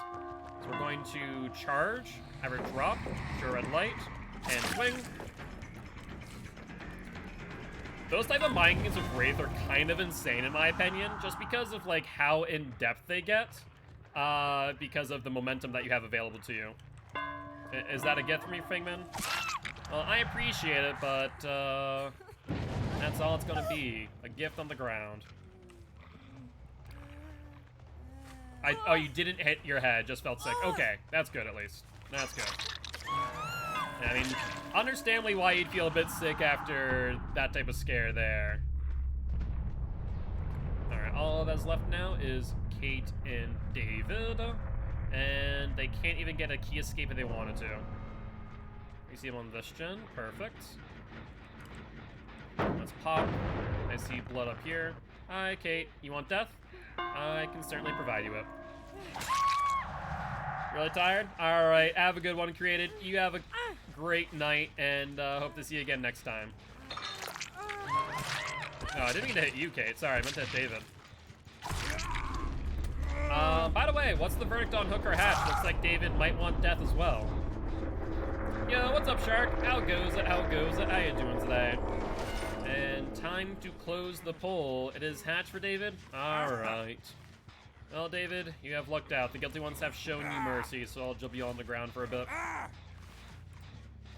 So we're going to charge, have her drop, show red light, and swing. Those type of mind games with Wraith are kind of insane in my opinion, just because of like how in-depth they get, because of the momentum that you have available to you. Is that a gift for me, Fingman? Well, I appreciate it, but that's all it's gonna be, a gift on the ground. Oh, you didn't hit your head, just felt sick. Okay, that's good at least. That's good. I mean, understandably why you'd feel a bit sick after that type of scare there. Alright, all that's left now is Kate and David. And they can't even get a key escape if they wanted to. You see him on this gen. Perfect. Let's pop. I see blood up here. Hi, Kate. You want death? I can certainly provide you with. Really tired? Alright, have a good one, Created. You have a great night, and hope to see you again next time. No, I didn't mean to hit you, Kate. Sorry, I meant to hit David. By the way, what's the verdict on Hook or Hatch? Looks like David might want death as well. Yo, what's up, Shark? How goes it? How goes it? How you doing today? And time to close the poll. It is Hatch for David? Alright. Well, David, you have lucked out. The guilty ones have shown you mercy, so I'll jump you on the ground for a bit.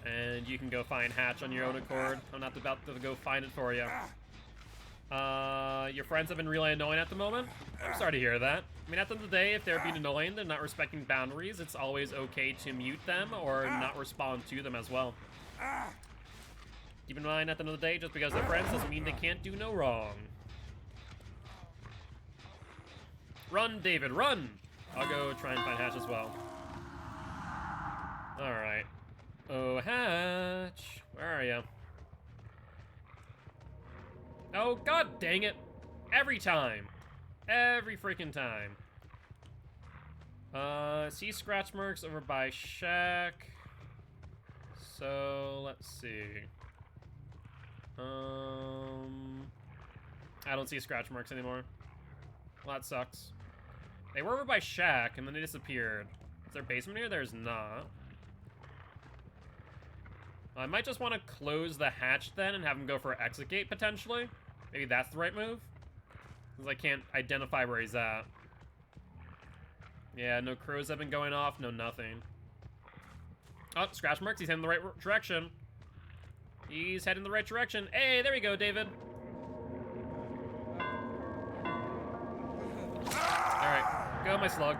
And you can go find Hatch on your own accord. I'm not about to go find it for you. Your friends have been really annoying at the moment? I'm sorry to hear that. I mean, at the end of the day, if they're being annoying, they're not respecting boundaries, it's always okay to mute them or not respond to them as well. Keep in mind, at the end of the day, just because they're friends doesn't mean they can't do no wrong. Run, David, run! I'll go try and find Hatch as well. Alright. Oh, Hatch. Where are you? Oh, god dang it. Every time. Every freaking time. See scratch marks over by Shack. So, let's see. I don't see scratch marks anymore. Well, that sucks. They were over by Shack, and then they disappeared. Is there a basement here? There's not. I might just want to close the hatch then and have him go for an exit gate, potentially. Maybe that's the right move. Because I can't identify where he's at. Yeah, no crows have been going off, no nothing. Oh, scratch marks, he's heading the right direction. He's heading the right direction. Hey, there we go, David. Alright, go, my slug.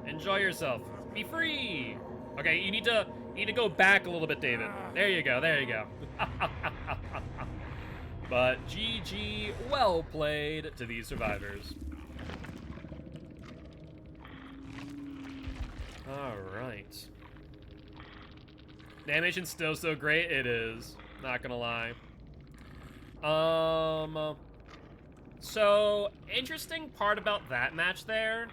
Enjoy yourself. Be free! Okay, you need to go back a little bit, David. There you go, there you go. But GG, well played to these survivors. Alright. The animation's still so great, it is. Not gonna lie. So, interesting part about that match there,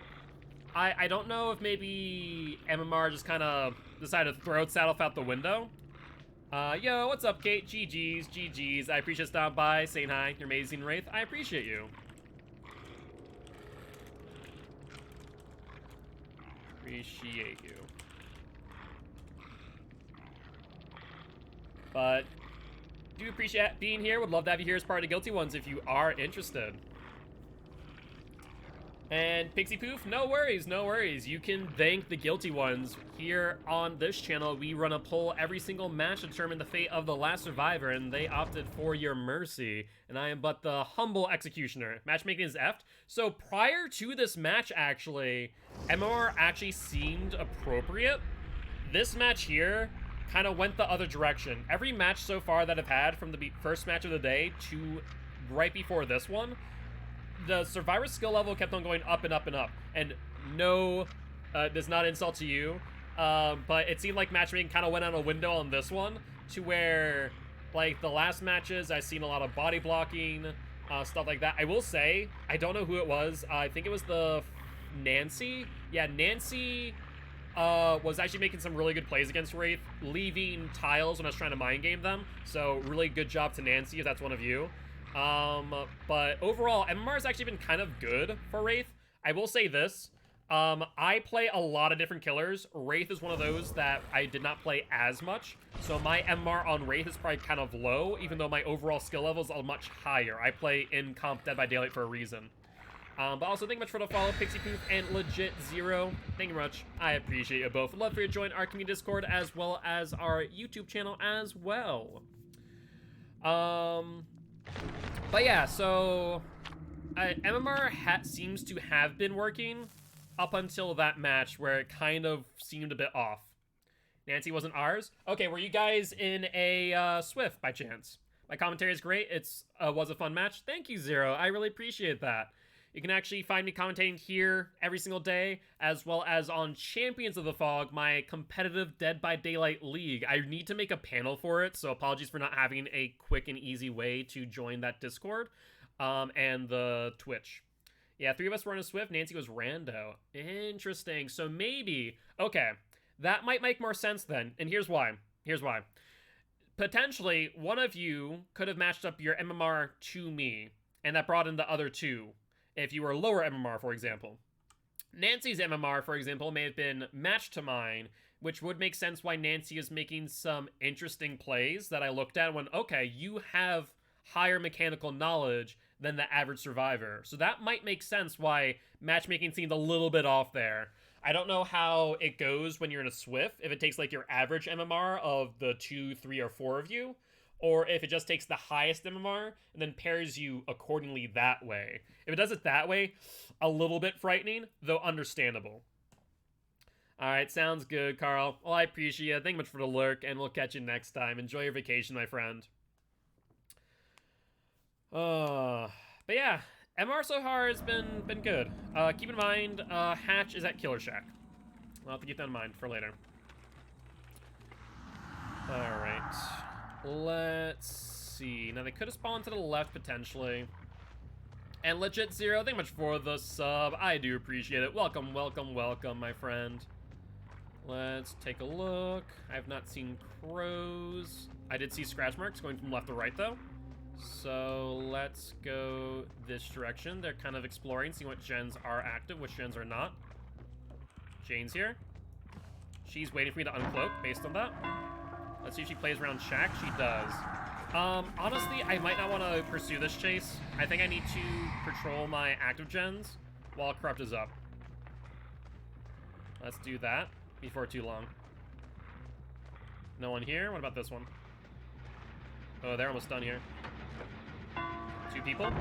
I don't know if maybe MMR just kind of decided to throw itself out the window. Yo, what's up, Kate? GG's, GG's. I appreciate stopping by, saying hi. You're amazing, Wraith. I appreciate you. Appreciate you. But do appreciate being here. Would love to have you here as part of Guilty Ones if you are interested. And Pixie Poof, no worries, no worries. You can thank the Guilty Ones. Here on this channel, we run a poll every single match to determine the fate of the last survivor, and they opted for your mercy. And I am but the humble executioner. Matchmaking is effed. So prior to this match, actually, MMR actually seemed appropriate. This match here kind of went the other direction. Every match so far that I've had from the first match of the day to right before this one, the survivor skill level kept on going up and up and up. And no, does not insult to you, but it seemed like matchmaking kind of went out a window on this one to where, like, the last matches, I've seen a lot of body blocking, stuff like that. I will say, I don't know who it was. I think it was the Nancy. Yeah, Nancy was actually making some really good plays against Wraith, leaving tiles when I was trying to mind game them. So really good job to Nancy if that's one of you. But overall, MMR has actually been kind of good for Wraith. I will say this. I play a lot of different killers. Wraith is one of those that I did not play as much. So my MMR on Wraith is probably kind of low, even though my overall skill levels are much higher. I play in comp Dead by Daylight for a reason. But also, thank you much for the follow, Pixie Poof and Legit Zero. Thank you much. I appreciate you both. Love for you to join our community Discord as well as our YouTube channel as well. But yeah, so MMR seems to have been working up until that match where it kind of seemed a bit off. Nancy wasn't ours? Okay, were you guys in a Swift by chance? My commentary is great. It's was a fun match. Thank you, Zero. I really appreciate that. You can actually find me commentating here every single day, as well as on Champions of the Fog, my competitive Dead by Daylight league. I need to make a panel for it, so apologies for not having a quick and easy way to join that Discord, and the Twitch. Yeah, 3 of us were on a Swift. Nancy was rando. Interesting. So maybe, okay, that might make more sense then, and here's why. Here's why. Potentially, one of you could have matched up your MMR to me, and that brought in the other two. If you were lower MMR, for example. Nancy's MMR, for example, may have been matched to mine, which would make sense why Nancy is making some interesting plays that I looked at when, okay, you have higher mechanical knowledge than the average survivor. So that might make sense why matchmaking seemed a little bit off there. I don't know how it goes when you're in a Swift, if it takes like your average MMR of the 2, 3, or 4 of you, or if it just takes the highest MMR and then pairs you accordingly that way. If it does it that way, a little bit frightening, though understandable. All right, sounds good, Carl. Well, I appreciate it. Thank you much for the lurk, and we'll catch you next time. Enjoy your vacation, my friend. But yeah, MR so far has been good. Keep in mind, Hatch is at Killer Shack. I'll have to keep that in mind for later. All right. Let's see. Now, they could have spawned to the left, potentially. And Legit Zero, thank you much for the sub. I do appreciate it. Welcome, welcome, welcome, my friend. Let's take a look. I have not seen crows. I did see scratch marks going from left to right, though. So let's go this direction. They're kind of exploring, seeing what gens are active, which gens are not. Jane's here. She's waiting for me to uncloak based on that. Let's see if she plays around Shack. She does. Honestly, I might not want to pursue this chase. I think I need to patrol my active gens while Corrupt is up. Let's do that before too long. No one here? What about this one? Oh, they're almost done here. 2 people.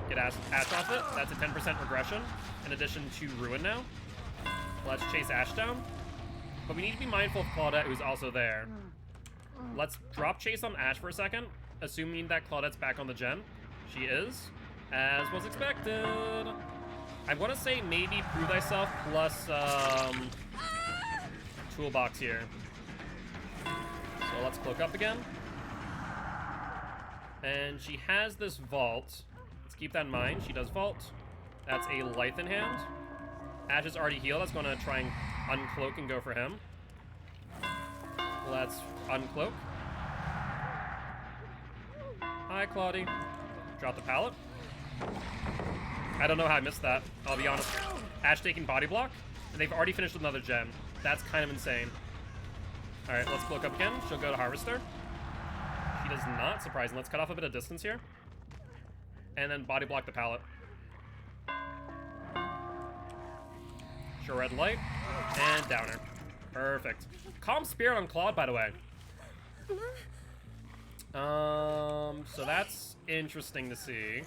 Get Ash off it. That's a 10% regression, in addition to Ruin now. Let's chase Ash down. But we need to be mindful of Claudette, who's also there. Let's drop chase on Ash for a second, assuming that Claudette's back on the gen. She is, as was expected. I want to say maybe Prove Thyself plus Toolbox here. So let's cloak up again. And she has this vault. Let's keep that in mind. She does vault. That's a Lithe in hand. Ash is already healed. That's going to try and uncloak and go for him. Let's uncloak. Hi, Claudie. Drop the pallet. I don't know how I missed that, I'll be honest. Ash taking body block, and they've already finished with another gen. That's kind of insane. Alright, let's cloak up again. She'll go to Harvester. She does not, surprising. Let's cut off a bit of distance here. And then body block the pallet. Show red light. And downer. Perfect. Calm Spirit on Claude, by the way. So that's interesting to see.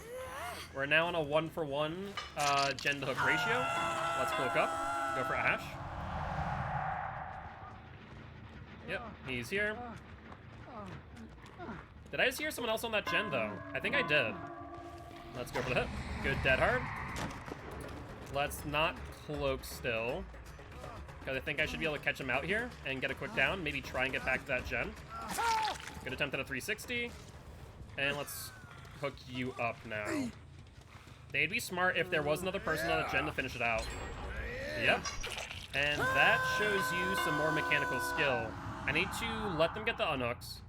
We're now on a 1-for-1 gen to hook ratio. Let's cloak up. Go for Ash. Yep, he's here. Did I just hear someone else on that gen, though? I think I did. Let's go for the hit. Good dead hard. Let's not cloak still, because I think I should be able to catch him out here and get a quick down. Maybe try and get back to that gen. Good attempt at a 360. And let's hook you up now. They'd be smart if there was another person on a gen to finish it out. Yep. And that shows you some more mechanical skill. I need to let them get the unhooks.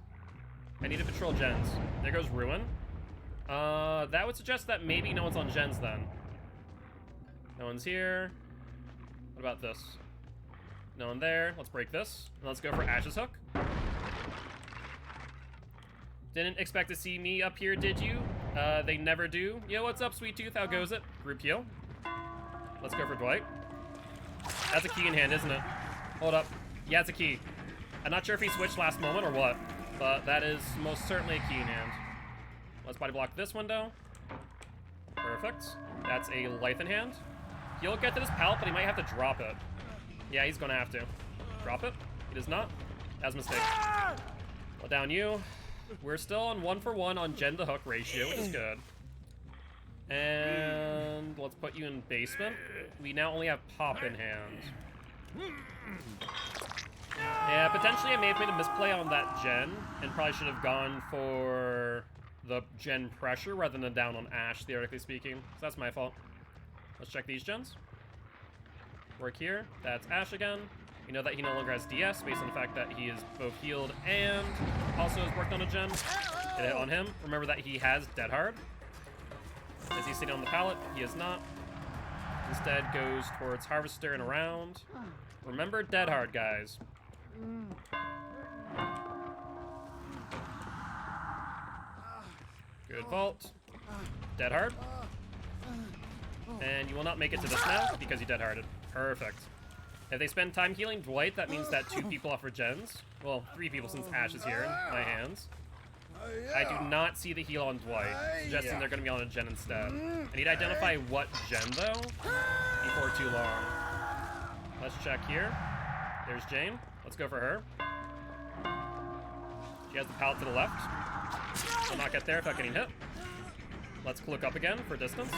I need to patrol gens. There goes Ruin. That would suggest that maybe no one's on gens then. No one's here. What about this? No one there. Let's break this. And let's go for Ash's hook. Didn't expect to see me up here, did you? They never do. Yo, what's up, Sweet Tooth? How goes it? Group heal. Let's go for Dwight. That's a key in hand, isn't it? Hold up. Yeah, it's a key. I'm not sure if he switched last moment or what, but that is most certainly a key in hand. Let's body block this window. Perfect. That's a Lithe in hand. He'll get to this pallet, but he might have to drop it. Yeah, he's gonna have to. Drop it? He does not. That's a mistake. Well, down you. We're still on 1-for-1 on gen to hook ratio, which is good. And let's put you in basement. We now only have pop in hand. Yeah, potentially I may have made a misplay on that gen and probably should have gone for the gen pressure rather than down on Ash, theoretically speaking. So that's my fault. Let's check these gens. Work here. That's Ash again. We know that he no longer has DS based on the fact that he is both healed and also has worked on a gen. Get it on him. Remember that he has Dead Hard. Is he sitting on the pallet? He is not. Instead goes towards Harvester and around. Remember Dead Hard, guys. Good vault. Dead Hard. And you will not make it to this now because you Dead Harded. Perfect. If they spend time healing Dwight, that means that 2 people offer gens. Well, 3 people since Ash is here in my hands. I do not see the heal on Dwight, suggesting they're going to be on a gen instead. I need to identify what gen, though, before too long. Let's check here. There's Jane. Let's go for her. She has the pallet to the left. Will not get there without getting hit. Let's cloak up again for distance.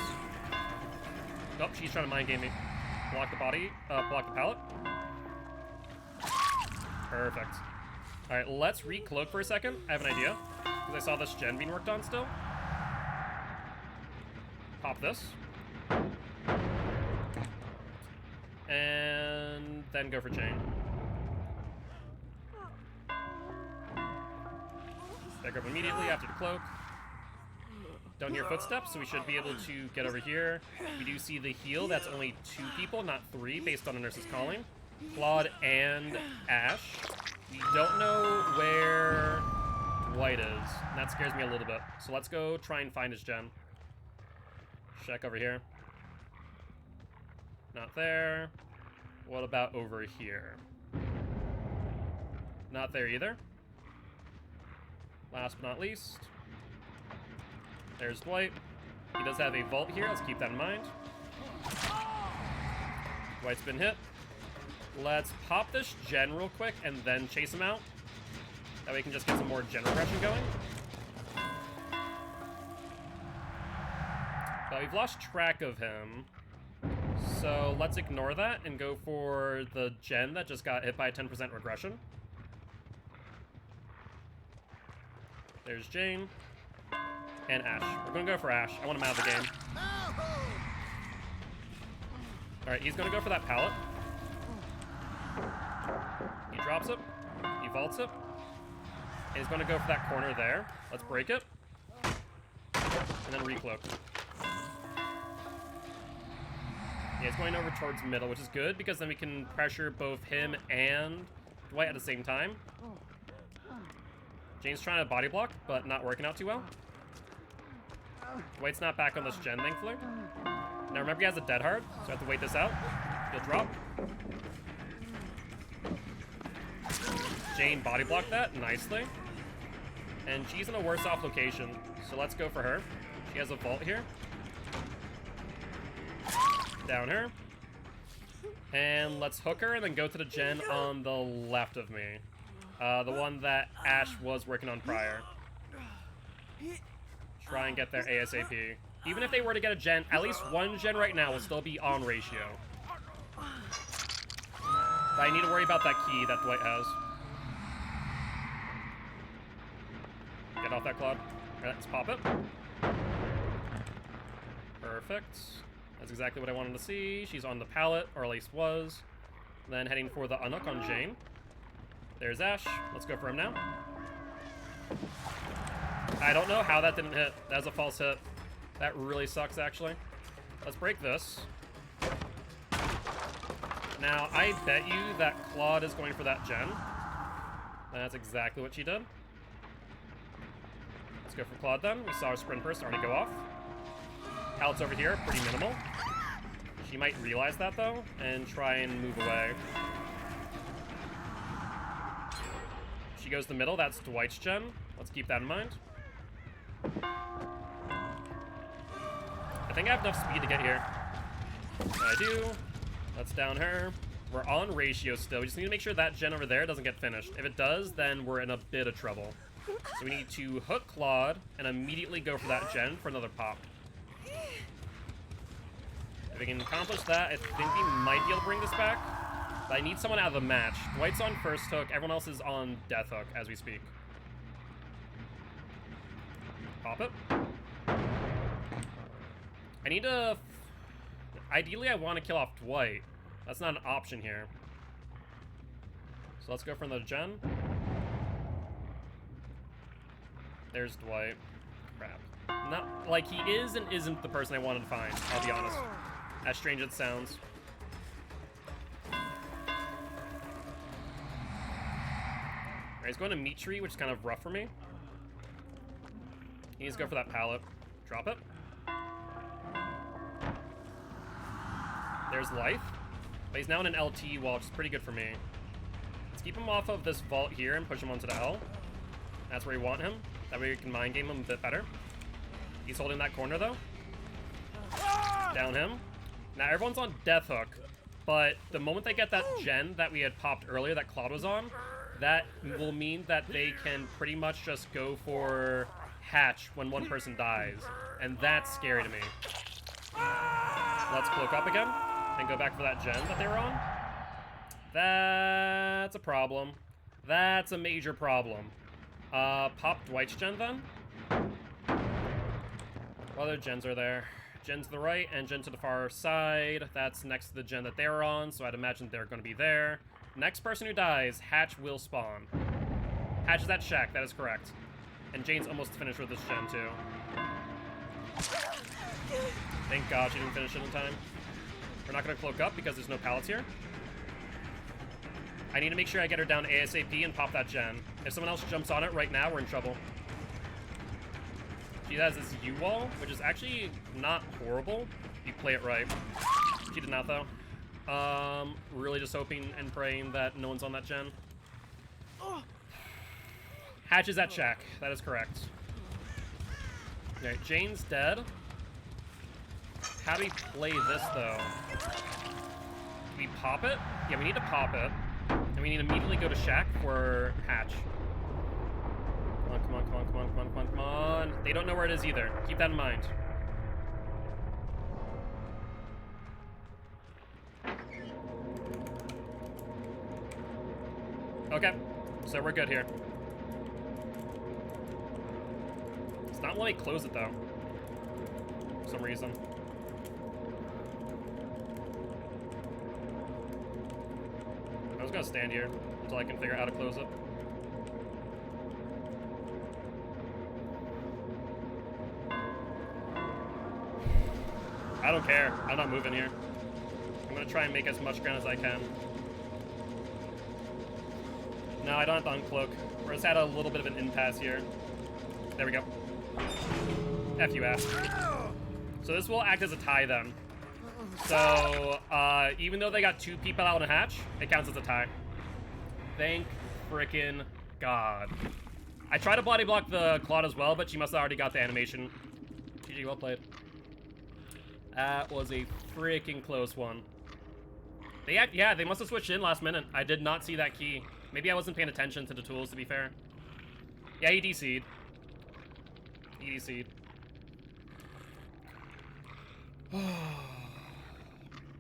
Nope, she's trying to mind game me. Block the body, block the pallet. Perfect. Alright, let's re-cloak for a second. I have an idea. Because I saw this gen being worked on still. Pop this. And then go for chain. Back up immediately after the cloak. Don't hear footsteps, so we should be able to get over here. We do see the heal. That's only 2 people, not 3, based on the nurse's calling. Claude and Ash. We don't know where Dwight is, and that scares me a little bit. So let's go try and find his gen. Check over here. Not there. What about over here? Not there either. Last but not least, there's Dwight. He does have a vault here. Let's keep that in mind. Dwight's been hit. Let's pop this gen real quick and then chase him out. That way we can just get some more gen regression going. But we've lost track of him. So let's ignore that and go for the gen that just got hit by a 10% regression. There's Jane. And Ash. We're going to go for Ash. I want him out of the game. Alright, he's going to go for that pallet. He drops it. He vaults it. And he's going to go for that corner there. Let's break it. And then recloak. Yeah, he's going over towards middle, which is good, because then we can pressure both him and Dwight at the same time. Jane's trying to body block, but not working out too well. Dwight's not back on this gen, thankfully. Now remember, he has a dead hard, so I have to wait this out. He'll drop. Jane body blocked that nicely. And she's in a worse off location, so let's go for her. She has a vault here. Down her. And let's hook her and then go to the gen on the left of me. The one that Ash was working on prior. Try and get there ASAP. Even if they were to get a gen, at least one gen right now will still be on ratio. But I need to worry about that key that Dwight has. Get off that Claude. Alright, let's pop it. Perfect. That's exactly what I wanted to see. She's on the pallet, or at least was. Then heading for the unhook on Jane. There's Ash. Let's go for him now. I don't know how that didn't hit. That was a false hit. That really sucks, actually. Let's break this. Now, I bet you that Claude is going for that gen. That's exactly what she did. Let's go for Claude then. We saw our sprint burst already go off. Pallet's over here, pretty minimal. She might realize that, though, and try and move away. She goes to the middle. That's Dwight's gen. Let's keep that in mind. I think I have enough speed to get here. I do. Let's down her. We're on ratio still. We just need to make sure that gen over there doesn't get finished. If it does, then we're in a bit of trouble. So we need to hook Claude and immediately go for that gen for another pop. If we can accomplish that, I think we might be able to bring this back. But I need someone out of the match. Dwight's on first hook. Everyone else is on death hook as we speak. Pop it. I need to... Ideally, I want to kill off Dwight. That's not an option here. So let's go for another gen. There's Dwight. Crap. Not like he is and isn't the person I wanted to find, I'll be honest. As strange as it sounds. Alright, he's going to meat tree, which is kind of rough for me. He needs to go for that pallet. Drop it. There's Life. But he's now in an LT wall, which is pretty good for me. Let's keep him off of this vault here and push him onto the L. That's where we want him. That way we can mind game him a bit better. He's holding that corner, though. Down him. Now, everyone's on death hook. But the moment they get that gen that we had popped earlier that Claude was on, that will mean that they can pretty much just go for hatch when one person dies. And that's scary to me. Let's cloak up again and go back for that gen that they were on. That's a problem. That's a major problem. Pop Dwight's gen then. What other gens are there? Gen to the right and Gen to the far side. That's next to the gen that they're on, so I'd imagine they're going to be there. Next person who dies, Hatch will spawn. Hatch is at shack, that is correct. And Jane's almost finished with this gen too. Thank God she didn't finish it in time. We're not going to cloak up because there's no pallets here. I need to make sure I get her down ASAP and pop that gen. If someone else jumps on it right now, we're in trouble. She has this U-wall, which is actually not horrible if you play it right. She did not, though. Really just hoping and praying that no one's on that gen. Hatch is at shack. That is correct. Okay, Jane's dead. How do we play this, though? Do we pop it? Yeah, we need to pop it. And we need to immediately go to shack for Hatch. Come on, come on, come on, come on, come on, come on, come on. They don't know where it is either. Keep that in mind. Okay, so we're good here. It's not letting me close it, though. For some reason. I'm just gonna stand here until I can figure out how to close it. I don't care. I'm not moving here. I'm gonna try and make as much ground as I can. No, I don't have to uncloak. We're just at a little bit of an impasse here. There we go. F you, ass. So this will act as a tie then. So, even though they got 2 people out on a hatch, it counts as a tie. Thank frickin' God. I tried to body block the Claude as well, but she must have already got the animation. GG, well played. That was a freaking close one. Yeah, they must have switched in last minute. I did not see that key. Maybe I wasn't paying attention to the tools, to be fair. Yeah, he DC'd. He DC'd.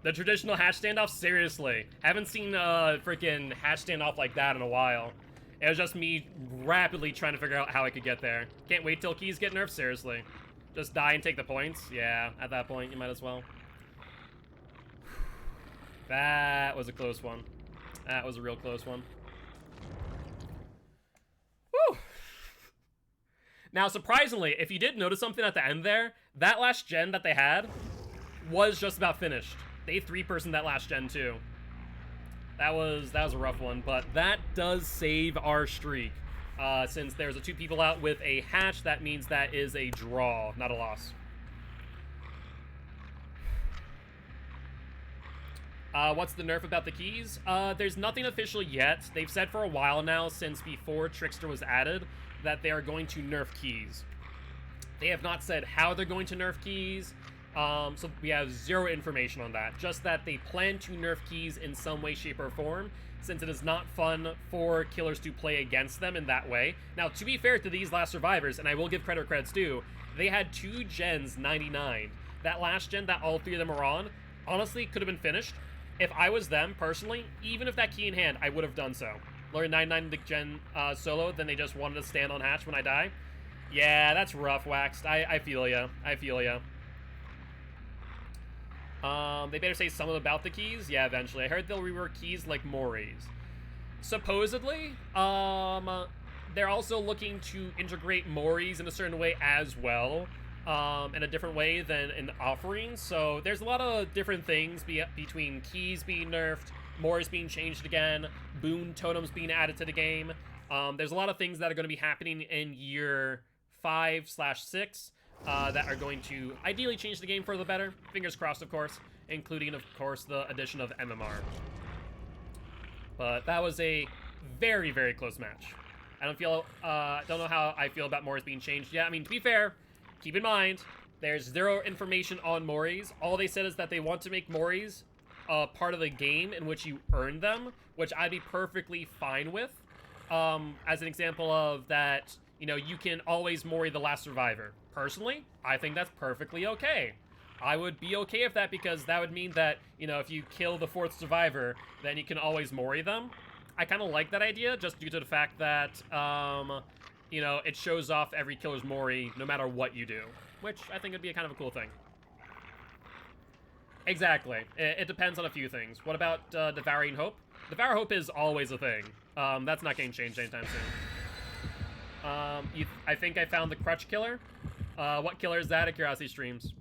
The traditional hatch standoff? Seriously. Haven't seen a freaking hatch standoff like that in a while. It was just me rapidly trying to figure out how I could get there. Can't wait till keys get nerfed? Seriously. Just die and take the points? Yeah, at that point, you might as well. That was a close one. That was a real close one. Woo! Now, surprisingly, if you did notice something at the end there, that last gen that they had was just about finished. They 3-personed that last gen, too. That was a rough one, but that does save our streak. Since there's 2 people out with a hatch, that means that is a draw, not a loss. What's the nerf about the keys? There's nothing official yet. They've said for a while now, since before Trickster was added, that they are going to nerf keys. They have not said how they're going to nerf keys, so we have 0 information on that. Just that they plan to nerf keys in some way, shape, or form, since it is not fun for killers to play against them in that way. Now, to be fair to these last survivors, and I will give credit where credit's due, they had 2 gens 99. That last gen that all 3 of them are on, honestly, could have been finished. If I was them, personally, even if that key in hand, I would have done so. Lori 99 the gen solo, then they just wanted to stand on hatch when I die. Yeah, that's rough, Waxed. I feel ya. I feel ya. They better say something about the keys. Yeah, eventually. I heard they'll rework keys like Mori's. Supposedly, they're also looking to integrate Mori's in a certain way as well. In a different way than in offerings. So there's a lot of different things between keys being nerfed, Mori's being changed again, boon totems being added to the game. There's a lot of things that are going to be happening in year 5/6 that are going to ideally change the game for the better. Fingers crossed, of course, including, of course, the addition of MMR. But that was a very, very close match. I don't know how I feel about Mori's being changed. Yeah, I mean, to be fair, keep in mind, there's 0 information on Mori's. All they said is that they want to make Mori's part of the game in which you earn them, which I'd be perfectly fine with. As an example of that, you know, you can always Mori the last survivor. Personally, I think that's perfectly okay. I would be okay with that because that would mean that, you know, if you kill the 4th survivor, then you can always Mori them. I kind of like that idea just due to the fact that, you know, it shows off every killer's Mori no matter what you do, which I think would be a kind of a cool thing. Exactly. It depends on a few things. What about Devouring Hope? Devour Hope is always a thing. That's not getting changed anytime soon. I think I found the Crutch Killer. What killer is that at Curiosity Streams?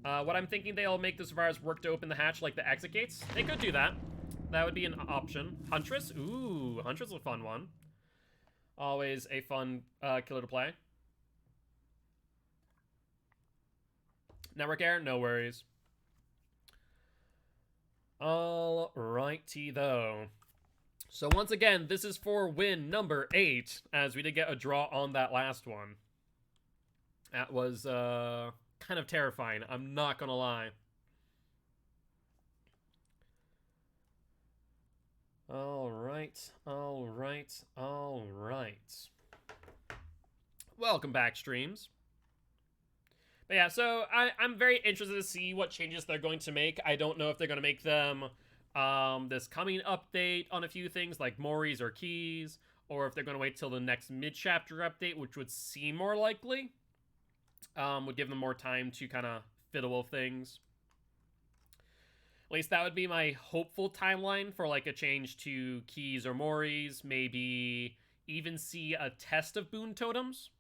What I'm thinking, they'll make the survivors work to open the hatch like the exit gates. They could do that. That would be an option. Huntress? Ooh, Huntress is a fun one. Always a fun killer to play. Network error? No worries. Alrighty though. So once again, this is for win number 8, as we did get a draw on that last one. That was kind of terrifying, I'm not gonna lie. Alright. Welcome back, streams. But yeah, so I'm very interested to see what changes they're going to make. I don't know if they're going to make them this coming update on a few things like Moris or Keys, or if they're going to wait till the next mid-chapter update, which would seem more likely. Would give them more time to kind of fiddle with things. At least that would be my hopeful timeline for like a change to Keys or Moris. Maybe even see a test of Boon Totems.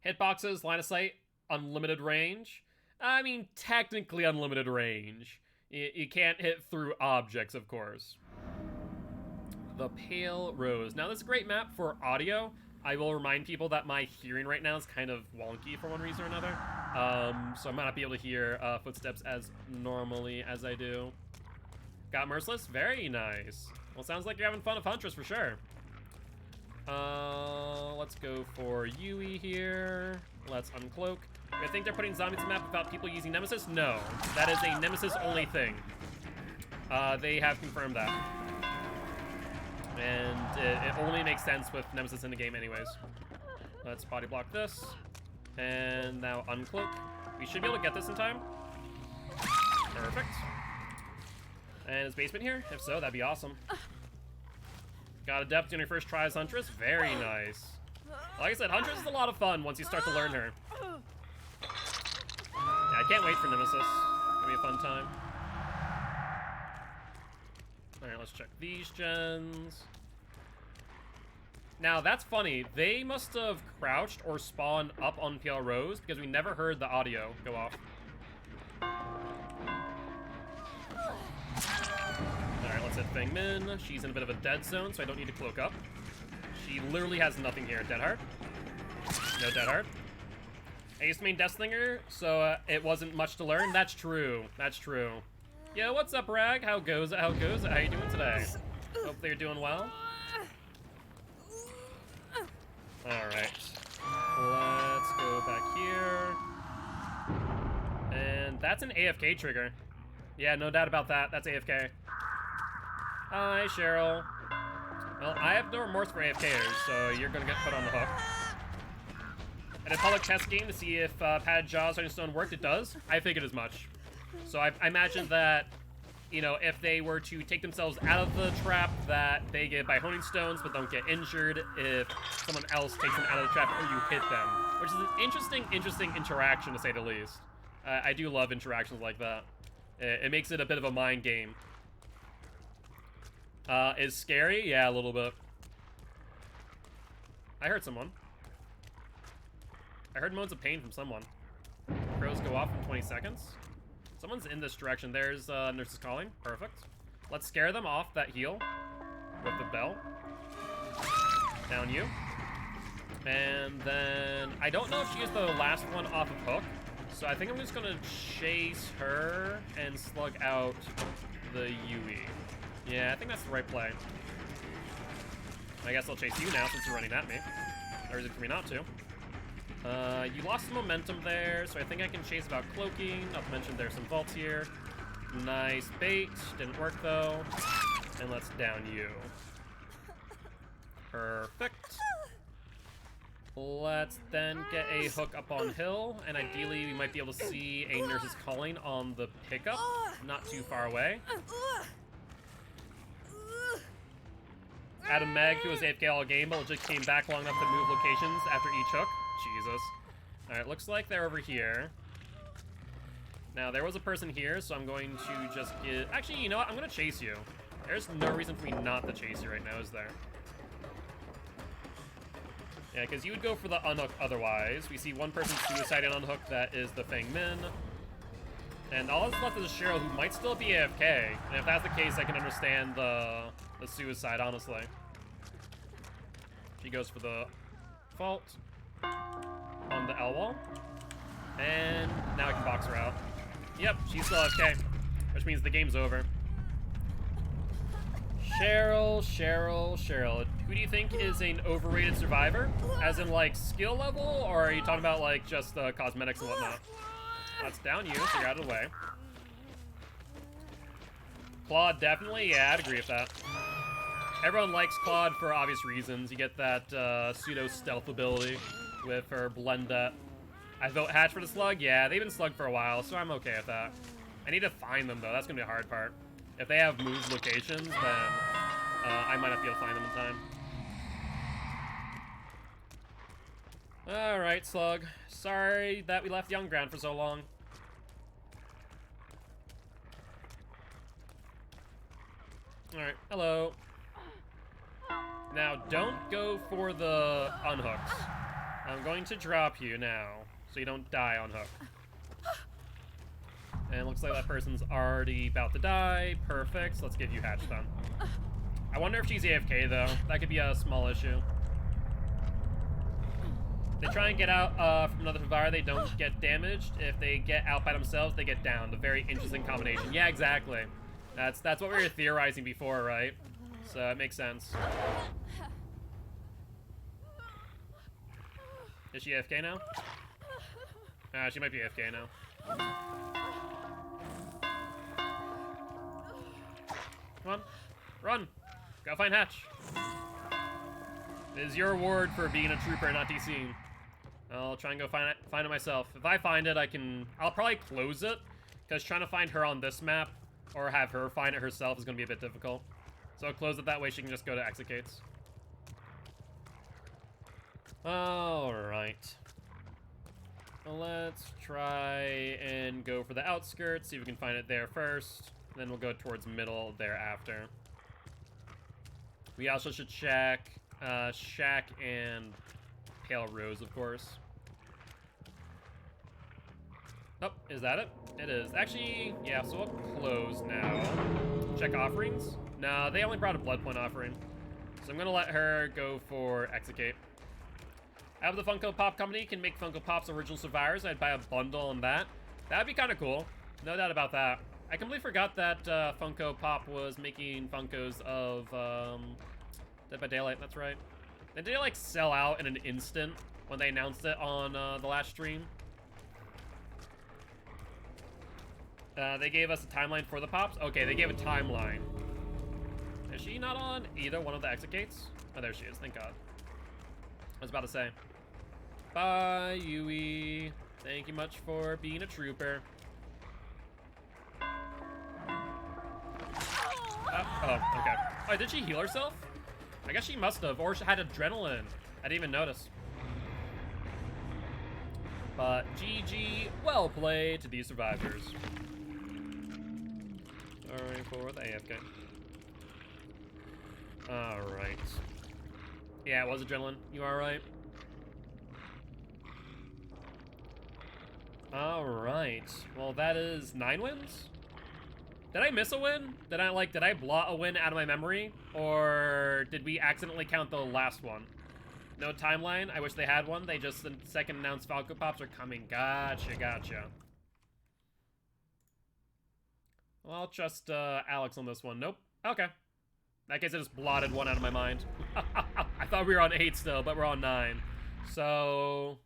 Hitboxes, line of sight, unlimited range. I mean, technically unlimited range. You can't hit through objects, of course. The Pale Rose. Now, this is a great map for audio. I will remind people that my hearing right now is kind of wonky for one reason or another. So I might not be able to hear footsteps as normally as I do. Got Merciless? Very nice. Well, sounds like you're having fun with Huntress for sure. Let's go for Yui here. Let's uncloak. I think they're putting zombies in the map without people using Nemesis? No. That is a Nemesis-only thing. They have confirmed that. And it only makes sense with Nemesis in the game anyways. Let's body block this. And now uncloak. We should be able to get this in time. Perfect. And is basement here? If so, that'd be awesome. Got Adept on your first try as Huntress? Very nice. Like I said, Huntress is a lot of fun once you start to learn her. Yeah, I can't wait for Nemesis. It's gonna be a fun time. Alright, let's check these gens. Now, that's funny. They must have crouched or spawned up on PL Rose because we never heard the audio go off. Alright, let's hit Feng Min. She's in a bit of a dead zone, so I don't need to cloak up. She literally has nothing here. Dead Hard? No Dead Hard. I used to main Deathslinger, so it wasn't much to learn. That's true. That's true. Yeah, what's up, Rag? How goes it? How goes it? How you doing today? Hopefully you're doing well. Alright. Let's go back here. And that's an AFK trigger. Yeah, no doubt about that. That's AFK. Hi, Cheryl. Well, I have no remorse for AFKers, so you're gonna get put on the hook. At a public test game to see if padded jaws on stone worked, it does. I figured as much. So I imagine that, you know, if they were to take themselves out of the trap, that they get by honing stones but don't get injured if someone else takes them out of the trap or you hit them. Which is an interesting interaction, to say the least. I do love interactions like that. It makes it a bit of a mind game. Is scary? Yeah, a little bit. I heard someone. I heard moans of pain from someone. Crows go off in 20 seconds. Someone's in this direction. There's Nurses Calling. Perfect. Let's scare them off that heal with the bell. Down you. And then I don't know if she is the last one off of hook. So I think I'm just gonna chase her and slug out the Yui. Yeah, I think that's the right play. I guess I'll chase you now since you're running at me. Or is it for me not to? You lost some momentum there, so I think I can chase without cloaking. Not to mention there's some vaults here. Nice bait. Didn't work though. And let's down you. Perfect. Let's then get a hook up on hill, and ideally we might be able to see a Nurse's Calling on the pickup, not too far away. Adam Meg, who was AFK all game, but just came back long enough to move locations after each hook. Jesus. Alright, looks like they're over here. Now, there was a person here, so I'm going to just get... Actually, you know what? I'm going to chase you. There's no reason for me not to chase you right now, is there? Yeah, because you would go for the unhook otherwise. We see one person suicide and unhook. That is the Feng Min. And all that's left is Cheryl, who might still be AFK. And if that's the case, I can understand the suicide, honestly. She goes for the fault on the L wall. And now I can box her out. Yep, she's still AFK, which means the game's over. Cheryl. Who do you think is an overrated survivor? As in, like, skill level? Or are you talking about, like, just cosmetics and whatnot? That's down you, so you're out of the way. Claude, definitely. Yeah, I'd agree with that. Everyone likes Claude for obvious reasons. You get that pseudo-stealth ability with her Blendette. I vote Hatch for the slug. Yeah, they've been slugged for a while, so I'm okay with that. I need to find them, though. That's going to be a hard part. If they have moved locations, then I might not be able to find them in time. Alright, Slug. Sorry that we left Young Ground for so long. Alright, hello. Now, don't go for the unhooks. I'm going to drop you now, so you don't die on hook. And it looks like that person's already about to die. Perfect, so let's give you Hatch done. I wonder if she's AFK, though. That could be a small issue. They try and get out from another survivor, they don't get damaged. If they get out by themselves, they get downed. A very interesting combination. Yeah, exactly. That's what we were theorizing before, right? So it makes sense. Is she AFK now? She might be AFK now. Come on, run. Go find Hatch. It is your reward for being a trooper, not DCing. I'll try and go find it myself. If I find it, I'll probably close it, because trying to find her on this map, or have her find it herself, is going to be a bit difficult. So I'll close it that way she can just go to Execates. Alright. Well, let's try and go for the outskirts, see if we can find it there first. Then we'll go towards middle thereafter. We also should check Shack and Pale Rose, of course. Oh, is that it? It is. Actually, yeah, so we'll close now. Check offerings. No, they only brought a blood point offering. So I'm going to let her go for Execate. I have the Funko Pop Company, can make Funko Pop's original survivors. I'd buy a bundle on that. That'd be kind of cool. No doubt about that. I completely forgot that Funko Pop was making Funkos of Dead by Daylight, that's right. Did they, like, sell out in an instant when they announced it on the last stream? They gave us a timeline for the Pops? Okay, they gave a timeline. Is she not on either one of the Execates? Oh, there she is, thank God. I was about to say. Bye, Yui. Thank you much for being a trooper. Oh, okay. Oh, did she heal herself? I guess she must have, or she had adrenaline. I didn't even notice. But GG, well played to these survivors. Alright, for the AFK. Alright. Yeah, it was adrenaline. You alright? Alright. Well, that is 9 wins? Did I miss a win? Did I blot a win out of my memory? Or did we accidentally count the last one? No timeline? I wish they had one. They just, the second announced Falco Pops are coming. Gotcha. Well, I'll trust Alex on this one. Nope. Okay. In that case, I just blotted one out of my mind. I thought we were on 8 still, but we're on 9. So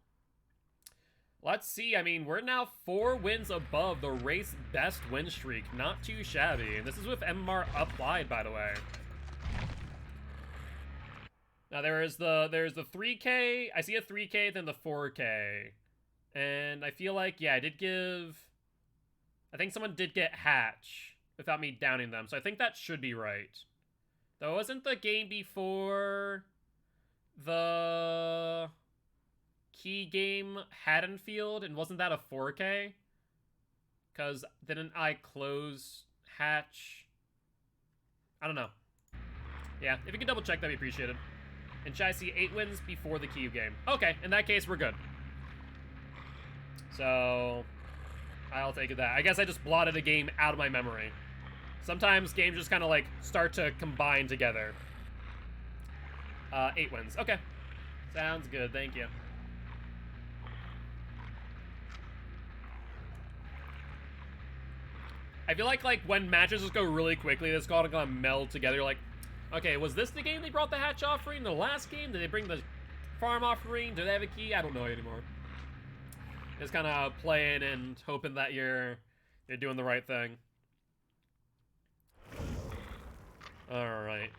let's see. I mean, we're now 4 wins above the Wraith's best win streak. Not too shabby. And this is with MMR applied, by the way. Now there's the 3K. I see a 3K, then the 4K. And I feel like, yeah, I think someone did get Hatch without me downing them. So I think that should be right. Though, wasn't the game before the key game Haddonfield, and wasn't that a 4K? Because didn't I close hatch? I don't know. Yeah, if you could double check, that'd be appreciated. And should I see 8 wins before the Kyiv game? Okay, in that case, we're good. So, I'll take that. I guess I just blotted a game out of my memory. Sometimes games just kind of like start to combine together. 8 wins. Okay. Sounds good. Thank you. I feel like when matches just go really quickly, it's all gonna meld together. Like, okay, was this the game they brought the hatch offering? The last game? Did they bring the farm offering? Do they have a key? I don't know anymore. Just kind of playing and hoping that you're doing the right thing. All right.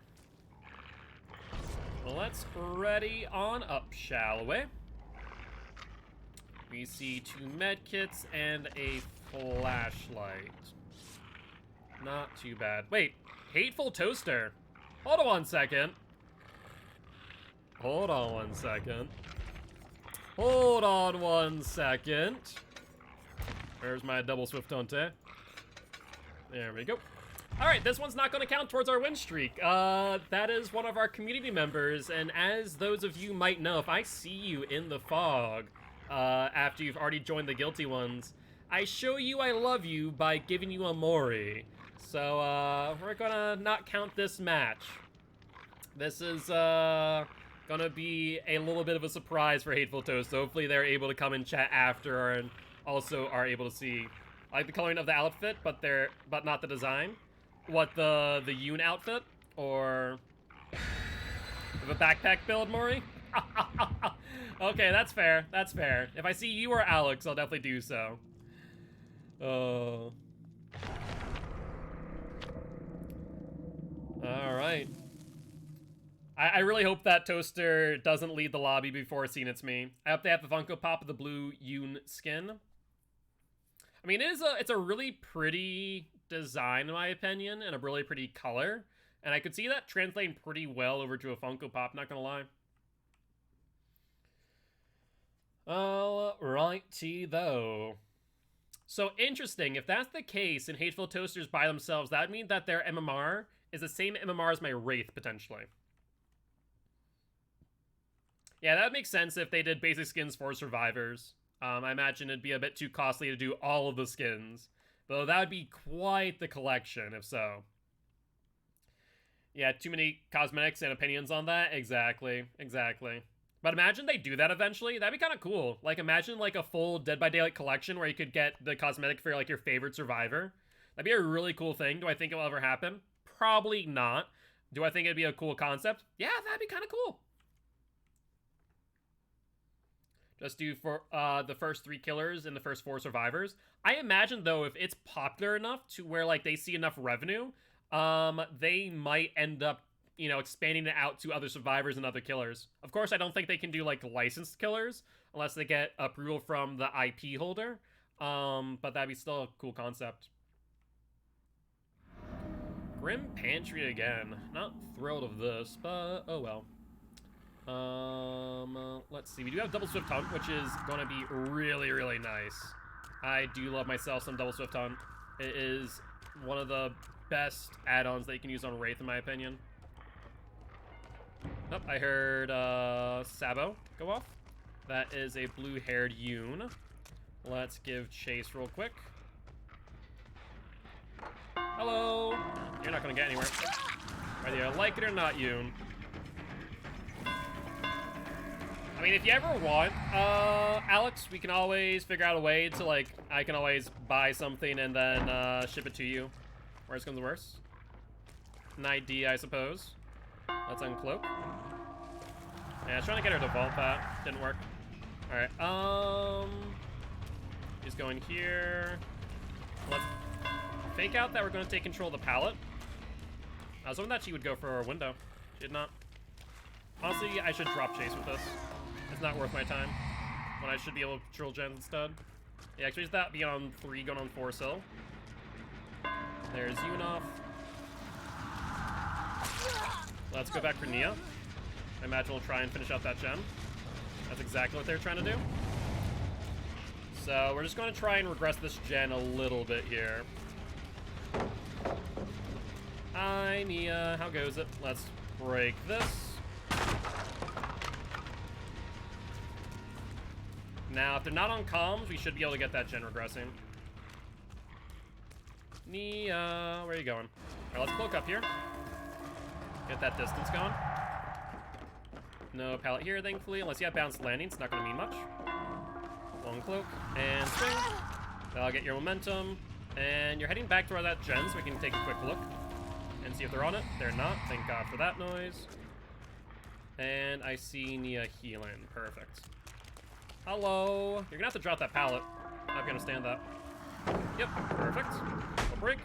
Well, let's ready on up, shall we? We see 2 medkits and a flashlight. Not too bad. Wait, Hateful Toaster. Hold on 1 second. Hold on 1 second. Hold on 1 second. Where's my double Swift Hunter? There we go. Alright, this one's not going to count towards our win streak. That is one of our community members, and as those of you might know, if I see you in the fog, after you've already joined the Gilty ones, I show you I love you by giving you a Mori. So, we're gonna not count this match. This is, gonna be a little bit of a surprise for Hateful Toast. So hopefully they're able to come and chat after and also are able to see, I like the coloring of the outfit, but not the design. What, the Yoon outfit? Or the backpack build, Mori? Okay, that's fair. That's fair. If I see you or Alex, I'll definitely do so. Alright. I really hope that Toaster doesn't leave the lobby before seeing it's me. I hope they have the Funko Pop of the blue Yoon skin. I mean, it's a really pretty design, in my opinion, and a really pretty color. And I could see that translating pretty well over to a Funko Pop, not gonna lie. Alrighty, though. So, interesting. If that's the case, and Hateful Toasters by themselves, that would mean that their MMR is the same MMR as my Wraith, potentially. Yeah, that would make sense if they did basic skins for survivors. I imagine it'd be a bit too costly to do all of the skins. Though that would be quite the collection, if so. Yeah, too many cosmetics and opinions on that? Exactly, exactly. But imagine they do that eventually. That'd be kind of cool. Like, imagine, like, a full Dead by Daylight collection where you could get the cosmetic for, like, your favorite survivor. That'd be a really cool thing. Do I think it will ever happen? Probably not. Do I think it'd be a cool concept? Yeah, that'd be kind of cool. Just do for the first 3 killers and the first 4 survivors. I imagine, though, if it's popular enough to where, like, they see enough revenue, they might end up, you know, expanding it out to other survivors and other killers. Of course, I don't think they can do, like, licensed killers unless they get approval from the IP holder. But that'd be still a cool concept. Grim Pantry again. Not thrilled of this, but oh well. Let's see. We do have Double Swift Hunt, which is going to be really, really nice. I do love myself some Double Swift Hunt. It is one of the best add-ons that you can use on Wraith, in my opinion. Oh, I heard Sabo go off. That is a blue-haired Yoon. Let's give chase real quick. Hello! You're not going to get anywhere. Whether you like it or not, Yoon. I mean, if you ever want, Alex, we can always figure out a way to, like, I can always buy something and then ship it to you. Worst comes to worst. An ID, I suppose. Let's uncloak. Yeah, I was trying to get her to vault that. Didn't work. Alright, he's going here. Let's fake out that we're going to take control of the pallet. I was hoping that she would go for a window. She did not. Honestly, I should drop chase with this. It's not worth my time when I should be able to control gens instead. Yeah, actually, that be on 3, going on 4 still. There's Unov. Let's go back for Nia. I imagine we'll try and finish out that gen. That's exactly what they're trying to do. So we're just going to try and regress this gen a little bit here. Hi, Nia. How goes it? Let's break this. Now, if they're not on comms, we should be able to get that gen regressing. Nia, where are you going? All right, let's cloak up here. Get that distance going. No pallet here, thankfully, unless you have bounced landing. It's not going to mean much. One cloak and swing. That'll get your momentum. And you're heading back toward that gen, so we can take a quick look and see if they're on it. They're not. Thank God for that noise. And I see Nia healing. Perfect. Hello. You're gonna have to drop that pallet. I hope you understand that. Yep. Perfect. We'll break.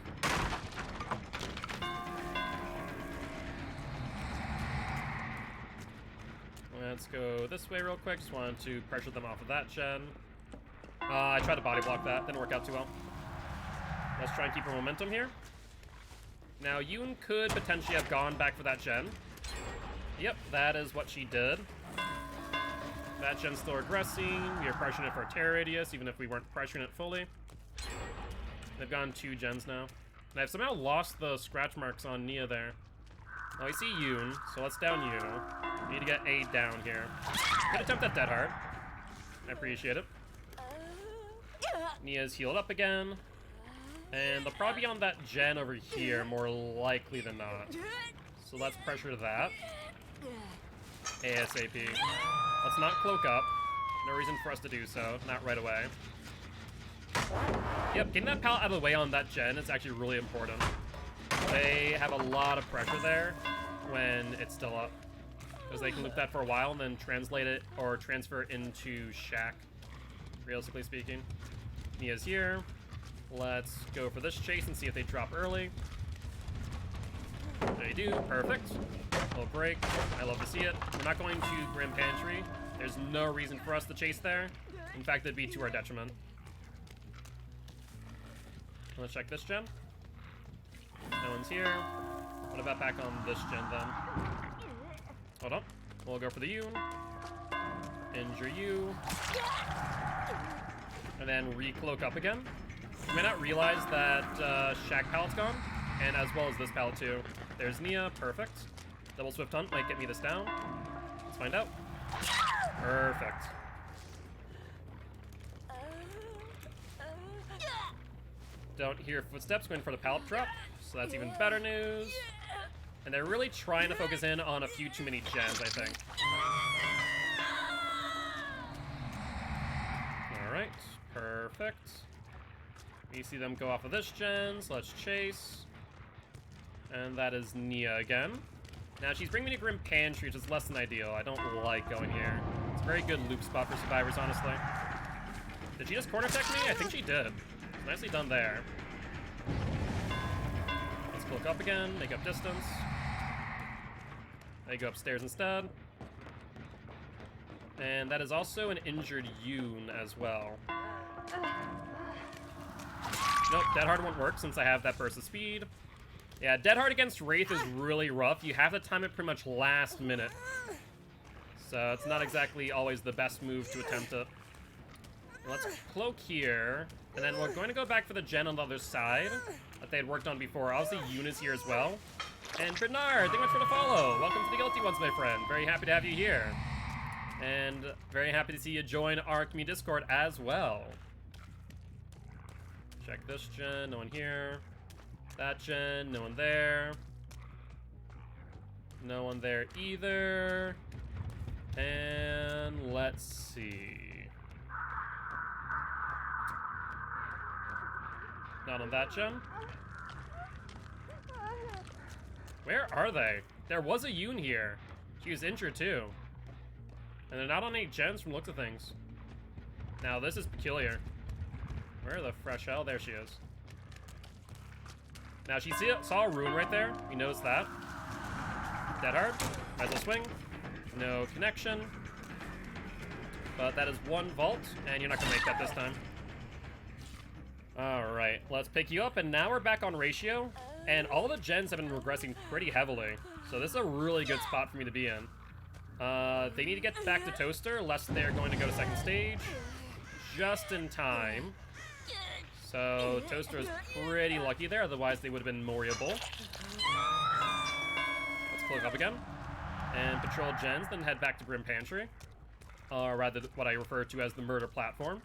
Let's go this way real quick. Just wanted to pressure them off of that gen. I tried to body block that. Didn't work out too well. Let's try and keep our momentum here. Now, Yoon could potentially have gone back for that gen. Yep, that is what she did. That gen's still regressing. We are pressuring it for a terror radius, even if we weren't pressuring it fully. They've gone 2 gens now. And I've somehow lost the scratch marks on Nia there. Oh, I see Yoon, so let's down you. We need to get A down here. Good attempt at Dead Hard. I appreciate it. Nia's healed up again. And they'll probably be on that gen over here, more likely than not. So let's pressure that. ASAP. Let's not cloak up. No reason for us to do so. Not right away. Yep, getting that pallet out of the way on that gen is actually really important. They have a lot of pressure there when it's still up. Because they can loop that for a while and then translate it or transfer it into Shack, realistically speaking. Nia's here. Let's go for this chase and see if they drop early. They do. Perfect. Little break. I love to see it. We're not going to Grim Pantry. There's no reason for us to chase there. In fact, it'd be to our detriment. Let's check this gen. No one's here. What about back on this gen then? Hold on. We'll go for the Yoon. Injure you. And then re-cloak up again. You may not realize that Shack pallet's gone, and as well as this pallet too. There's Nia, perfect. Double Swift Hunt might get me this down. Let's find out. Perfect. Don't hear footsteps going for the pallet drop, so that's even better news. And they're really trying to focus in on a few too many gens, I think. Alright, perfect. We see them go off of this gen, so let's chase. And that is Nia again. Now she's bringing me to Grim Pantry, which is less than ideal. I don't like going here. It's a very good loop spot for survivors, honestly. Did she just corner tech me? I think she did. Nicely done there. Let's cloak up again, make up distance. They go upstairs instead. And that is also an injured Yoon as well. Nope, Dead Hard won't work since I have that burst of speed. Yeah, Dead Hard against Wraith is really rough. You have to time it pretty much last minute. So it's not exactly always the best move to attempt it. Let's cloak here. And then we're going to go back for the gen on the other side that they had worked on before. Obviously, Yoon is here as well. And Bernard, thank you much for the follow. Welcome to the Guilty Ones, my friend. Very happy to have you here. And very happy to see you join our community Discord as well. Check this gen, no one here. That gen, no one there. No one there either. And let's see. Not on that gen. Where are they? There was a Yoon here. She was injured too. And they're not on any gens from looks of things. Now this is peculiar. Where the fresh hell? There she is. Now she saw a rune right there. We noticed that. Dead Hard. Might as well swing. No connection. But that is one vault, and you're not gonna make that this time. Alright, let's pick you up, and now we're back on ratio. And all the gens have been regressing pretty heavily. So this is a really good spot for me to be in. They need to get back to Toaster, lest they're going to go to second stage. just in time. So Toaster is pretty lucky there, otherwise they would have been Moriable. Let's cloak up again. And patrol gens, then head back to Grim Pantry. Or rather, what I refer to as the murder platform.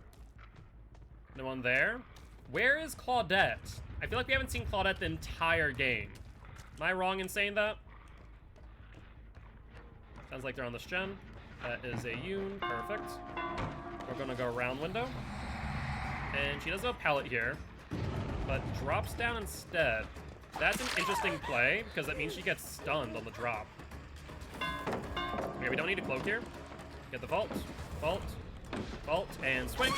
No one there. Where is Claudette? I feel like we haven't seen Claudette the entire game. Am I wrong in saying that? Sounds like they're on this gen. That is a Yoon. Perfect. We're gonna go around window. And she does have a pallet here, but drops down instead. That's an interesting play, because that means she gets stunned on the drop. Okay, we don't need a cloak here. Get the vault, vault, vault, and swing.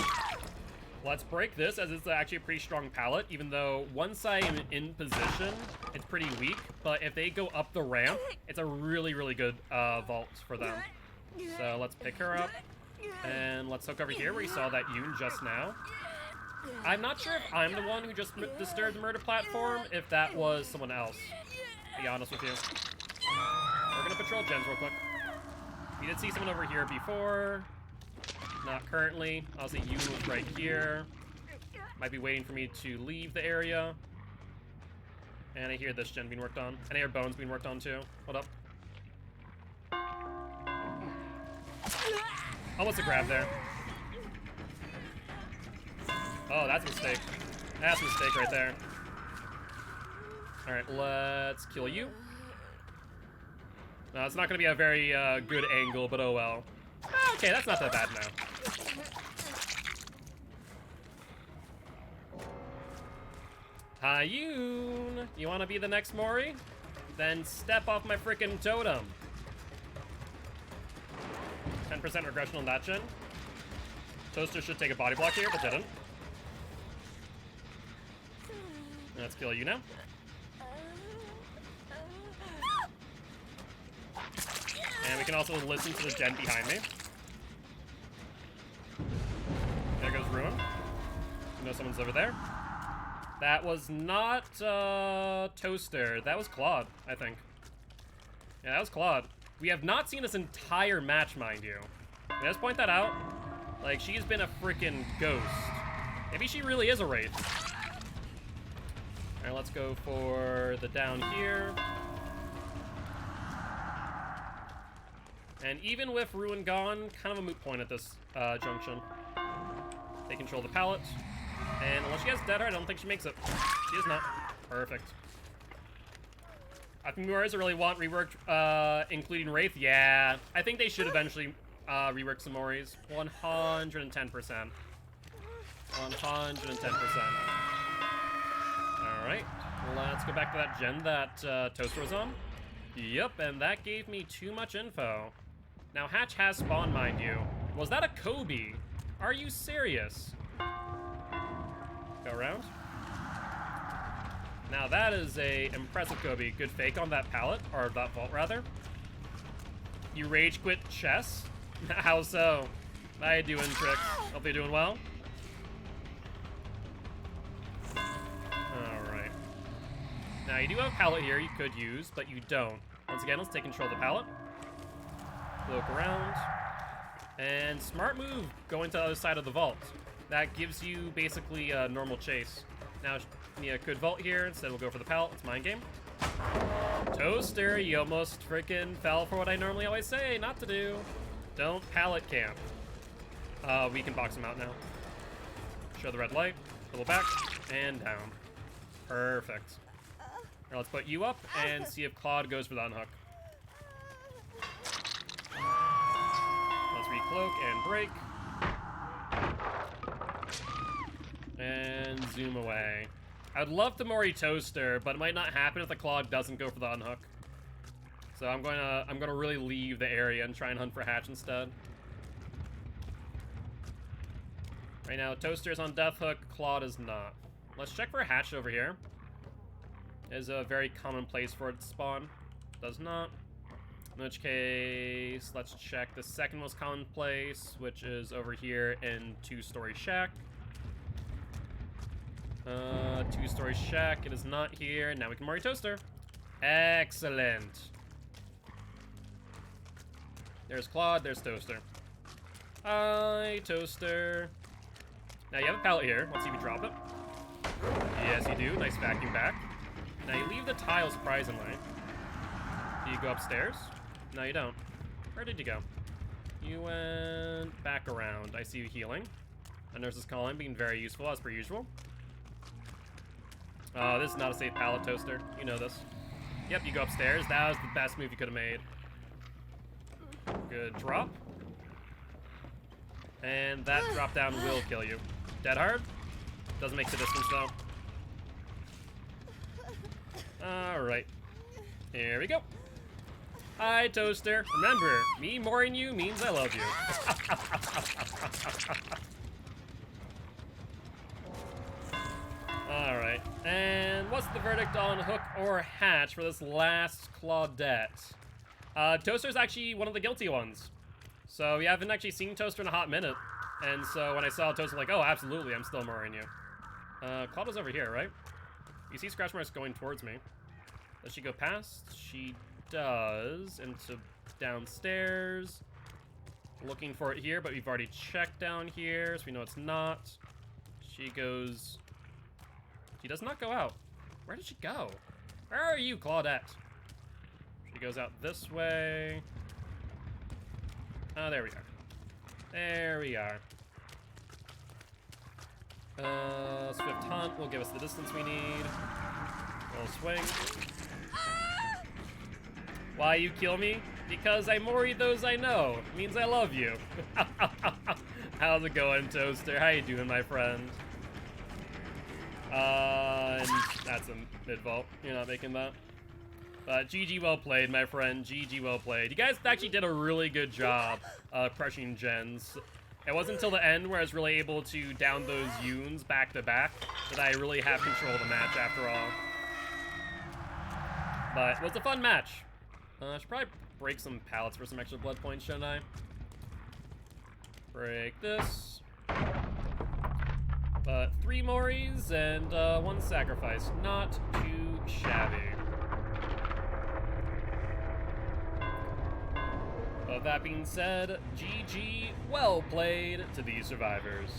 Let's break this, as it's actually a pretty strong pallet, even though once I am in position, it's pretty weak. But if they go up the ramp, it's a really, really good vault for them. So let's pick her up, and let's hook over here where you saw that Yoon just now. I'm not sure if I'm the one who just disturbed the murder platform, if that was someone else, to be honest with you. We're gonna patrol gens real quick. We did see someone over here before. Not currently. Obviously, Yoon was right here. Might be waiting for me to leave the area. And I hear this gen being worked on. And I hear bones being worked on too. What up? Almost a grab there. Oh, that's a mistake. That's a mistake right there. Alright, let's kill you. No, it's not going to be a very good angle, but oh well. Okay, that's not that bad now. Hi, Yoon. You want to be the next Mori? Then step off my frickin' totem. 10% regression on that gen. Toaster should take a body block here, but didn't. Let's kill you now. And we can also listen to the gen behind me. There goes Ruin. You know someone's over there. That was not Toaster. That was Claude, I think. Yeah, that was Claude. We have not seen this entire match, mind you. Can I just point that out? Like, she's been a freaking ghost. Maybe she really is a Wraith. Alright, let's go for the down here. And even with Ruin gone, kind of a moot point at this junction. They control the pallet. And unless she has Dead Heart, I don't think she makes it. She is not. Perfect. I think Moris really want reworked, including Wraith. Yeah, I think they should eventually rework some Moris. 110%. 110%. Alright, let's go back to that gen that Toaster was on. Yep, and that gave me too much info. Now, Hatch has spawned, mind you. Was that a Kobe? Are you serious? Go around. Now, that is a impressive Kobe. Good fake on that pallet, or that vault, rather. You rage quit chess? How so? How you doing, Trix? Hope you're doing well. Alright. Now, you do have a pallet here you could use, but you don't. Once again, let's take control of the pallet. Look around. And smart move going to the other side of the vault. That gives you basically a normal chase. Now, Nia could vault here. Instead, we'll go for the pallet. It's mind game. Toaster, you almost freaking fell for what I normally always say not to do. Don't pallet camp. We can box him out now. Show the red light. Pull back. And down. Perfect. Now let's put you up and see if Claude goes for the unhook. Let's recloak and break. And zoom away. I'd love to Mori Toaster, but it might not happen if the Claude doesn't go for the unhook. So I'm gonna really leave the area and try and hunt for Hatch instead. Right now, Toaster is on Death Hook, Claude is not. Let's check for Hatch over here. Is a very common place for it to spawn. Does not. In which case, let's check the second most common place, which is over here in Two-Story Shack. Two-Story Shack, it is not here. Now we can Mori Toaster. Excellent. There's Claude, there's Toaster. Hi, Toaster. Now you have a pallet here. Let's see if you drop it. Yes, you do. Nice vacuum back. Now you leave the tile, surprisingly. Do you go upstairs? No, you don't. Where did you go? You went back around. I see you healing. A nurse is calling, being very useful as per usual. This is not a safe pallet toaster. You know this. Yep, you go upstairs. That was the best move you could have made. Good drop. And that drop down will kill you. Dead hard? Doesn't make the distance though. Alright. Here we go. Hi, Toaster. Remember, me mooring you means I love you. Alright. And what's the verdict on Hook or Hatch for this last Claudette? Toaster's actually one of the guilty ones. So we haven't actually seen Toaster in a hot minute. And so when I saw Toaster, like, oh, absolutely, I'm still mooring you. Claudia's over here, right? You see scratch marks going towards me. Does she go past? She does. Into downstairs. Looking for it here, but we've already checked down here, so we know it's not. She goes... She does not go out. Where did she go? Where are you, Claudette? She goes out this way. Oh, there we are. There we are. Swift Hunt will give us the distance we need. Little swing. Why you kill me? Because I mori those I know. It means I love you. How's it going, Toaster? How you doing, my friend? And that's a mid-vault. You're not making that. But GG well played, my friend. GG well played. You guys actually did a really good job pressuring gens. It wasn't until the end where I was really able to down those Yoons back to back that I really have control of the match after all. But it was a fun match. I should probably break some pallets for some extra blood points, shouldn't I? Break this. But 3 Moris and 1 sacrifice. Not too shabby. But that being said, GG, well played to these survivors.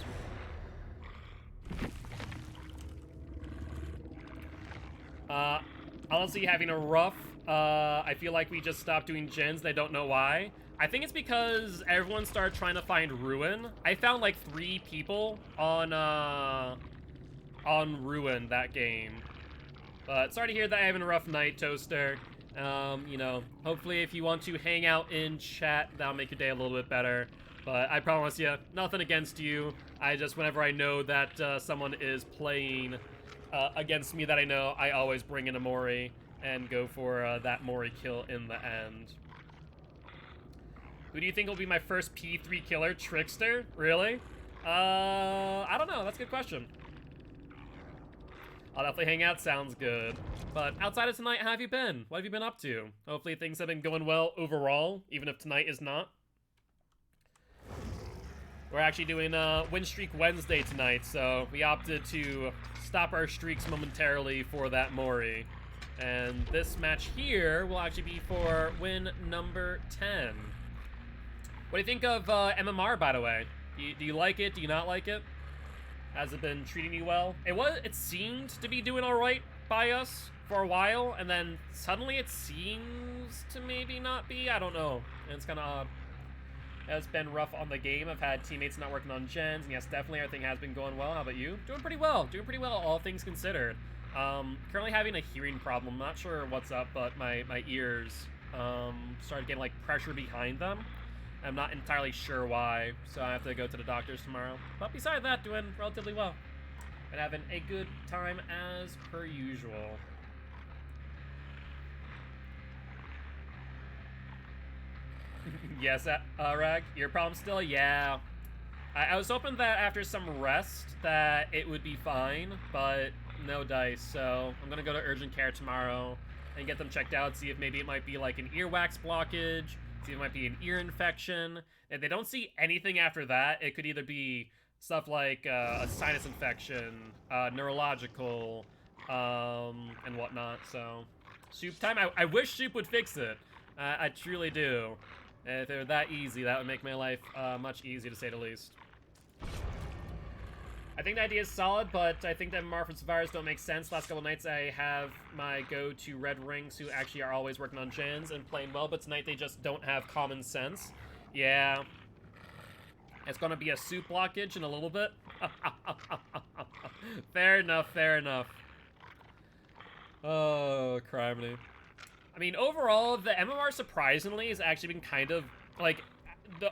Honestly, having a rough, I feel like we just stopped doing gens and I don't know why. I think it's because everyone started trying to find Ruin. I found like 3 people on Ruin that game. But sorry to hear that I'm having a rough night, Toaster. You know, hopefully if you want to hang out in chat, that'll make your day a little bit better. But I promise you, nothing against you. I just, whenever I know that someone is playing against me that I know, I always bring in a Mori and go for that Mori kill in the end. Who do you think will be my first P3 killer? Trickster? Really? I don't know. That's a good question. I'll definitely hang out. Sounds good. But outside of tonight, how have you been? What have you been up to? Hopefully things have been going well overall, even if tonight is not. We're actually doing Win Streak Wednesday tonight, so we opted to stop our streaks momentarily for that Mori. And this match here will actually be for win number 10. What do you think of MMR, by the way? Do you like it? Do you not like it? Has it been treating you well? It seemed to be doing all right by us for a while, and then suddenly it seems to maybe not be. I don't know. It's kind of odd. It's been rough on the game. I've had teammates not working on gens, and yes, definitely everything has been going well. How about you? Doing pretty well. Doing pretty well, all things considered. Currently having a hearing problem. Not sure what's up, but my ears started getting like pressure behind them. I'm not entirely sure why, so I have to go to the doctors tomorrow. But besides that, doing relatively well. And having a good time as per usual. Yes, Rag, your problem still? Yeah. I was hoping that after some rest that it would be fine, but no dice. So I'm gonna go to urgent care tomorrow and get them checked out, see if maybe it might be like an earwax blockage, see if it might be an ear infection. If they don't see anything after that, it could either be stuff like a sinus infection, neurological, and whatnot. So, Soup time. I wish Soup would fix it. I truly do. If it were that easy, that would make my life much easier, to say the least. I think the idea is solid, but I think that MMR for survivors don't make sense. Last couple nights I have my go-to red rings who actually are always working on gens and playing well, but tonight they just don't have common sense. Yeah. It's gonna be a soup blockage in a little bit. Fair enough, fair enough. Oh, criminy. I mean, overall, the MMR surprisingly has actually been kind of, like,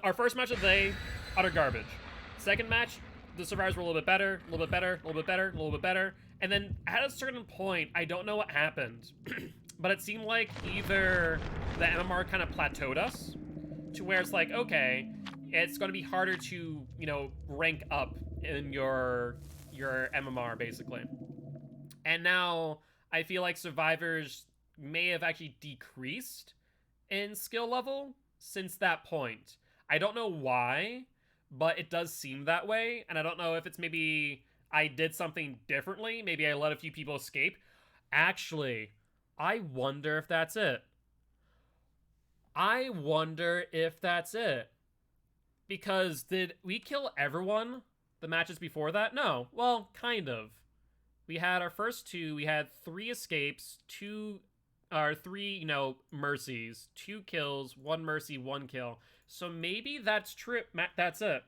our first match of the day, utter garbage. Second match, the survivors were a little bit better, a little bit better, a little bit better, a little bit better. And then at a certain point, I don't know what happened, but it seemed like either the MMR kind of plateaued us to where it's like, okay, it's going to be harder to, you know, rank up in your MMR, basically. And now I feel like survivors may have actually decreased in skill level since that point. I don't know why, but it does seem that way, and I don't know if it's maybe I did something differently. Maybe I let a few people escape. Actually, I wonder if that's it. I wonder if that's it. Because did we kill everyone the matches before that? No. Well, kind of. We had our first two. We had 3 escapes, 3, you know, mercies, 2 kills, 1 mercy, 1 kill. So maybe that's true. That's it.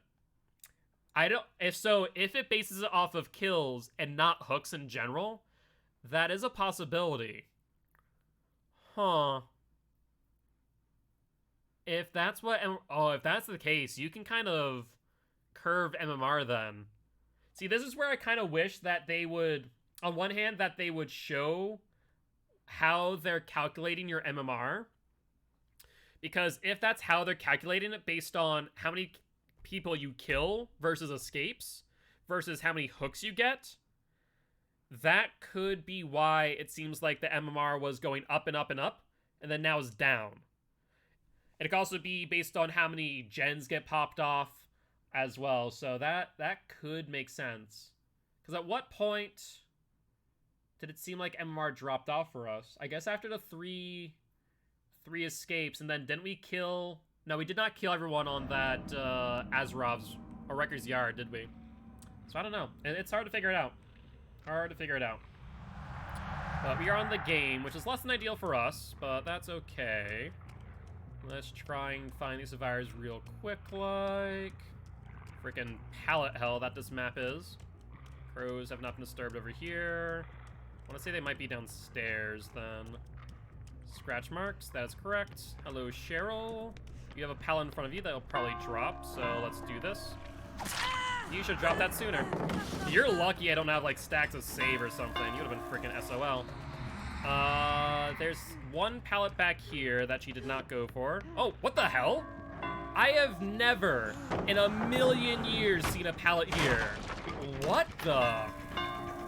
I don't. If it bases it off of kills and not hooks in general, that is a possibility. Huh. If that's what, if that's the case, you can kind of curve MMR then. See, this is where I kind of wish that they would, on one hand, that they would show how they're calculating your MMR. Because if that's how they're calculating it based on how many people you kill versus escapes versus how many hooks you get, that could be why it seems like the MMR was going up and up and up, and then now is down. It could also be based on how many gens get popped off as well. So that could make sense. Because at what point did it seem like MMR dropped off for us? I guess after the three escapes, and then didn't we kill... No, we did not kill everyone on that Azarov's or Wrecker's Yard, did we? So I don't know. And it's hard to figure it out. Hard to figure it out. But we are on the game, which is less than ideal for us, but that's okay. Let's try and find these survivors real quick, like... Freaking pallet hell that this map is. Crows have not been disturbed over here. I want to say they might be downstairs, then. Scratch marks, that is correct. Hello, Cheryl. You have a pallet in front of you that'll probably drop, so let's do this. You should drop that sooner. You're lucky I don't have, like, stacks of save or something. You would have been freaking SOL. There's one pallet back here that she did not go for. Oh, what the hell? I have never in a million years seen a pallet here. What the?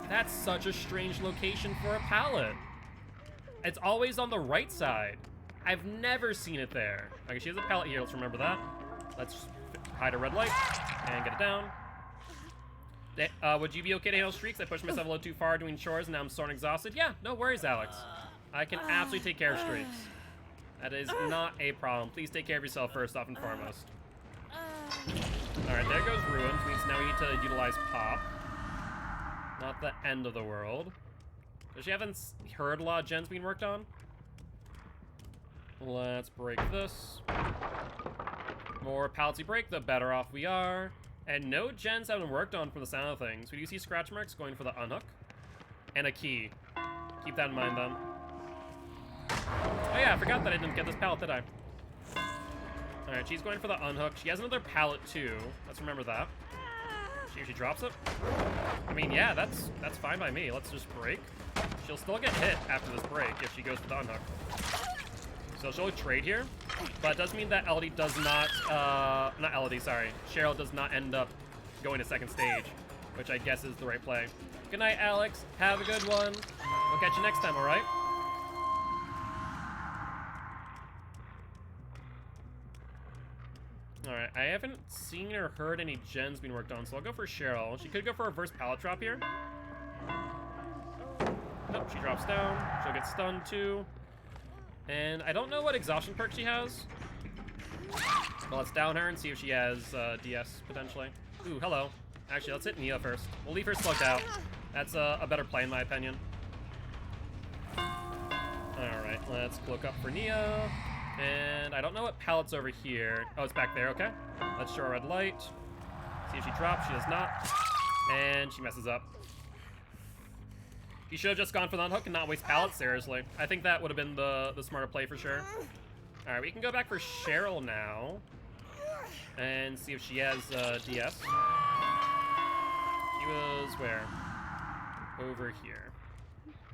That's such a strange location for a pallet. It's always on the right side. I've never seen it there. Okay, she has a pallet here. Let's remember that. Let's hide a red light and get it down. Would you be okay to handle streaks? I pushed myself a little too far doing chores and now I'm sore and exhausted. Yeah, no worries, Alex. I can absolutely take care of streaks. That is not a problem. Please take care of yourself first off and foremost. Alright, there goes Ruins. Means now we need to utilize Pop. Not the end of the world. Does she haven't heard a lot of gens being worked on? Let's break this. More pallets we break, the better off we are. And no gens have been worked on from the sound of things. We do see scratch marks going for the unhook. And a key. Keep that in mind, then. Oh yeah, I forgot that I didn't get this pallet, did I? Alright, she's going for the unhook. She has another pallet, too. Let's remember that. She drops it. I mean, yeah, that's fine by me. Let's just break. She'll still get hit after this break if she goes for the unhook. So she'll trade here, but it does mean that LD does not, not LD, sorry. Cheryl does not end up going to second stage, which I guess is the right play. Good night, Alex. Have a good one. We'll catch you next time, all right? Alright, I haven't seen or heard any gens being worked on, so I'll go for Cheryl. She could go for a reverse pallet drop here. Nope, she drops down. She'll get stunned too. And I don't know what exhaustion perk she has. Well, let's down her and see if she has DS potentially. Ooh, hello. Actually, let's hit Nia first. We'll leave her slugged out. That's a better play in my opinion. Alright, let's cloak up for Nia. And I don't know what pallet's over here. Oh, it's back there, okay. Let's show a red light. See if she drops. She does not. And she messes up. You should have just gone for the unhook and not waste pallets, seriously. I think that would have been the smarter play for sure. Alright, we can go back for Cheryl now. And see if she has DS. She was where? Over here.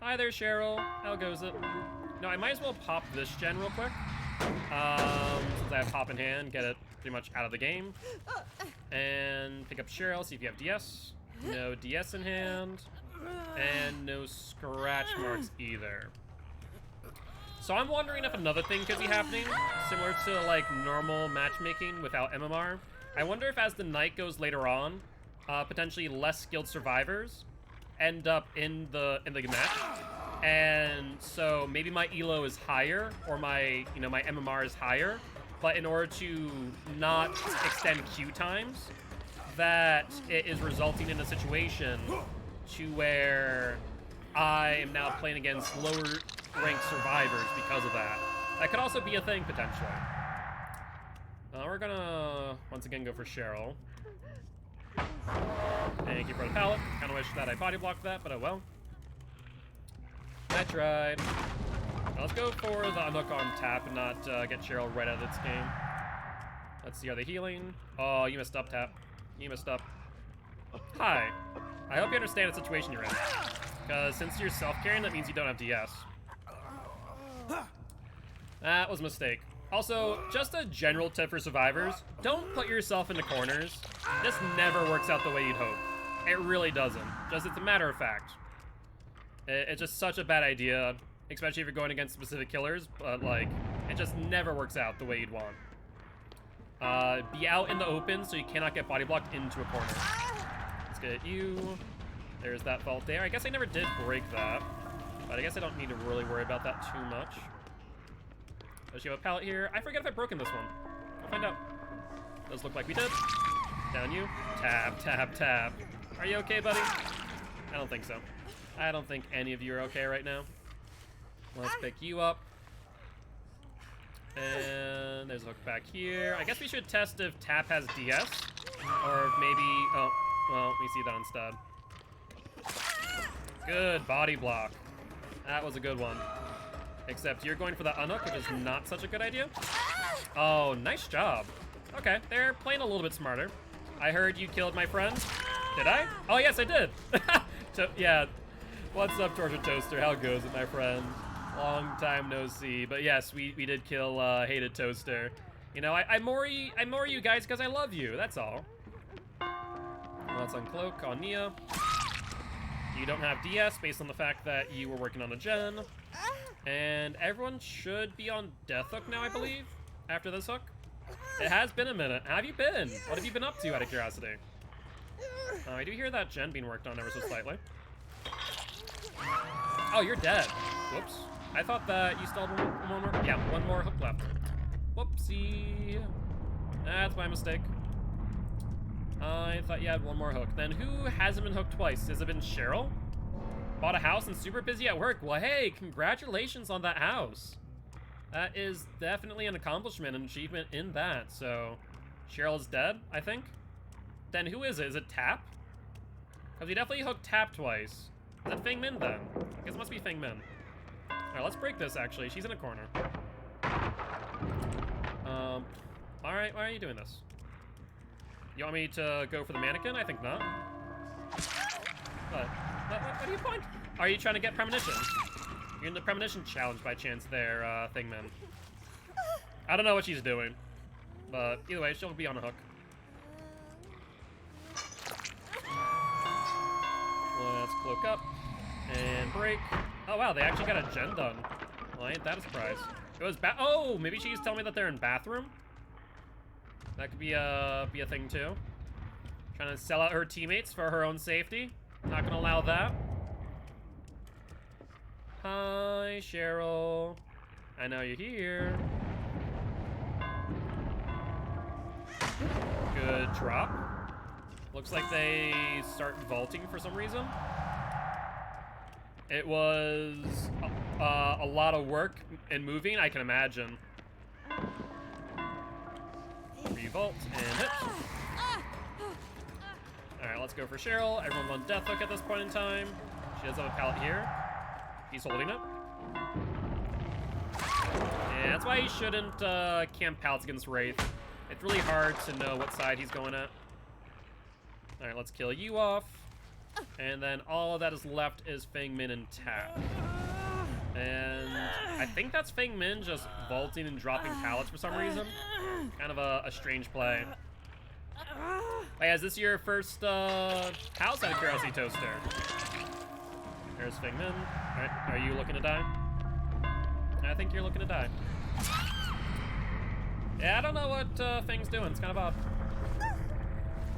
Hi there, Cheryl. How goes it? No, I might as well pop this gen real quick. Since I have pop in hand, get it pretty much out of the game. And pick up Cheryl, see if you have DS. No DS in hand. And no scratch marks either. So I'm wondering if another thing could be happening, similar to like normal matchmaking without MMR. I wonder if as the night goes later on, potentially less skilled survivors end up in the match. And so maybe my elo is higher, or my my MMR is higher, but in order to not extend queue times, that it is resulting in a situation to where I am now playing against lower ranked survivors because of that. That could also be a thing potentially. We're gonna once again go for Cheryl. Thank you for the pallet. Kinda wish that I body blocked that, but oh well. I tried. Now let's go for the unhook on tap and not get Cheryl right out of this game. Let's see, are they healing? Oh, you messed up, Tap. You messed up. Hi. I hope you understand the situation you're in. Because since you're self-carrying, that means you don't have DS. That was a mistake. Also, just a general tip for survivors, don't put yourself into corners. This never works out the way you'd hope. It really doesn't. Just, it's a matter of fact. It's just such a bad idea, especially if you're going against specific killers, but like, it just never works out the way you'd want. Be out in the open so you cannot get body blocked into a corner. Let's get you. There's that vault there. I guess I never did break that, but I guess I don't need to really worry about that too much. Does she have a pallet here? I forget if I've broken this one. I'll find out. Does look like we did. Down you. Tap, tap, tap. Are you okay, buddy? I don't think so. I don't think any of you are okay right now. Let's pick you up. And there's a hook back here. I guess we should test if Tap has DS. Or if maybe... Oh, well, we see that instead. Good body block. That was a good one. Except you're going for the unhook, which is not such a good idea. Oh, nice job. Okay, they're playing a little bit smarter. I heard you killed my friend. Did I? Oh, yes, I did. So, yeah. What's up, Torture Toaster? How goes it, my friend? Long time no see. But yes, we did kill Hated Toaster. You know, I more you guys because I love you. That's all. Let's uncloak on Nia. You don't have DS based on the fact that you were working on a gen. And everyone should be on Death Hook now, I believe, after this hook. It has been a minute. How have you been? What have you been up to, out of curiosity? I do hear that gen being worked on ever so slightly. Oh, you're dead. Whoops. I thought that you still had one more. Yeah, one more hook left. Whoopsie. That's my mistake. I thought you had one more hook. Then who hasn't been hooked twice? Has it been Cheryl? Bought a house and super busy at work. Well, hey, congratulations on that house. That is definitely an accomplishment, an achievement in that. So, Cheryl's dead, I think. Then who is it? Is it Tap? Because we definitely hooked Tap twice. Is it Feng Min then? I guess it must be Feng Min. Alright, let's break this actually. She's in a corner. Alright, why are you doing this? You want me to go for the mannequin? I think not. What do you point? Are you trying to get premonition? You're in the premonition challenge by chance there, Feng Min. I don't know what she's doing. But either way, she'll be on a hook. Let's cloak up and break. Oh wow, they actually got a gen done. Well, ain't that a surprise? It was oh, maybe she's telling me that they're in bathroom. That could be a thing too. Trying to sell out her teammates for her own safety. Not gonna allow that. Hi, Cheryl. I know you're here. Good drop. Looks like they start vaulting for some reason. It was a lot of work and moving, I can imagine. Revolt and hit. Alright, let's go for Cheryl. Everyone's on death hook at this point in time. She does have a pallet here. He's holding it. And that's why he shouldn't camp pallets against Wraith. It's really hard to know what side he's going at. Alright, let's kill you off. And then all that is left is Feng Min and Tap. And I think that's Feng Min just vaulting and dropping pallets for some reason. Kind of a strange play. Hey, is this your first house out of curiosity, Toaster? There's Feng Min. Alright, are you looking to die? I think you're looking to die. Yeah, I don't know what Feng's doing. It's kind of odd.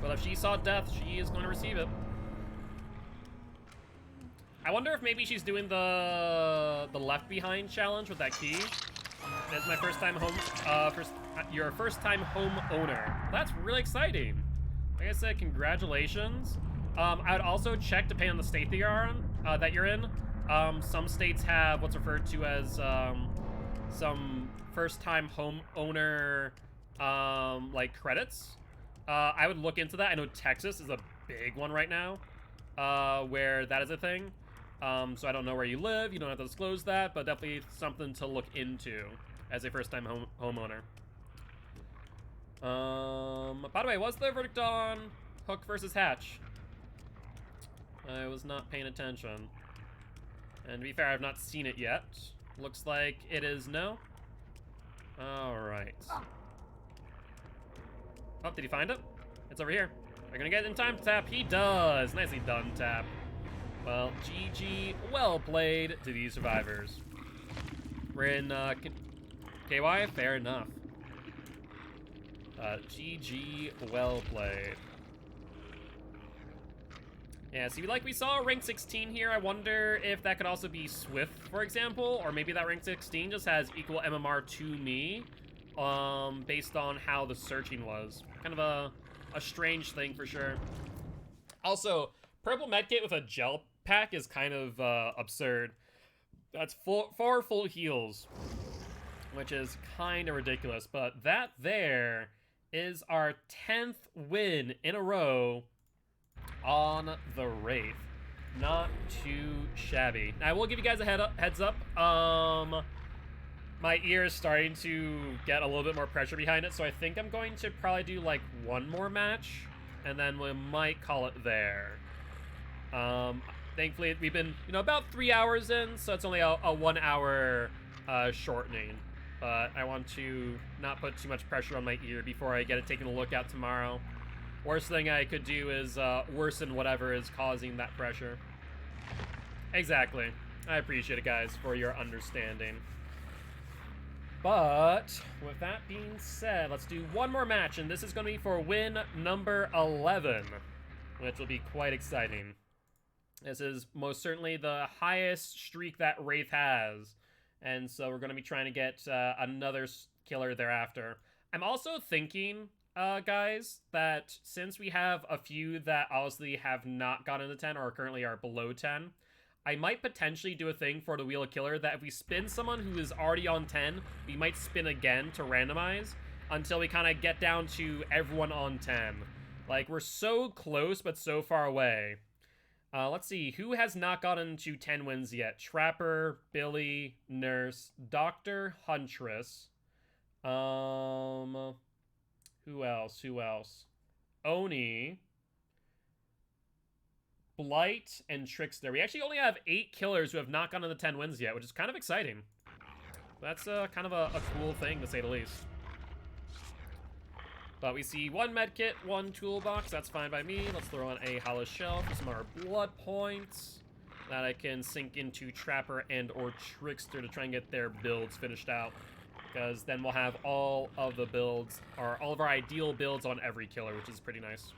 But if she saw death, she is going to receive it. I wonder if maybe she's doing the Left Behind challenge with that key. That's my first time home. Your first time home owner. That's really exciting. Like I said, congratulations. I would also check depending on the state that you're in. Some states have what's referred to as some first time home owner like credits. I would look into that. I know Texas is a big one right now, where that is a thing. So I don't know where you live. You don't have to disclose that, but definitely something to look into as a first-time homeowner. By the way, what's the verdict on Hook versus Hatch? I was not paying attention. And to be fair, I have not seen it yet. Looks like it is no. Alright. Oh, did he find it? It's over here. Are you gonna get it in time, Tap? He does! Nicely done, Tap. Well, GG, well played to these survivors. We're in, KY? Fair enough. GG, well played. Yeah, see, like we saw rank 16 here. I wonder if that could also be Swift, for example, or maybe that rank 16 just has equal MMR to me, based on how the searching was. Kind of a strange thing for sure. Also, purple medkit with a gel pack is kind of absurd. That's four full heals, which is kind of ridiculous. But that there is our 10th win in a row on the Wraith. Not too shabby. I will give you guys a heads up. My ear is starting to get a little bit more pressure behind it, so I think I'm going to probably do like one more match, and then we might call it there. Thankfully, we've been, about 3 hours in, so it's only a 1 hour shortening. But I want to not put too much pressure on my ear before I get it taken a look at tomorrow. Worst thing I could do is worsen whatever is causing that pressure. Exactly. I appreciate it, guys, for your understanding. But with that being said, let's do one more match, and this is going to be for win number 11, which will be quite exciting. This is most certainly the highest streak that Wraith has, and so we're going to be trying to get another killer thereafter. I'm also thinking, guys, that since we have a few that obviously have not gotten to 10 or currently are below 10, I might potentially do a thing for the Wheel of Killer that if we spin someone who is already on 10, we might spin again to randomize until we kind of get down to everyone on 10. Like, we're so close, but so far away. Let's see, who has not gotten to 10 wins yet? Trapper, Billy, Nurse, Doctor, Huntress. Who else? Oni, Blight, and Trickster. We actually only have 8 killers who have not gotten to 10 wins yet, which is kind of exciting. That's kind of a cool thing, to say the least. But we see 1 medkit, 1 toolbox. That's fine by me. Let's throw on a hollow shell for some more blood points that I can sink into Trapper and or Trickster to try and get their builds finished out. Because then we'll have all of the builds, or all of our ideal builds on every killer, which is pretty nice.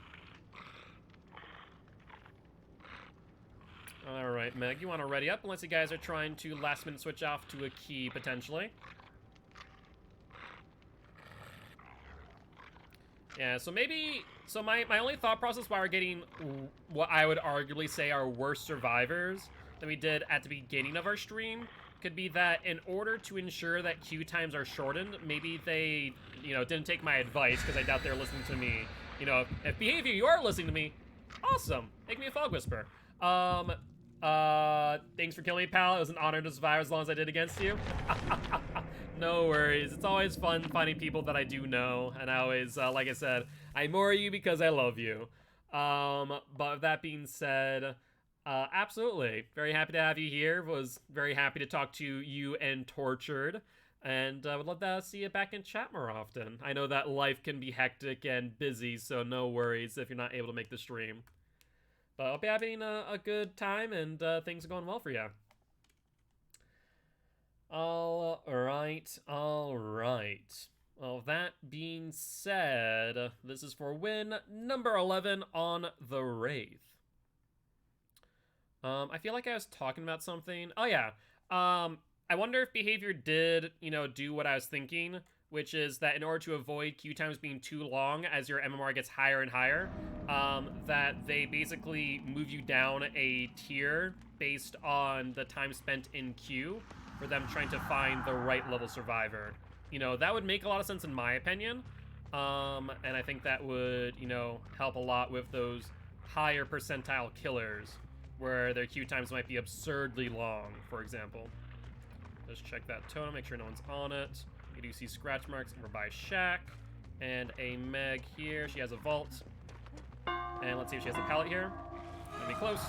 Alright, Meg, you want to ready up, unless you guys are trying to last minute switch off to a key, potentially. Yeah, so maybe... So my only thought process why we're getting what I would arguably say are worse survivors than we did at the beginning of our stream could be that in order to ensure that queue times are shortened, maybe they, you know, didn't take my advice, because I doubt they're listening to me. You know, if behavior you are listening to me, awesome. Make me a fog whisper. Thanks for killing me, pal. It was an honor to survive as long as I did against you. No worries. It's always fun finding people that I do know, and I always, like I said, I more you because I love you. But with that being said, absolutely. Very happy to have you here. Was very happy to talk to you and Tortured. And I would love to see you back in chat more often. I know that life can be hectic and busy, so no worries if you're not able to make the stream. But I'll be having a good time, and things are going well for you. Alright. Well, that being said, this is for win number 11 on the Wraith. I feel like I was talking about something. Oh, yeah. I wonder if behavior did, you know, do what I was thinking, which is that in order to avoid queue times being too long as your MMR gets higher and higher, that they basically move you down a tier based on the time spent in queue for them trying to find the right level survivor. You know, that would make a lot of sense in my opinion, and I think that would, you know, help a lot with those higher percentile killers where their queue times might be absurdly long, for example. Just check that totem, make sure no one's on it. You do see scratch marks over by Shack. And a Meg here. She has a vault. And let's see if she has a pallet here. Gonna be close.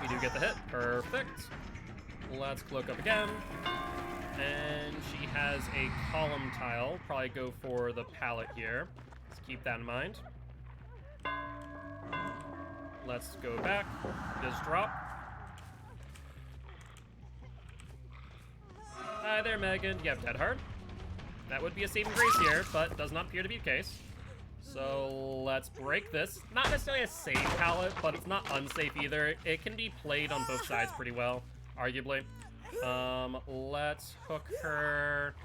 We do get the hit. Perfect. Let's cloak up again. And she has a column tile. Probably go for the pallet here. Let's keep that in mind. Let's go back. Just drop. Hi there, Megan. You have Dead Hard. That would be a saving grace here, but does not appear to be the case. So let's break this. Not necessarily a safe pallet, but it's not unsafe either. It can be played on both sides pretty well, arguably. Let's hook her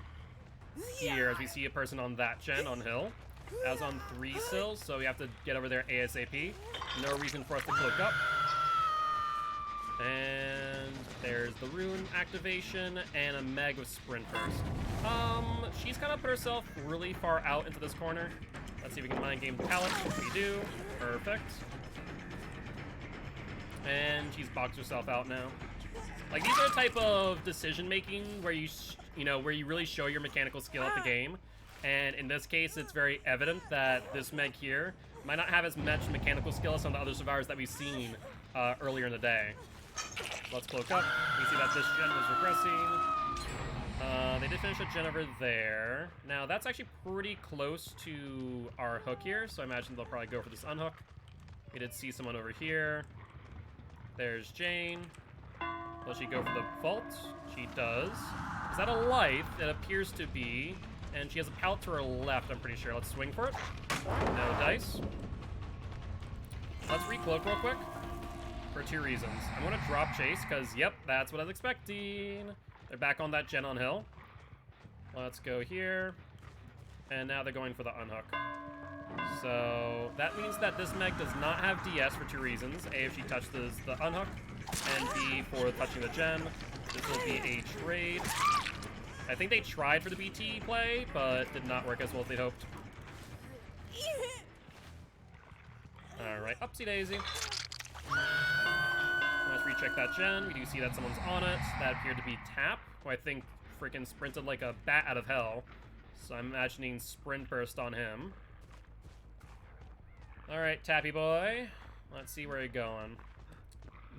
here as we see a person on that gen on hill. That was on 3 sills, so we have to get over there ASAP. No reason for us to cloak up. And there's the rune activation and a Meg with sprint first. She's kind of put herself really far out into this corner. Let's see if we can mind game the pallet. We do. Perfect. And she's boxed herself out now. Like, these are the type of decision making where you know, where you really show your mechanical skill at the game. And in this case, it's very evident that this Meg here might not have as much mechanical skill as some of the other survivors that we've seen earlier in the day. Let's cloak up. We see that this gen is regressing. They did finish a gen over there. Now, that's actually pretty close to our hook here, so I imagine they'll probably go for this unhook. We did see someone over here. There's Jane. Will she go for the vault? She does. Is that a life? It appears to be. And she has a pallet to her left, I'm pretty sure. Let's swing for it. No dice. Let's recloak real quick. For 2 reasons. I'm going to drop chase, because, yep, that's what I was expecting. They're back on that gen on hill. Let's go here. And now they're going for the unhook. So that means that this Meg does not have DS for 2 reasons. A, if she touches the unhook, and B, for touching the gen. This will be a trade. I think they tried for the BT play, but did not work as well as they hoped. Alright, upsie daisy. Let's recheck that gen. We do see that someone's on it. That appeared to be Tap, who I think freaking sprinted like a bat out of hell. So I'm imagining sprint burst on him. Alright, Tappy boy. Let's see where you're going.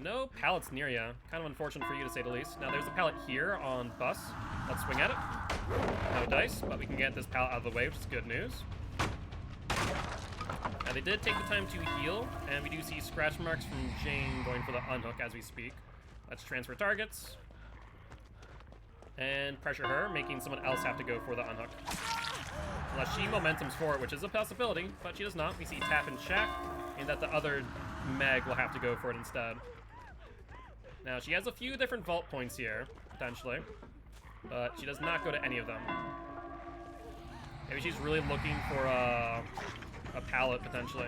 No pallets near you. Kind of unfortunate for you, to say the least. Now, there's a pallet here on bus. Let's swing at it. No dice, but we can get this pallet out of the way, which is good news. Now, they did take the time to heal, and we do see scratch marks from Jane going for the unhook as we speak. Let's transfer targets. And pressure her, making someone else have to go for the unhook. Unless she momentums for it, which is a possibility, but she does not. We see Tap and Shack, and that the other Meg will have to go for it instead. Now, she has a few different vault points here, potentially, but she does not go to any of them. Maybe she's really looking for a pallet, potentially.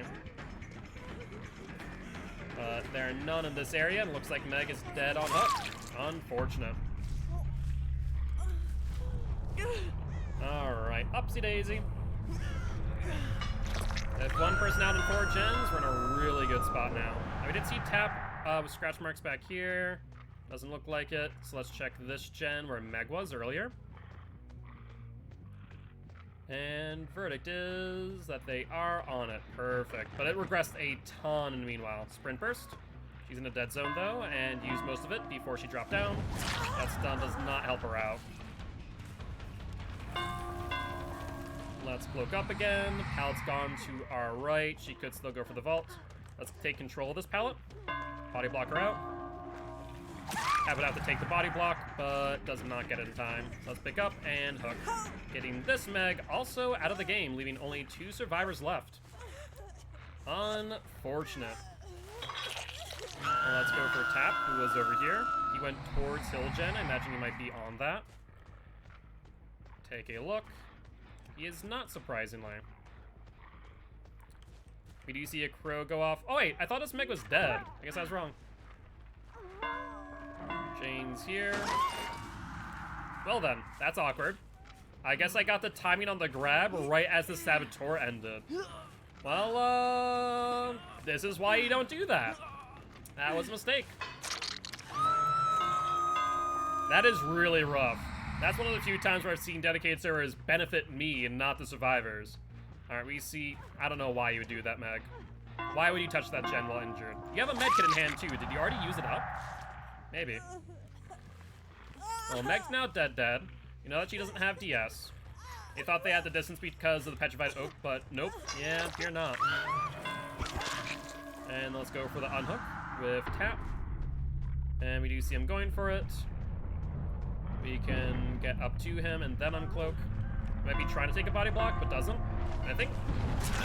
But there are none in this area, and looks like Meg is dead on hook. Unfortunate. Alright, upsy daisy. With one person out in 4 gens, we're in a really good spot now. We did see Tap with scratch marks back here. Doesn't look like it, so let's check this gen where Meg was earlier. And verdict is that they are on it. Perfect. But it regressed a ton in the meanwhile. Sprint burst. She's in a dead zone though, and used most of it before she dropped down. That stun does not help her out. Let's cloak up again. Pallet's gone to our right. She could still go for the vault. Let's take control of this pallet. Body block her out. Have it out to take the body block, but does not get it in time. So let's pick up and hook. Getting this Meg also out of the game, leaving only 2 survivors left. Unfortunate. Let's go for Tap, who was over here. He went towards Hill Gen. I imagine he might be on that. Take a look. He is not, surprisingly. We do see a crow go off. Oh wait, I thought this Meg was dead. I guess I was wrong. Jane's here. Well then, that's awkward. I guess I got the timing on the grab right as the Saboteur ended. Well, this is why you don't do that. That was a mistake. That is really rough. That's one of the few times where I've seen dedicated servers benefit me and not the survivors. Alright, we see... I don't know why you would do that, Meg. Why would you touch that gen while injured? You have a medkit in hand, too. Did you already use it up? Maybe. Well, Meg's now dead. You know that she doesn't have DS. They thought they had the distance because of the petrified oak, but nope. Yeah, you're not. And let's go for the unhook with Tap. And we do see him going for it. We can get up to him and then uncloak. Might be trying to take a body block, but doesn't. And I think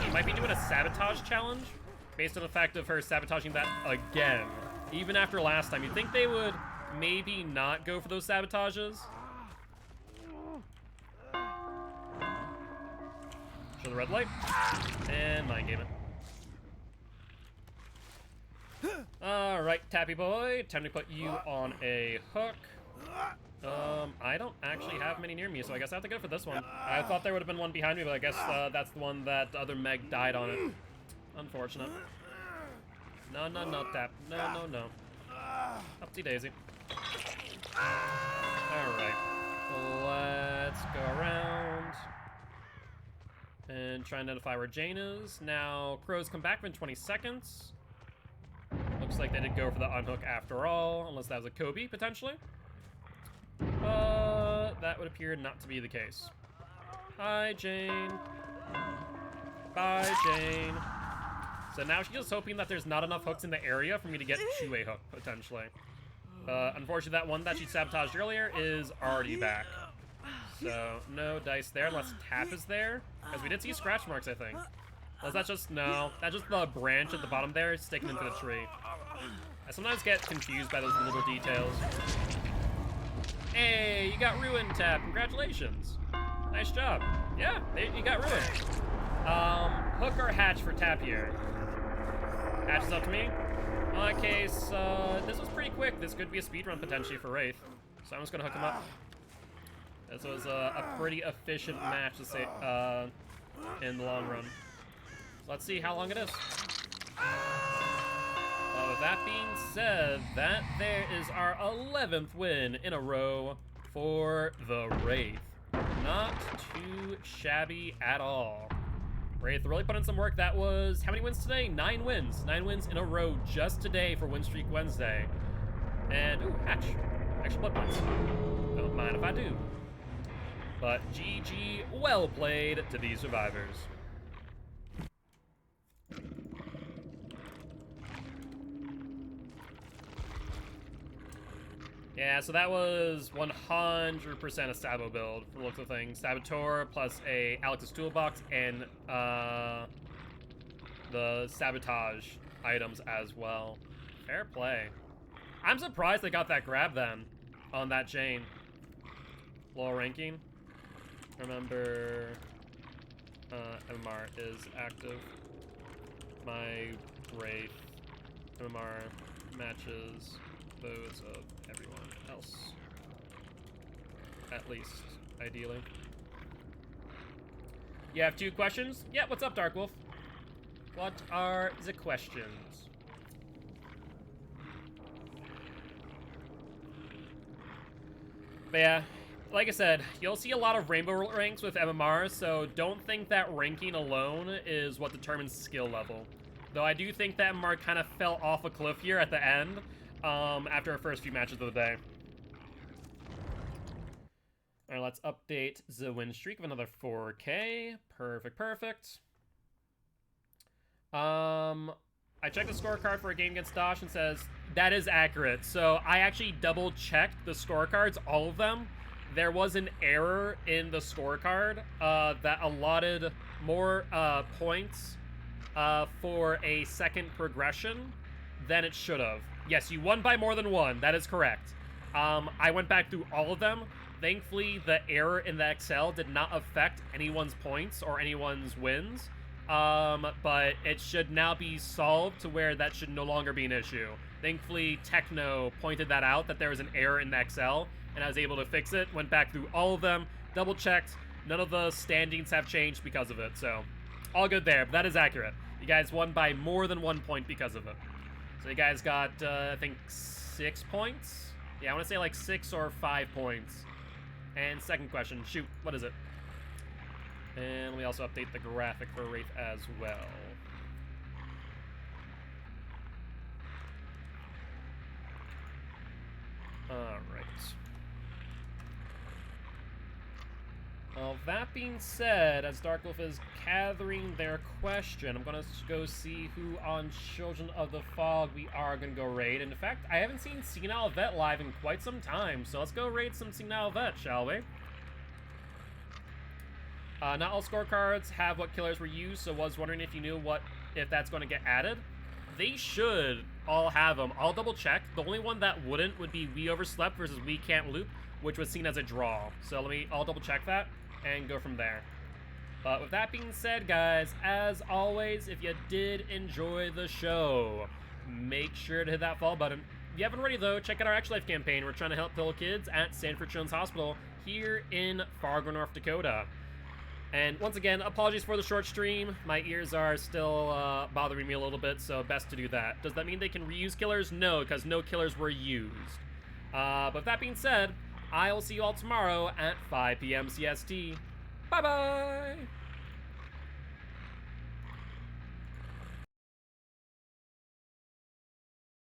he might be doing a sabotage challenge based on the fact of her sabotaging that again. Even after last time, you'd think they would maybe not go for those sabotages. Show the red light. And mind game it. Alright, Tappy boy. Time to put you on a hook. I don't actually have many near me, so I guess I have to go for this one. I thought there would have been one behind me, but I guess that's the one that the other Meg died on it. Unfortunate. No, Tap. No. Upsy daisy. Alright. Let's go around and try and identify where Jane is. Now, crows come back within 20 seconds. Looks like they did go for the unhook after all, unless that was a Kobe, potentially. That would appear not to be the case. Hi, Jane. Bye, Jane. So now she's just hoping that there's not enough hooks in the area for me to get to a hook, potentially. Unfortunately, that one that she sabotaged earlier is already back. So, no dice there, unless Tap is there. Because we did see scratch marks, I think. Unless that's just, no. That's just the branch at the bottom there sticking into the tree. I sometimes get confused by those little details. Hey, you got ruined, Tap. Congratulations. Nice job. Yeah, you got ruined. Hook or hatch for Tap here? Hatch is up to me. In that case, this was pretty quick. This could be a speedrun potentially for Wraith. So I'm just gonna hook him up. This was a pretty efficient match to say in the long run. So let's see how long it is. With that being said, that there is our 11th win in a row for the Wraith. Not too shabby at all. Wraith really put in some work. That was, how many wins today? 9 wins. 9 wins in a row just today for Win Streak Wednesday. And, ooh, hatch. Extra blood points. Don't mind if I do. But GG, well played to these survivors. Yeah, so that was 100% a Sabo build, from the looks of things. Saboteur plus a Alex's Toolbox and the Sabotage items as well. Fair play. I'm surprised they got that grab then on that Jane. Low ranking. Remember, MMR is active. My Wraith MMR matches those of everyone else. At least, ideally. You have 2 questions? Yeah, what's up, Dark Wolf? What are the questions? But yeah, like I said, you'll see a lot of rainbow ranks with MMR, so don't think that ranking alone is what determines skill level. Though I do think that MMR kind of fell off a cliff here at the end, after our first few matches of the day. Alright, let's update the win streak of another 4K. Perfect, perfect. I checked the scorecard for a game against Dosh and says, that is accurate. So I actually double checked the scorecards, all of them. There was an error in the scorecard that allotted more points for a second progression than it should have. Yes, you won by more than 1. That is correct. I went back through all of them. Thankfully, the error in the Excel did not affect anyone's points or anyone's wins. But it should now be solved to where that should no longer be an issue. Thankfully, Techno pointed that out, that there was an error in the Excel, and I was able to fix it. Went back through all of them, double-checked. None of the standings have changed because of it, so all good there. But that is accurate. You guys won by more than 1 point because of it. So you guys got, I think, 6 points? Yeah, I want to say like 6 or 5 points. And second question, shoot, what is it? And we also update the graphic for Wraith as well. Alright. Well, that being said, as Darkwolf is gathering their question, I'm gonna go see who on Children of the Fog we are gonna go raid. And in fact, I haven't seen Senile Vet live in quite some time, so let's go raid some Senile Vet, shall we? Not all scorecards have what killers were used, so was wondering if you knew if that's going to get added. They should all have them. I'll double check. The only one that wouldn't would be We Overslept versus We Can't Loop, which was seen as a draw. So I'll double check that and go from there. But with that being said, guys, as always, if you did enjoy the show, make sure to hit that follow button. If you haven't already, though, check out our Actual Life campaign. We're trying to help little kids at Sanford Children's Hospital here in Fargo, North Dakota. And once again, apologies for the short stream. My ears are still bothering me a little bit, so best to do that. Does that mean they can reuse killers? No, because no killers were used. But with that being said, I will see you all tomorrow at 5 p.m. CST. Bye-bye!